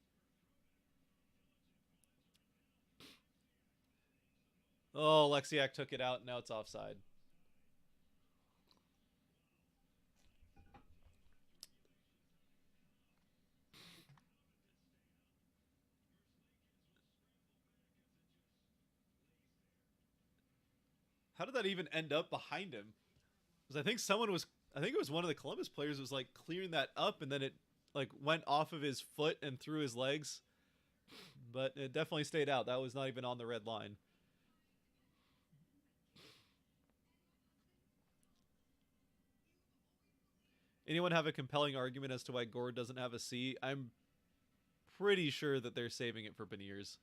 Oh, Alexiak took it out. Now it's offside. How did that even end up behind him? Because I think it was one of the Columbus players was like clearing that up, and then it like went off of his foot and through his legs. But it definitely stayed out. That was not even on the red line. Anyone have a compelling argument as to why Gord doesn't have a C? I'm pretty sure that they're saving it for Beniers.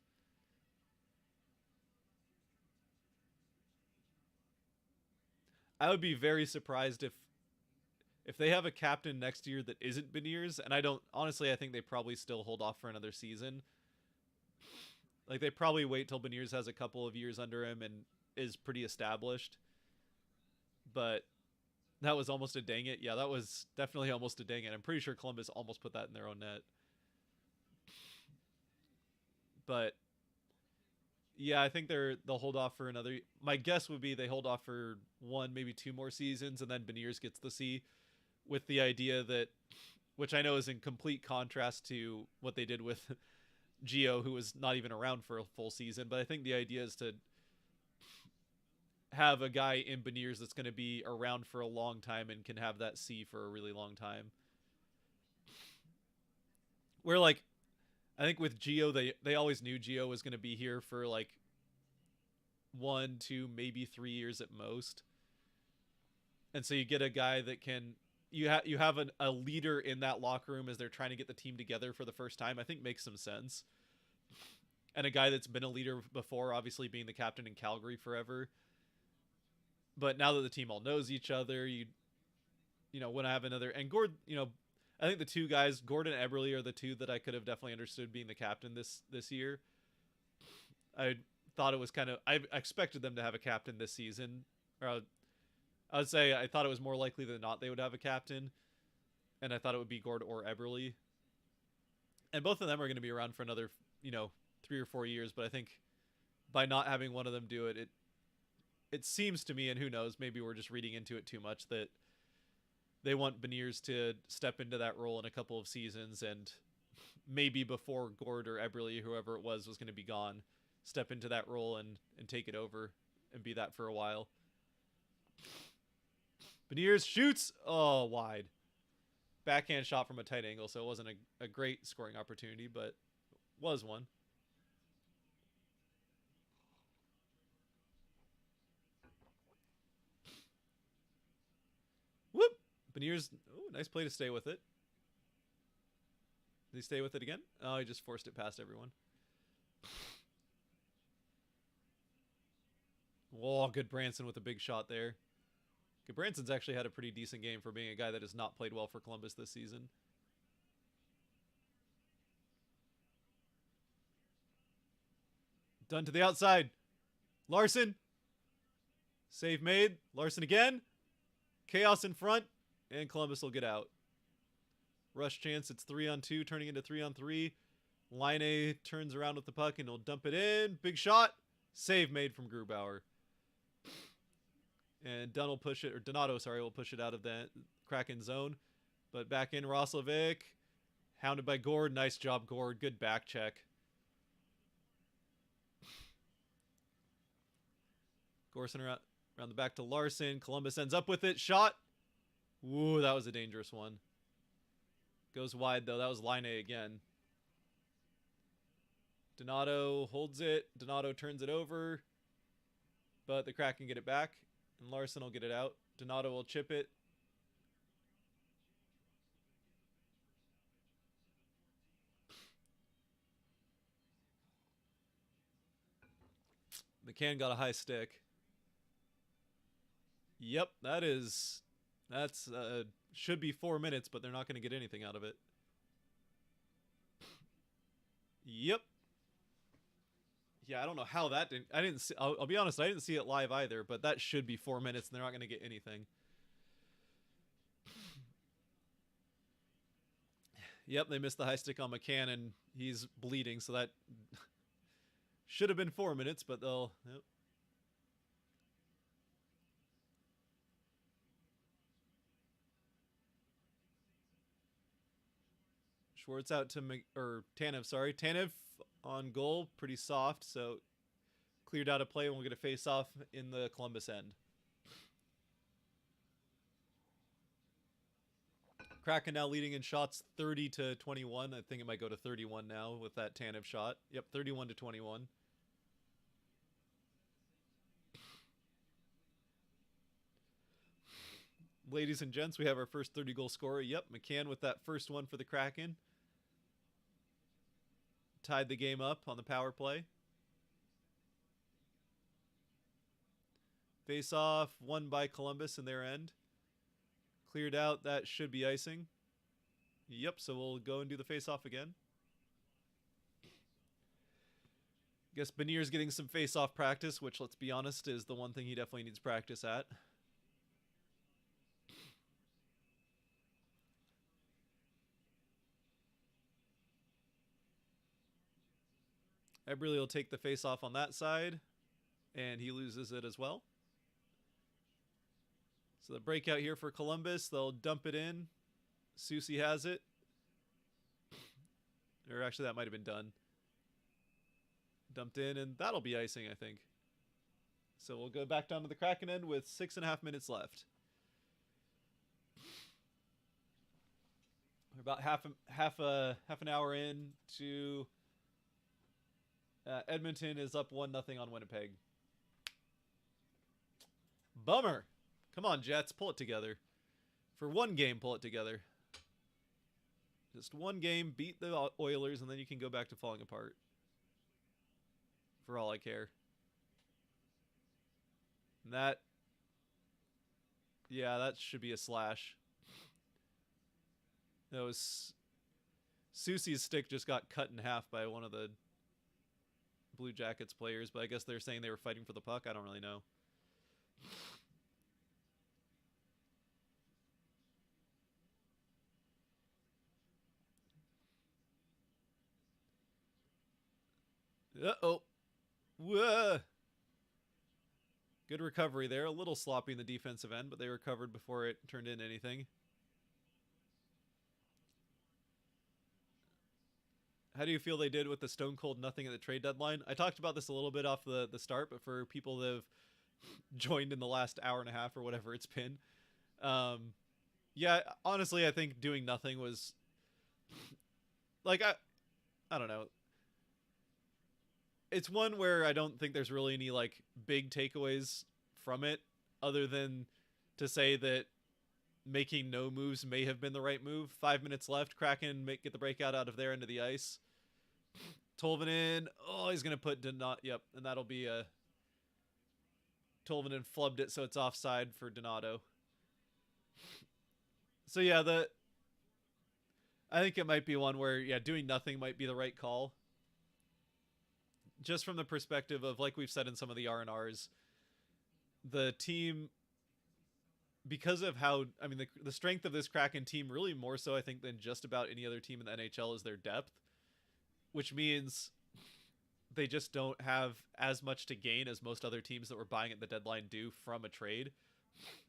I would be very surprised if they have a captain next year that isn't Beniers, and I don't honestly, I think they probably still hold off for another season. Like they probably wait till Beniers has a couple of years under him and is pretty established. But that was almost a dang it. Yeah, that was definitely almost a dang it. I'm pretty sure Columbus almost put that in their own net. But yeah, I think they'll hold off for another. My guess would be they hold off for one, maybe two more seasons, and then Beniers gets the C, with the idea that, which I know is in complete contrast to what they did with Gio, who was not even around for a full season. But I think the idea is to have a guy in Beniers that's going to be around for a long time and can have that C for a really long time. Where like I think with Gio, they always knew Gio was going to be here for like 1, 2, maybe 3 years at most. And so you get a guy that can you have a leader in that locker room as they're trying to get the team together for the first time. I think makes some sense. And a guy that's been a leader before, obviously being the captain in Calgary forever. But now that the team all knows each other, you want to have another. And Gord, I think the two guys, Gordon and Eberle, are the two that I could have definitely understood being the captain this year. I thought it was I expected them to have a captain this season. Or I would say I thought it was more likely than not they would have a captain. And I thought it would be Gord or Eberle. And both of them are going to be around for another, 3 or 4 years. But I think by not having one of them do it, it seems to me, and who knows, maybe we're just reading into it too much, that they want Beniers to step into that role in a couple of seasons, and maybe before Gord or Eberle, whoever it was going to be gone, step into that role and take it over and be that for a while. Beniers shoots! Oh, wide. Backhand shot from a tight angle, so it wasn't a great scoring opportunity, but was one. Whoop! Beniers, nice play to stay with it. Did he stay with it again? Oh, he just forced it past everyone. Whoa, good Branson with a big shot there. Good Branson's actually had a pretty decent game for being a guy that has not played well for Columbus this season. Done to the outside. Larson. Save made. Larson again. Chaos in front. And Columbus will get out. Rush chance. It's 3-on-2, turning into 3-on-3. Line turns around with the puck and he'll dump it in. Big shot. Save made from Grubauer. And Dunn will push it, or Donato, sorry, will push it out of that Kraken zone. But back in Roslovic. Hounded by Gord. Nice job, Gord. Good back check. Gorson around the back to Larson. Columbus ends up with it. Shot. Ooh, that was a dangerous one. Goes wide, though. That was line A again. Donato holds it. Donato turns it over. But the Kraken get it back. And Larson will get it out. Donato will chip it. McCann got a high stick. Yep, that's should be 4 minutes, but they're not going to get anything out of it. Yep. Yeah, I don't know how that didn't. I didn't see. I'll be honest. I didn't see it live either, but that should be 4 minutes, and they're not going to get anything. Yep, they missed the high stick on McCann, and he's bleeding, so that should have been 4 minutes, but they'll. Yep. Schwartz out to Tanev. Sorry, Tanev on goal, pretty soft. So cleared out a play, and we'll get a face off in the Columbus end. Kraken now leading in shots 30-21. I think it might go to 31 now with that Tanev shot. Yep, 31-21. Ladies and gents, we have our first 30-goal scorer. Yep, McCann with that first one for the Kraken. Tied the game up on the power play. Face off, won by Columbus in their end. cleared out. That should be icing. Yep, so we'll go and do the face-off again. Guess Benir's getting some face-off practice, which, let's be honest, is the one thing he definitely needs practice at. Eberle will take the face-off on that side, and he loses it as well. So the breakout here for Columbus, they'll dump it in. Susie has it. Or actually, that might have been done. Dumped in, and that'll be icing, I think. So we'll go back down to the Kraken end with 6.5 minutes left. We're about half an hour in to Edmonton is up 1-0 on Winnipeg. Bummer. Come on, Jets, pull it together. For one game, pull it together. Just one game, beat the Oilers, and then you can go back to falling apart. For all I care. And that... yeah, that should be a slash. That was... Susie's stick just got cut in half by one of the Blue Jackets players, but I guess they're saying they were fighting for the puck. I don't really know. Uh-oh. Whoa. Good recovery there. A little sloppy in the defensive end, but they recovered before it turned into anything. How do you feel they did with the stone cold nothing at the trade deadline? I talked about this a little bit off the start, but for people that have joined in the last hour and a half or whatever it's been, yeah, honestly, I think doing nothing was like I don't know. It's one where I don't think there's really any like big takeaways from it, other than to say that making no moves may have been the right move. 5 minutes left. Kraken get the breakout out of their end of the ice. Tolvanen. Oh, he's gonna put Donato. Yep, and that'll be a Tolvanen flubbed it, so it's offside for Donato. So yeah, I think it might be one where doing nothing might be the right call. Just from the perspective of, like we've said in some of the R&Rs, the team, because of how, I mean, the strength of this Kraken team, really more so, I think, than just about any other team in the NHL, is their depth, which means they just don't have as much to gain as most other teams that were buying at the deadline do from a trade.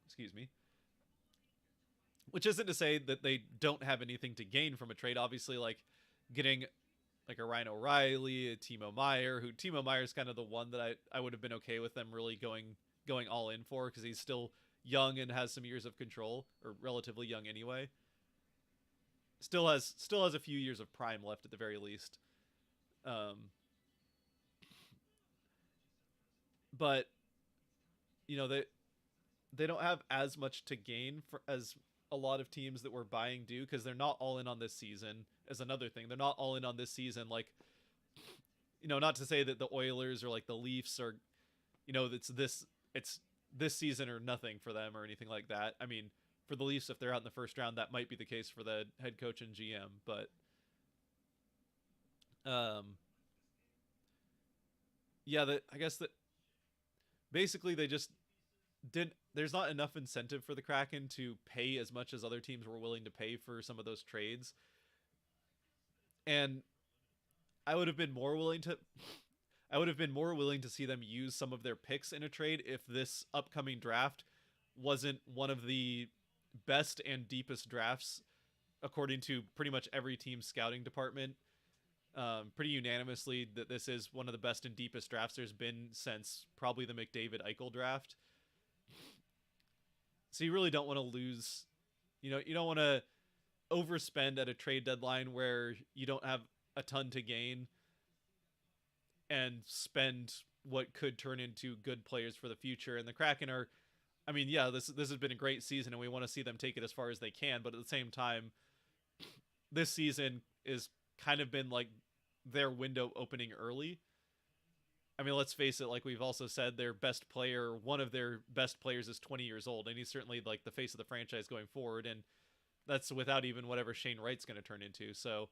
Excuse me. Which isn't to say that they don't have anything to gain from a trade. Obviously, like getting like a Ryan O'Reilly, a Timo Meier, who Timo Meier is kind of the one that I would have been okay with them really going all in for, because he's still young and has some years of control, or relatively young anyway. Still has a few years of prime left at the very least. But you know, they don't have as much to gain as a lot of teams that were buying do, because they're not all in on this season. As another thing, they're not all in on this season. Like, you know, not to say that the Oilers or like the Leafs are, you know, it's this season or nothing for them or anything like that. I mean, for the Leafs, if they're out in the first round, that might be the case for the head coach and GM, but yeah, I guess that basically they just there's not enough incentive for the Kraken to pay as much as other teams were willing to pay for some of those trades. And I would have been more willing to see them use some of their picks in a trade if this upcoming draft wasn't one of the best and deepest drafts, according to pretty much every team's scouting department. Pretty unanimously that this is one of the best and deepest drafts there's been since probably the McDavid-Eichel draft. So you really don't want to lose, you know, you don't want to overspend at a trade deadline where you don't have a ton to gain and spend what could turn into good players for the future. And the Kraken are, I mean, yeah, this has been a great season and we want to see them take it as far as they can, but at the same time, this season is kind of been like their window opening early. I mean, let's face it, like we've also said, their best player, one of their best players is 20 years old, and he's certainly like the face of the franchise going forward, and that's without even whatever Shane Wright's going to turn into. So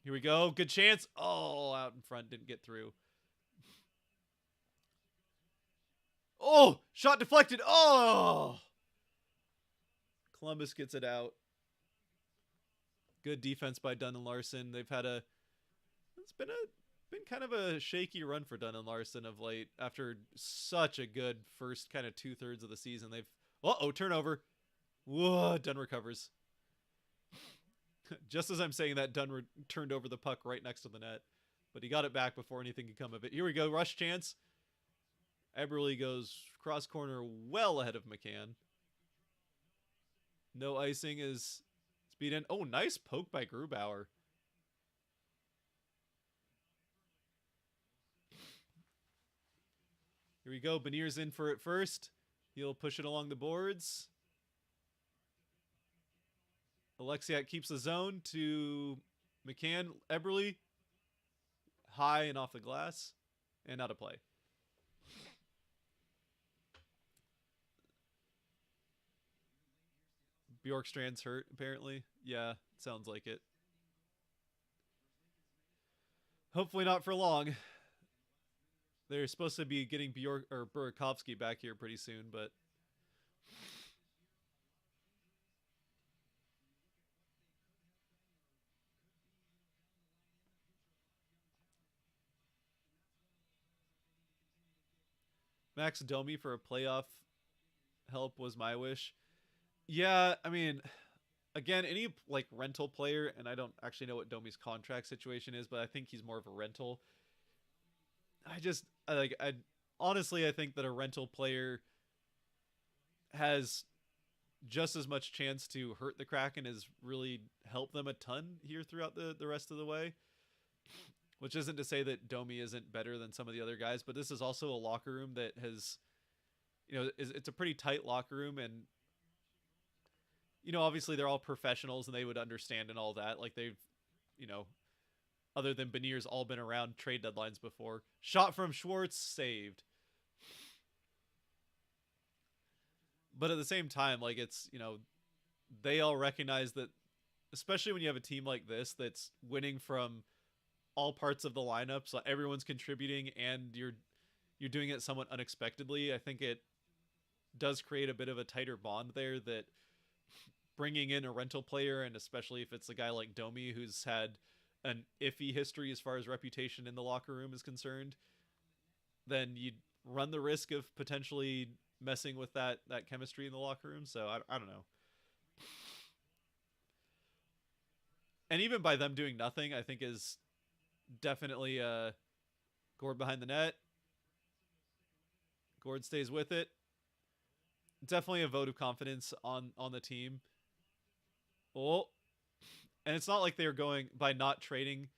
here we go. Good chance. Oh, out in front. Didn't get through. Oh, shot deflected. Oh. Columbus gets it out. Good defense by Dunn and Larson. They've had it's been kind of a shaky run for Dunn and Larson of late after such a good first kind of 2/3 of the season. They've turnover. Whoa, Dunn recovers. Just as I'm saying that, Dunn turned over the puck right next to the net, but he got it back before anything could come of it. Here we go, rush chance. Eberle goes cross corner well ahead of McCann. No icing is speed in. Oh, nice poke by Grubauer. Here we go. Beniers in for it first. He'll push it along the boards. Alexiak keeps the zone to McCann. Eberle. High and off the glass. And out of play. Bjorkstrand's hurt, apparently. Yeah, sounds like it. Hopefully not for long. They're supposed to be getting Bjork or Burakovsky back here pretty soon, but Max Domi for a playoff help was my wish. Yeah, I mean, again, any like rental player, and I don't actually know what Domi's contract situation is, but I think he's more of a rental. I honestly I think that a rental player has just as much chance to hurt the Kraken as really help them a ton here throughout the rest of the way. Which isn't to say that Domi isn't better than some of the other guys, but this is also a locker room that has, it's a pretty tight locker room, and obviously they're all professionals and they would understand and all that. Like they've, other than Beniers, all been around trade deadlines before. Shot from Schwartz, saved. But at the same time, like it's, they all recognize that, especially when you have a team like this that's winning from all parts of the lineup, so everyone's contributing and you're doing it somewhat unexpectedly. I think it does create a bit of a tighter bond there, that bringing in a rental player, and especially if it's a guy like Domi who's had an iffy history as far as reputation in the locker room is concerned, then you run the risk of potentially messing with that chemistry in the locker room. So I don't know. And even by them doing nothing, I think is definitely Gord behind the net. Gord stays with it. Definitely a vote of confidence on the team. Oh, and it's not like they're going by not trading.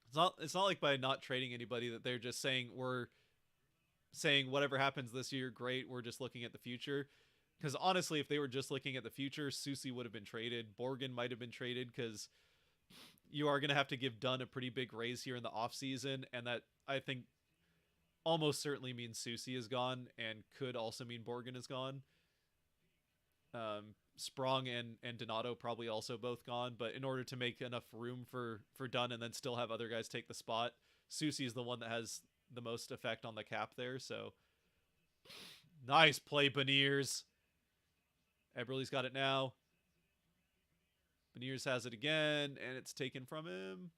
It's not like by not trading anybody that they're just saying we're saying whatever happens this year, great. We're just looking at the future. Because honestly, if they were just looking at the future, Susie would have been traded. Borgen might have been traded, because you are going to have to give Dunn a pretty big raise here in the offseason, and that, I think, almost certainly means Susie is gone, and could also mean Borgen is gone. Sprong and Donato probably also both gone, but in order to make enough room for Dunn and then still have other guys take the spot, Susie is the one that has the most effect on the cap there. So nice play, Beniers. Eberle's got it now. Beniers has it again, and it's taken from him.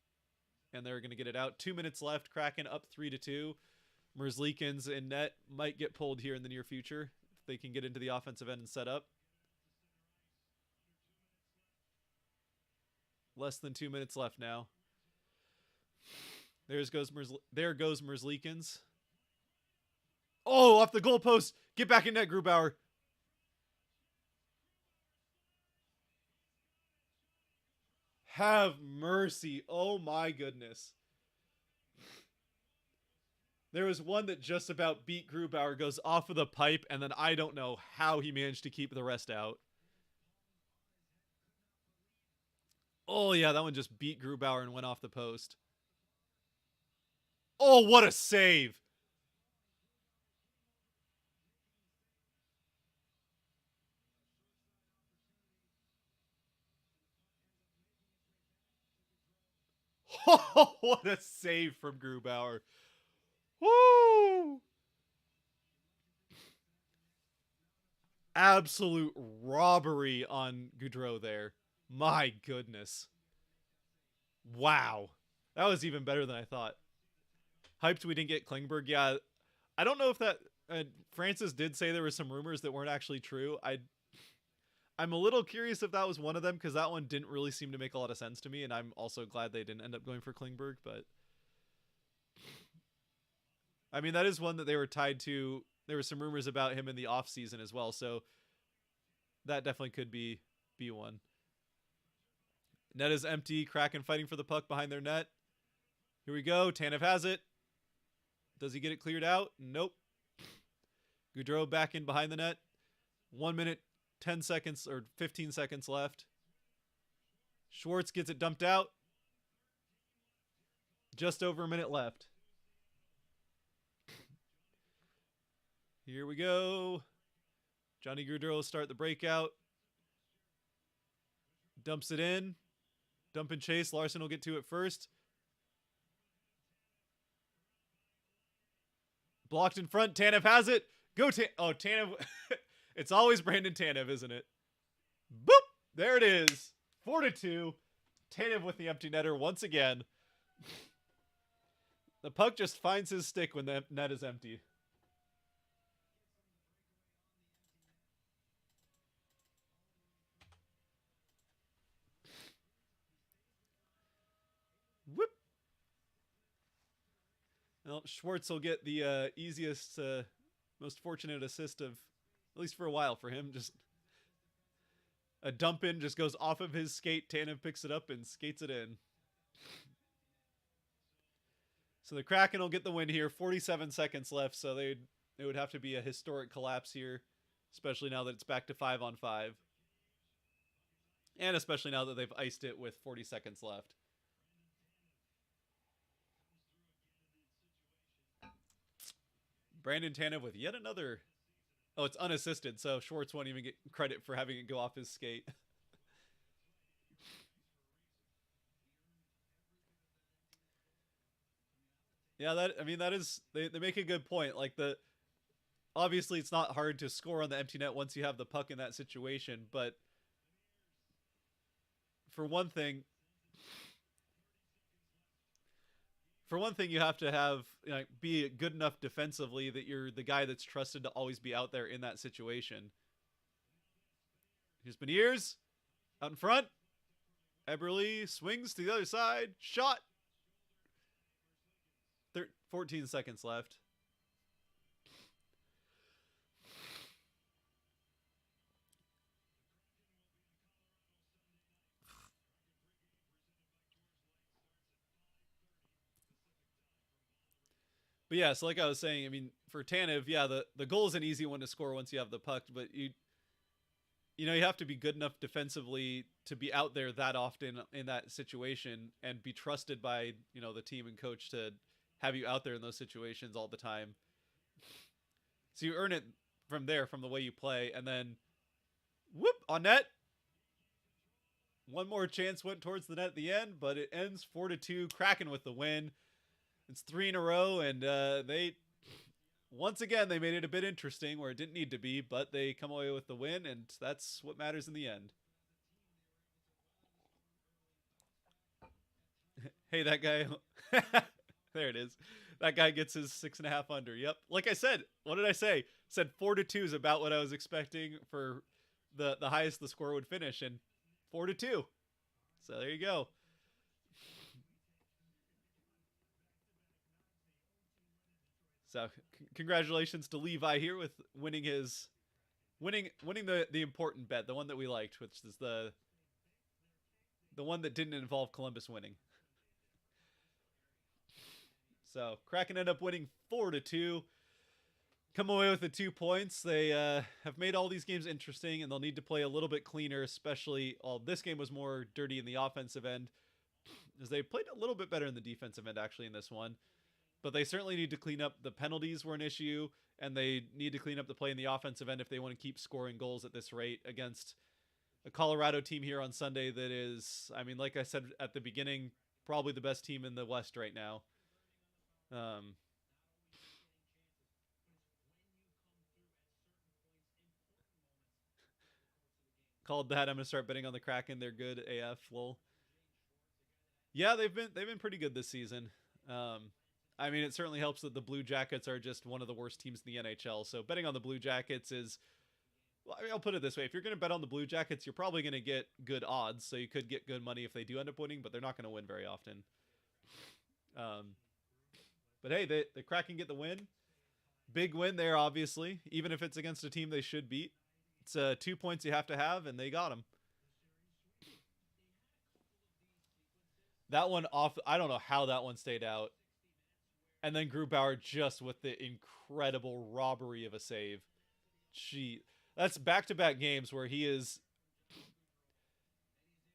And they're going to get it out. 2 minutes left. Kraken up 3-2. Merzlikins in net might get pulled here in the near future if they can get into the offensive end and set up. Less than 2 minutes left now. There goes Merzlikins. Oh, off the goalpost. Get back in net, Grubauer. Have mercy. Oh my goodness. There was one that just about beat Grubauer, goes off of the pipe, and then I don't know how he managed to keep the rest out. Oh yeah, that one just beat Grubauer and went off the post. Oh, what a save! Oh, what a save from Grubauer. Woo! Absolute robbery on Goudreau there. My goodness. Wow. That was even better than I thought. Hyped we didn't get Klingberg. Yeah, I don't know if that. Francis did say there were some rumors that weren't actually true. I'm a little curious if that was one of them because that one didn't really seem to make a lot of sense to me, and I'm also glad they didn't end up going for Klingberg. But I mean, that is one that they were tied to. There were some rumors about him in the off season as well, so that definitely could be one. Net is empty. Kraken fighting for the puck behind their net. Here we go. Tanev has it. Does he get it cleared out? Nope. Goudreau back in behind the net. 1 minute, 10 seconds or 15 seconds left. Schwartz gets it dumped out. Just over a minute left. Here we go. Johnny Gaudreau will start the breakout. Dumps it in. Dump and chase. Larson will get to it first. Blocked in front. Tanev has it. Go Oh, Tanev. It's always Brandon Tanev, isn't it? Boop. There it is. 4-2. Tanev with the empty netter once again. The puck just finds his stick when the net is empty. Whoop. Well, Schwartz will get the easiest, most fortunate assist of, at least for a while for him. Just a dump in, just goes off of his skate. Tanev picks it up and skates it in. So the Kraken will get the win here. 47 seconds left, so it would have to be a historic collapse here, especially now that it's back to 5-on-5. And especially now that they've iced it with 40 seconds left. Brandon Tanev with yet another. Oh, it's unassisted, so Schwartz won't even get credit for having it go off his skate. Yeah, that is they make a good point. Like obviously it's not hard to score on the empty net once you have the puck in that situation, but for one thing, you have to have, be good enough defensively that you're the guy that's trusted to always be out there in that situation. Here's Beniers out in front. Eberle swings to the other side. Shot. 14 seconds left. But yeah, so like I was saying, I mean, for Tanev, yeah, the goal is an easy one to score once you have the puck, but you have to be good enough defensively to be out there that often in that situation and be trusted by, the team and coach to have you out there in those situations all the time. So you earn it from there, from the way you play, and then whoop, on net. One more chance went towards the net at the end, but it ends 4-2. Kraken with the win. It's 3 in a row, and once again, they made it a bit interesting where it didn't need to be, but they come away with the win, and that's what matters in the end. Hey, that guy. There it is. That guy gets his 6.5 under. Yep. Like I said, what did I say? Said 4-2 is about what I was expecting for the highest the score would finish, and 4-2. So there you go. So congratulations to Levi here with winning the important bet, the one that we liked, which is the one that didn't involve Columbus winning. So Kraken end up winning 4-2. Come away with the 2 points. They have made all these games interesting, and they'll need to play a little bit cleaner, especially this game was more dirty in the offensive end, as they played a little bit better in the defensive end actually in this one. but they certainly need to clean up. The penalties were an issue, and they need to clean up the play in the offensive end if they want to keep scoring goals at this rate against a Colorado team here on Sunday that is, I mean, like I said at the beginning, probably the best team in the West right now. Um, Called that. I'm gonna start betting on the Kraken. They're good AF. Lol. Yeah, they've been pretty good this season. Um, I mean, it certainly helps that the Blue Jackets are just one of the worst teams in the NHL. So betting on the Blue Jackets is, well, I mean, I'll put it this way: if you're going to bet on the Blue Jackets, you're probably going to get good odds. So you could get good money if they do end up winning, but they're not going to win very often. Um, but hey, the Kraken get the win. Big win there, obviously. Even if it's against a team they should beat, it's 2 points you have to have, and they got them. That one off. I don't know how that one stayed out. And then Grubauer just with the incredible robbery of a save. Gee, that's back-to-back games where he is.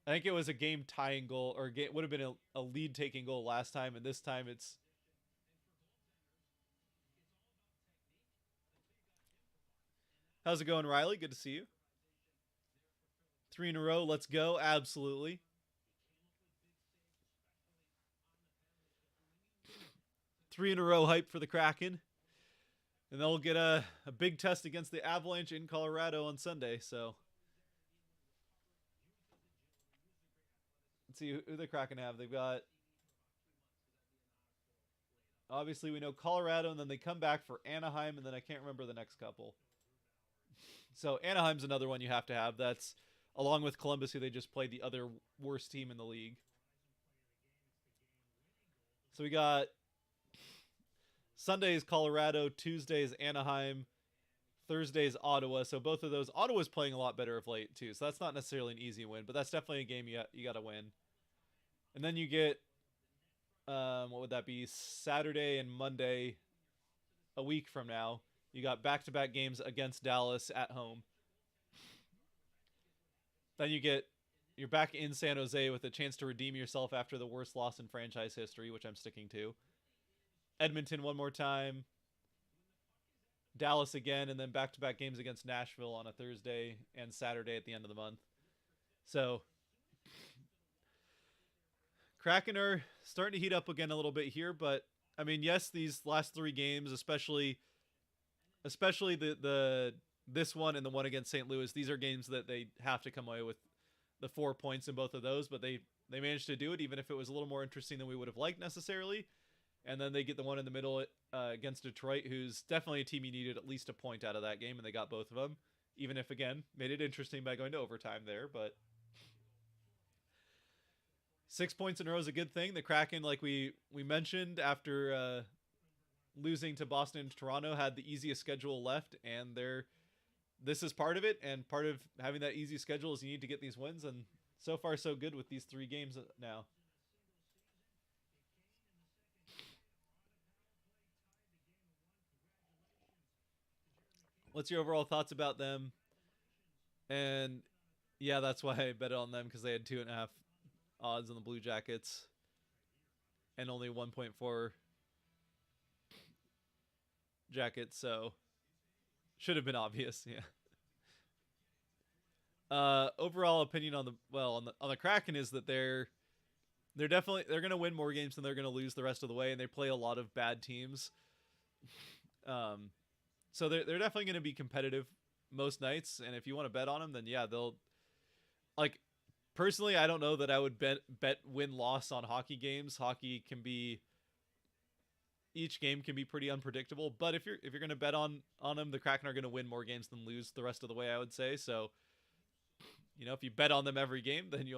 I think it was a game tying goal, or would have been a lead taking goal last time, and this time it's. How's it going, Riley? Good to see you. 3 in a row. Let's go. Absolutely. 3 in a row hype for the Kraken. And they'll get a big test against the Avalanche in Colorado on Sunday. So let's see who the Kraken have. They've got, obviously we know Colorado, and then they come back for Anaheim, and then I can't remember the next couple. So Anaheim's another one you have to have. That's along with Columbus, who they just played, the other worst team in the league. So we got Sunday's Colorado, Tuesday's Anaheim, Thursday's Ottawa. So both of those, Ottawa's playing a lot better of late too. So that's not necessarily an easy win, but that's definitely a game you got to win. And then you get, what would that be? Saturday and Monday, a week from now. You got back-to-back games against Dallas at home. Then you're back in San Jose with a chance to redeem yourself after the worst loss in franchise history, which I'm sticking to. Edmonton one more time. Dallas again, and then back-to-back games against Nashville on a Thursday and Saturday at the end of the month. So Kraken are starting to heat up again a little bit here, but I mean, yes, these last 3 games, especially the this one and the one against St. Louis, these are games that they have to come away with the 4 points in both of those, but they managed to do it, even if it was a little more interesting than we would have liked necessarily. And then they get the one in the middle against Detroit, who's definitely a team you needed at least a point out of that game, and they got both of them, even if, again, made it interesting by going to overtime there. But 6 points in a row is a good thing. The Kraken, like we mentioned, after losing to Boston and Toronto, had the easiest schedule left, and this is part of it, and part of having that easy schedule is you need to get these wins, and so far so good with these 3 games now. What's your overall thoughts about them? And yeah, that's why I bet on them, because they had 2.5 odds on the Blue Jackets and only 1.4 Jackets, so should have been obvious. Yeah. Overall opinion on the Kraken is that they're gonna win more games than they're gonna lose the rest of the way, and they play a lot of bad teams. So they're definitely gonna be competitive most nights, and if you want to bet on them, then yeah, they'll, like, personally, I don't know that I would bet win loss on hockey games. Each game can be pretty unpredictable, but if you're gonna bet on them, the Kraken are gonna win more games than lose the rest of the way, I would say. So, if you bet on them every game, then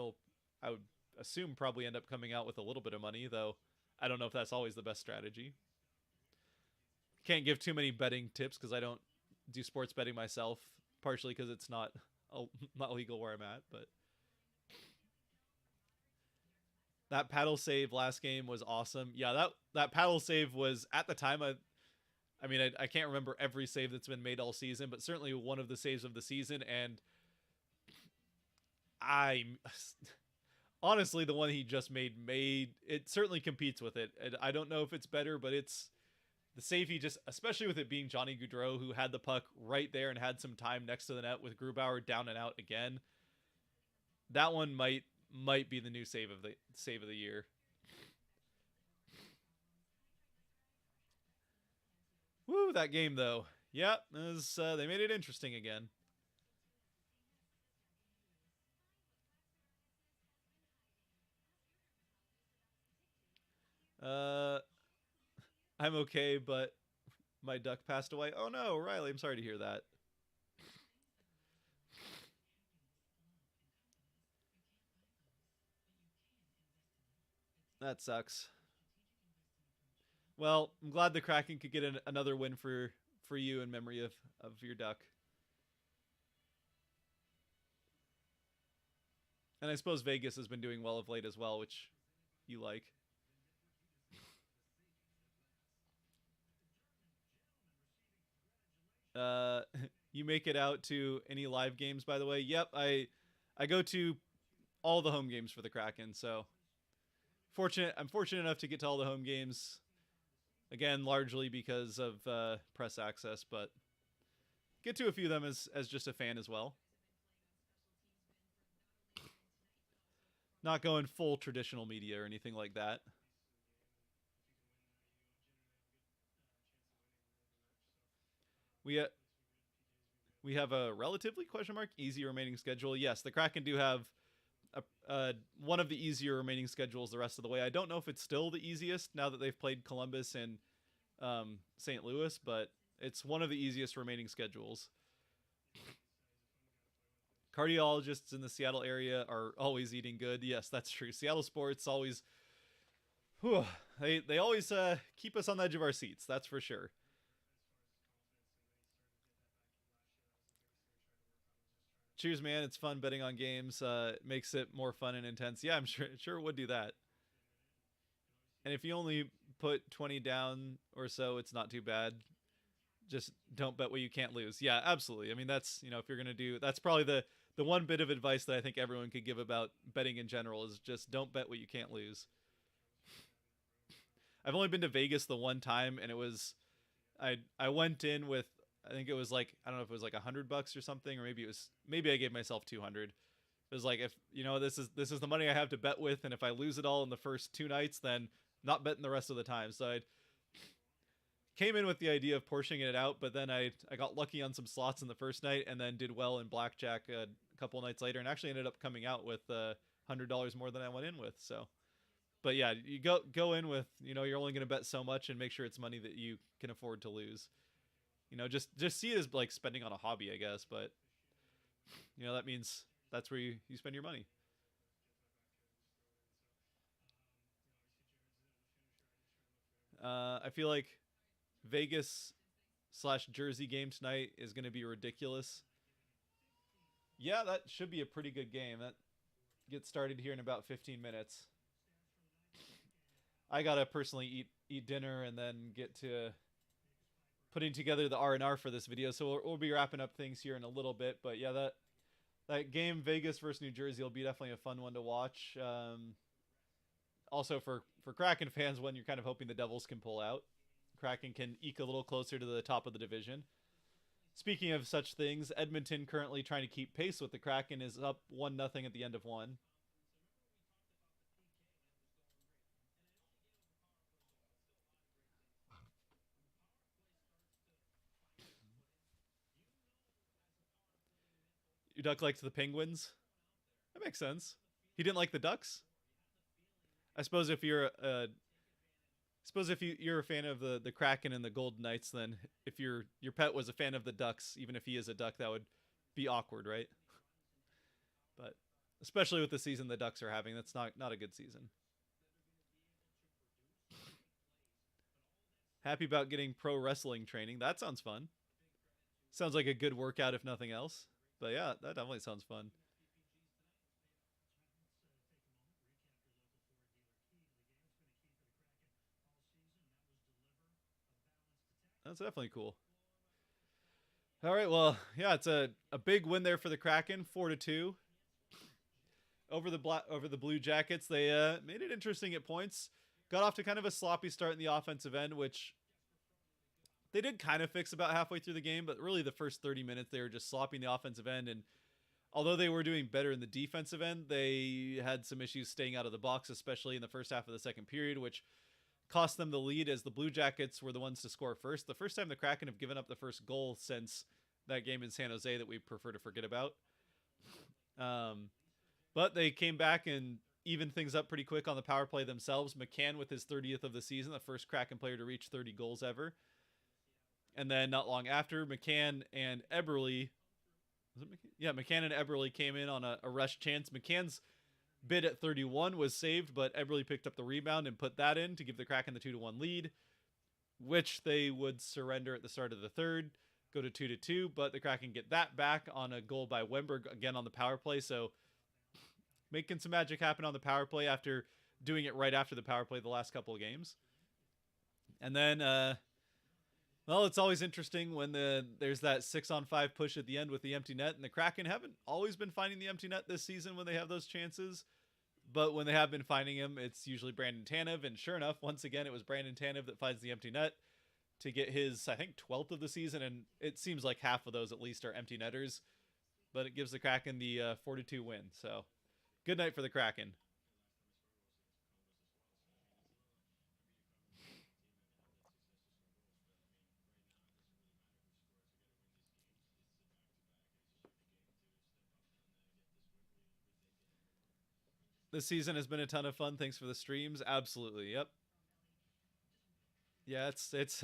I would assume, probably end up coming out with a little bit of money, though I don't know if that's always the best strategy. Can't give too many betting tips because I don't do sports betting myself, partially because it's not legal where I'm at. But that paddle save last game was awesome. Yeah, that paddle save was, at the time, I mean, I can't remember every save that's been made all season, but certainly one of the saves of the season. And Honestly, the one he just made it certainly competes with it. And I don't know if it's better, but it's the save he just, especially with it being Johnny Gaudreau, who had the puck right there and had some time next to the net with Grubauer down and out again. That one might be the new save of the year. Woo, that game though. Yep, they made it interesting again. Uh, I'm okay, but my duck passed away. Oh no, Riley, I'm sorry to hear that. That sucks. Well, I'm glad the Kraken could get another win for you in memory of your duck. And I suppose Vegas has been doing well of late as well, which you like. Uh, you make it out to any live games, by the way? Yep, I go to all the home games for the Kraken, so I'm fortunate enough to get to all the home games. Again, largely because of press access, but get to a few of them as just a fan as well. Not going full traditional media or anything like that. We we have a relatively question mark easy remaining schedule. Yes, the Kraken do have one of the easier remaining schedules the rest of the way. I don't know if it's still the easiest now that they've played Columbus and St. Louis, but it's one of the easiest remaining schedules. Cardiologists in the Seattle area are always eating good. Yes, that's true. Seattle sports always, whew, they always keep us on the edge of our seats. That's for sure. Cheers, man. It's fun betting on games. It makes it more fun and intense. Yeah, I'm sure it would do that. And if you only put 20 down or so, it's not too bad. Just don't bet what you can't lose. Yeah, absolutely. I mean, that's, if you're going to do, that's probably the one bit of advice that I think everyone could give about betting in general is just don't bet what you can't lose. I've only been to Vegas the one time, and it was I went in with, I think it was like, I don't know if it was like $100 or something, or maybe I gave myself 200. It was like, if this is the money I have to bet with, and if I lose it all in the first two nights, then not betting the rest of the time. So I came in with the idea of portioning it out, but then I got lucky on some slots in the first night, and then did well in blackjack a couple nights later, and actually ended up coming out with $100 more than I went in with. So, but yeah, you go in with, you're only going to bet so much, and make sure it's money that you can afford to lose. Just see it as like spending on a hobby, I guess. But that means that's where you spend your money. I feel like Vegas slash Jersey game tonight is going to be ridiculous. Yeah, that should be a pretty good game. That gets started here in about 15 minutes. I gotta personally eat dinner and then get to putting together the R&R for this video. So we'll be wrapping up things here in a little bit. But yeah, that game Vegas versus New Jersey will be definitely a fun one to watch. Also for Kraken fans, one you're kind of hoping the Devils can pull out. Kraken can eke a little closer to the top of the division. Speaking of such things, Edmonton currently trying to keep pace with the Kraken is up 1-0 at the end of one. Your duck liked the Penguins. That makes sense. He didn't like the Ducks. I suppose if you're you're a fan of the Kraken and the Golden Knights, then if your pet was a fan of the Ducks, even if he is a Duck, that would be awkward, right? But especially with the season the Ducks are having, that's not a good season. Happy about getting pro wrestling training. That sounds fun. Sounds like a good workout if nothing else. But yeah, that definitely sounds fun. That's definitely cool. All right, well, yeah, it's a big win there for the Kraken, 4-2. over the Blue Jackets. They made it interesting at points. Got off to kind of a sloppy start in the offensive end, which they did kind of fix about halfway through the game, but really the first 30 minutes they were just sloppy in the offensive end. And although they were doing better in the defensive end, they had some issues staying out of the box, especially in the first half of the second period, which cost them the lead as the Blue Jackets were the ones to score first. The first time the Kraken have given up the first goal since that game in San Jose that we prefer to forget about. But they came back and evened things up pretty quick on the power play themselves. McCann with his 30th of the season, the first Kraken player to reach 30 goals ever. And then not long after, McCann and Eberle, McCann and Eberle came in on a rush chance. McCann's bid at 31 was saved, but Eberle picked up the rebound and put that in to give the Kraken the 2-1 lead, which they would surrender at the start of the third, go to 2-2, but the Kraken get that back on a goal by Wemberg again on the power play. So making some magic happen on the power play after doing it right after the power play the last couple of games. And then, well, it's always interesting when there's that 6-on-5 push at the end with the empty net, and the Kraken haven't always been finding the empty net this season when they have those chances. But when they have been finding him, it's usually Brandon Tanev, and sure enough, once again, it was Brandon Tanev that finds the empty net to get his, I think, 12th of the season, and it seems like half of those at least are empty netters. But it gives the Kraken the 4-2 win, so good night for the Kraken. This season has been a ton of fun. Thanks for the streams. Absolutely. Yep. Yeah, it's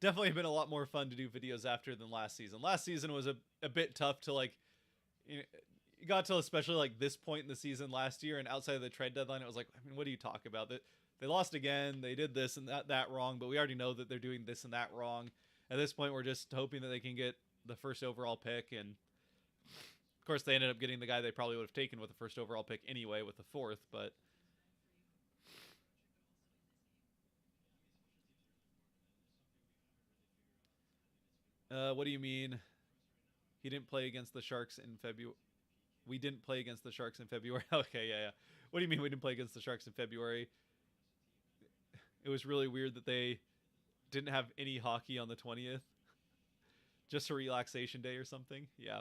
definitely been a lot more fun to do videos after than last season. Last season was a bit tough to like, you know, you got to especially like this point in the season last year and outside of the trade deadline, it was like, I mean, what do you talk about? That they lost again, they did this and that wrong, but we already know that they're doing this and that wrong. At this point, we're just hoping that they can get the first overall pick, and of course they ended up getting the guy they probably would have taken with the first overall pick anyway with the fourth, but what do you mean? He didn't play against the Sharks in February. We didn't play against the Sharks in February. Okay, yeah. What do you mean we didn't play against the Sharks in February? It was really weird that they didn't have any hockey on the 20th. Just a relaxation day or something. Yeah.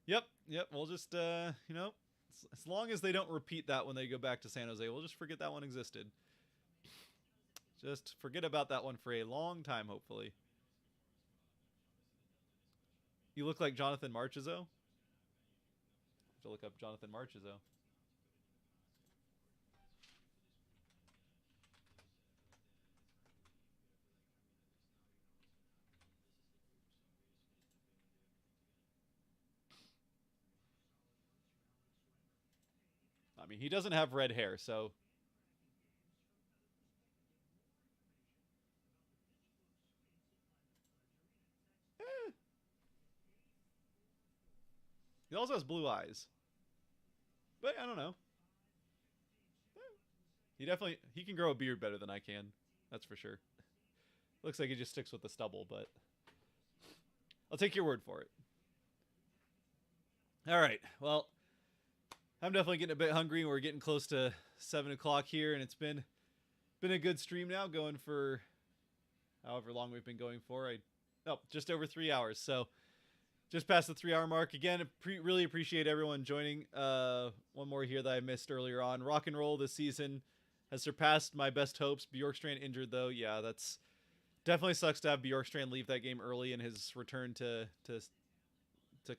Yep. We'll just, as long as they don't repeat that when they go back to San Jose, we'll just forget that one existed. Just forget about that one for a long time, hopefully. You look like Jonathan Marchessault. Have to look up Jonathan Marchessault. I mean, he doesn't have red hair, so he also has blue eyes. But I don't know. He can grow a beard better than I can. That's for sure. Looks like he just sticks with the stubble, but I'll take your word for it. All right. Well, I'm definitely getting a bit hungry. We're getting close to 7 o'clock here, and it's been a good stream now, going for however long we've been going for. Just over 3 hours. So just past the 3-hour mark. Again, really appreciate everyone joining. One more here that I missed earlier on. Rock and roll this season has surpassed my best hopes. Bjorkstrand injured, though. Yeah, that's definitely sucks to have Bjorkstrand leave that game early in his return to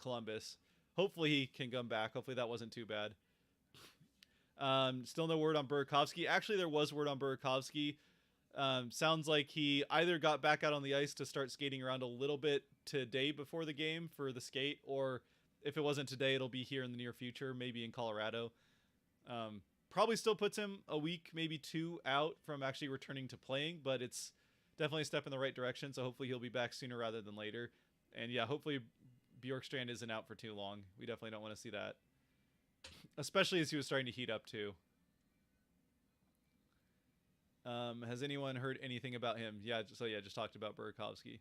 Columbus. Hopefully he can come back. Hopefully that wasn't too bad. Still no word on Burakovsky. Actually, there was word on Burakovsky. Sounds like he either got back out on the ice to start skating around a little bit today before the game for the skate, or if it wasn't today, it'll be here in the near future, maybe in Colorado. Probably still puts him a week, maybe 2 out from actually returning to playing, but it's definitely a step in the right direction, so hopefully he'll be back sooner rather than later. And yeah, hopefully Bjorkstrand isn't out for too long. We definitely don't want to see that, especially as he was starting to heat up too. Has anyone heard anything about him? Yeah, just talked about Burakovsky.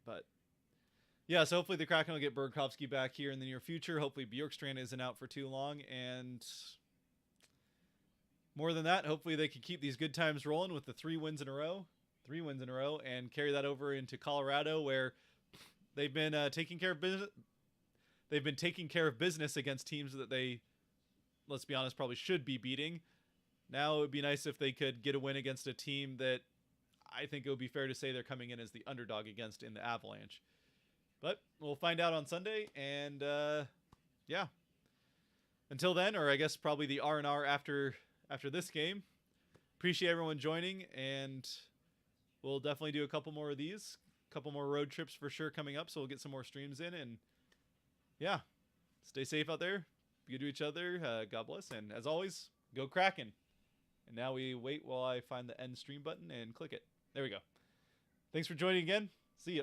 But Yeah, so hopefully the Kraken will get Burakovsky back here in the near future. Hopefully Bjorkstrand isn't out for too long. And more than that, hopefully they can keep these good times rolling with the 3 wins in a row. 3 wins in a row, and carry that over into Colorado, where they've been taking care of business. They've been taking care of business against teams that they, let's be honest, probably should be beating. Now it would be nice if they could get a win against a team that I think it would be fair to say they're coming in as the underdog against in the Avalanche. But we'll find out on Sunday, and yeah. Until then, or I guess probably the R&R after this game. Appreciate everyone joining, and we'll definitely do a couple more of these. A couple more road trips for sure coming up, so we'll get some more streams in. And yeah, stay safe out there. Be good to each other. God bless. And as always, go Kraken. And now we wait while I find the end stream button and click it. There we go. Thanks for joining again. See ya.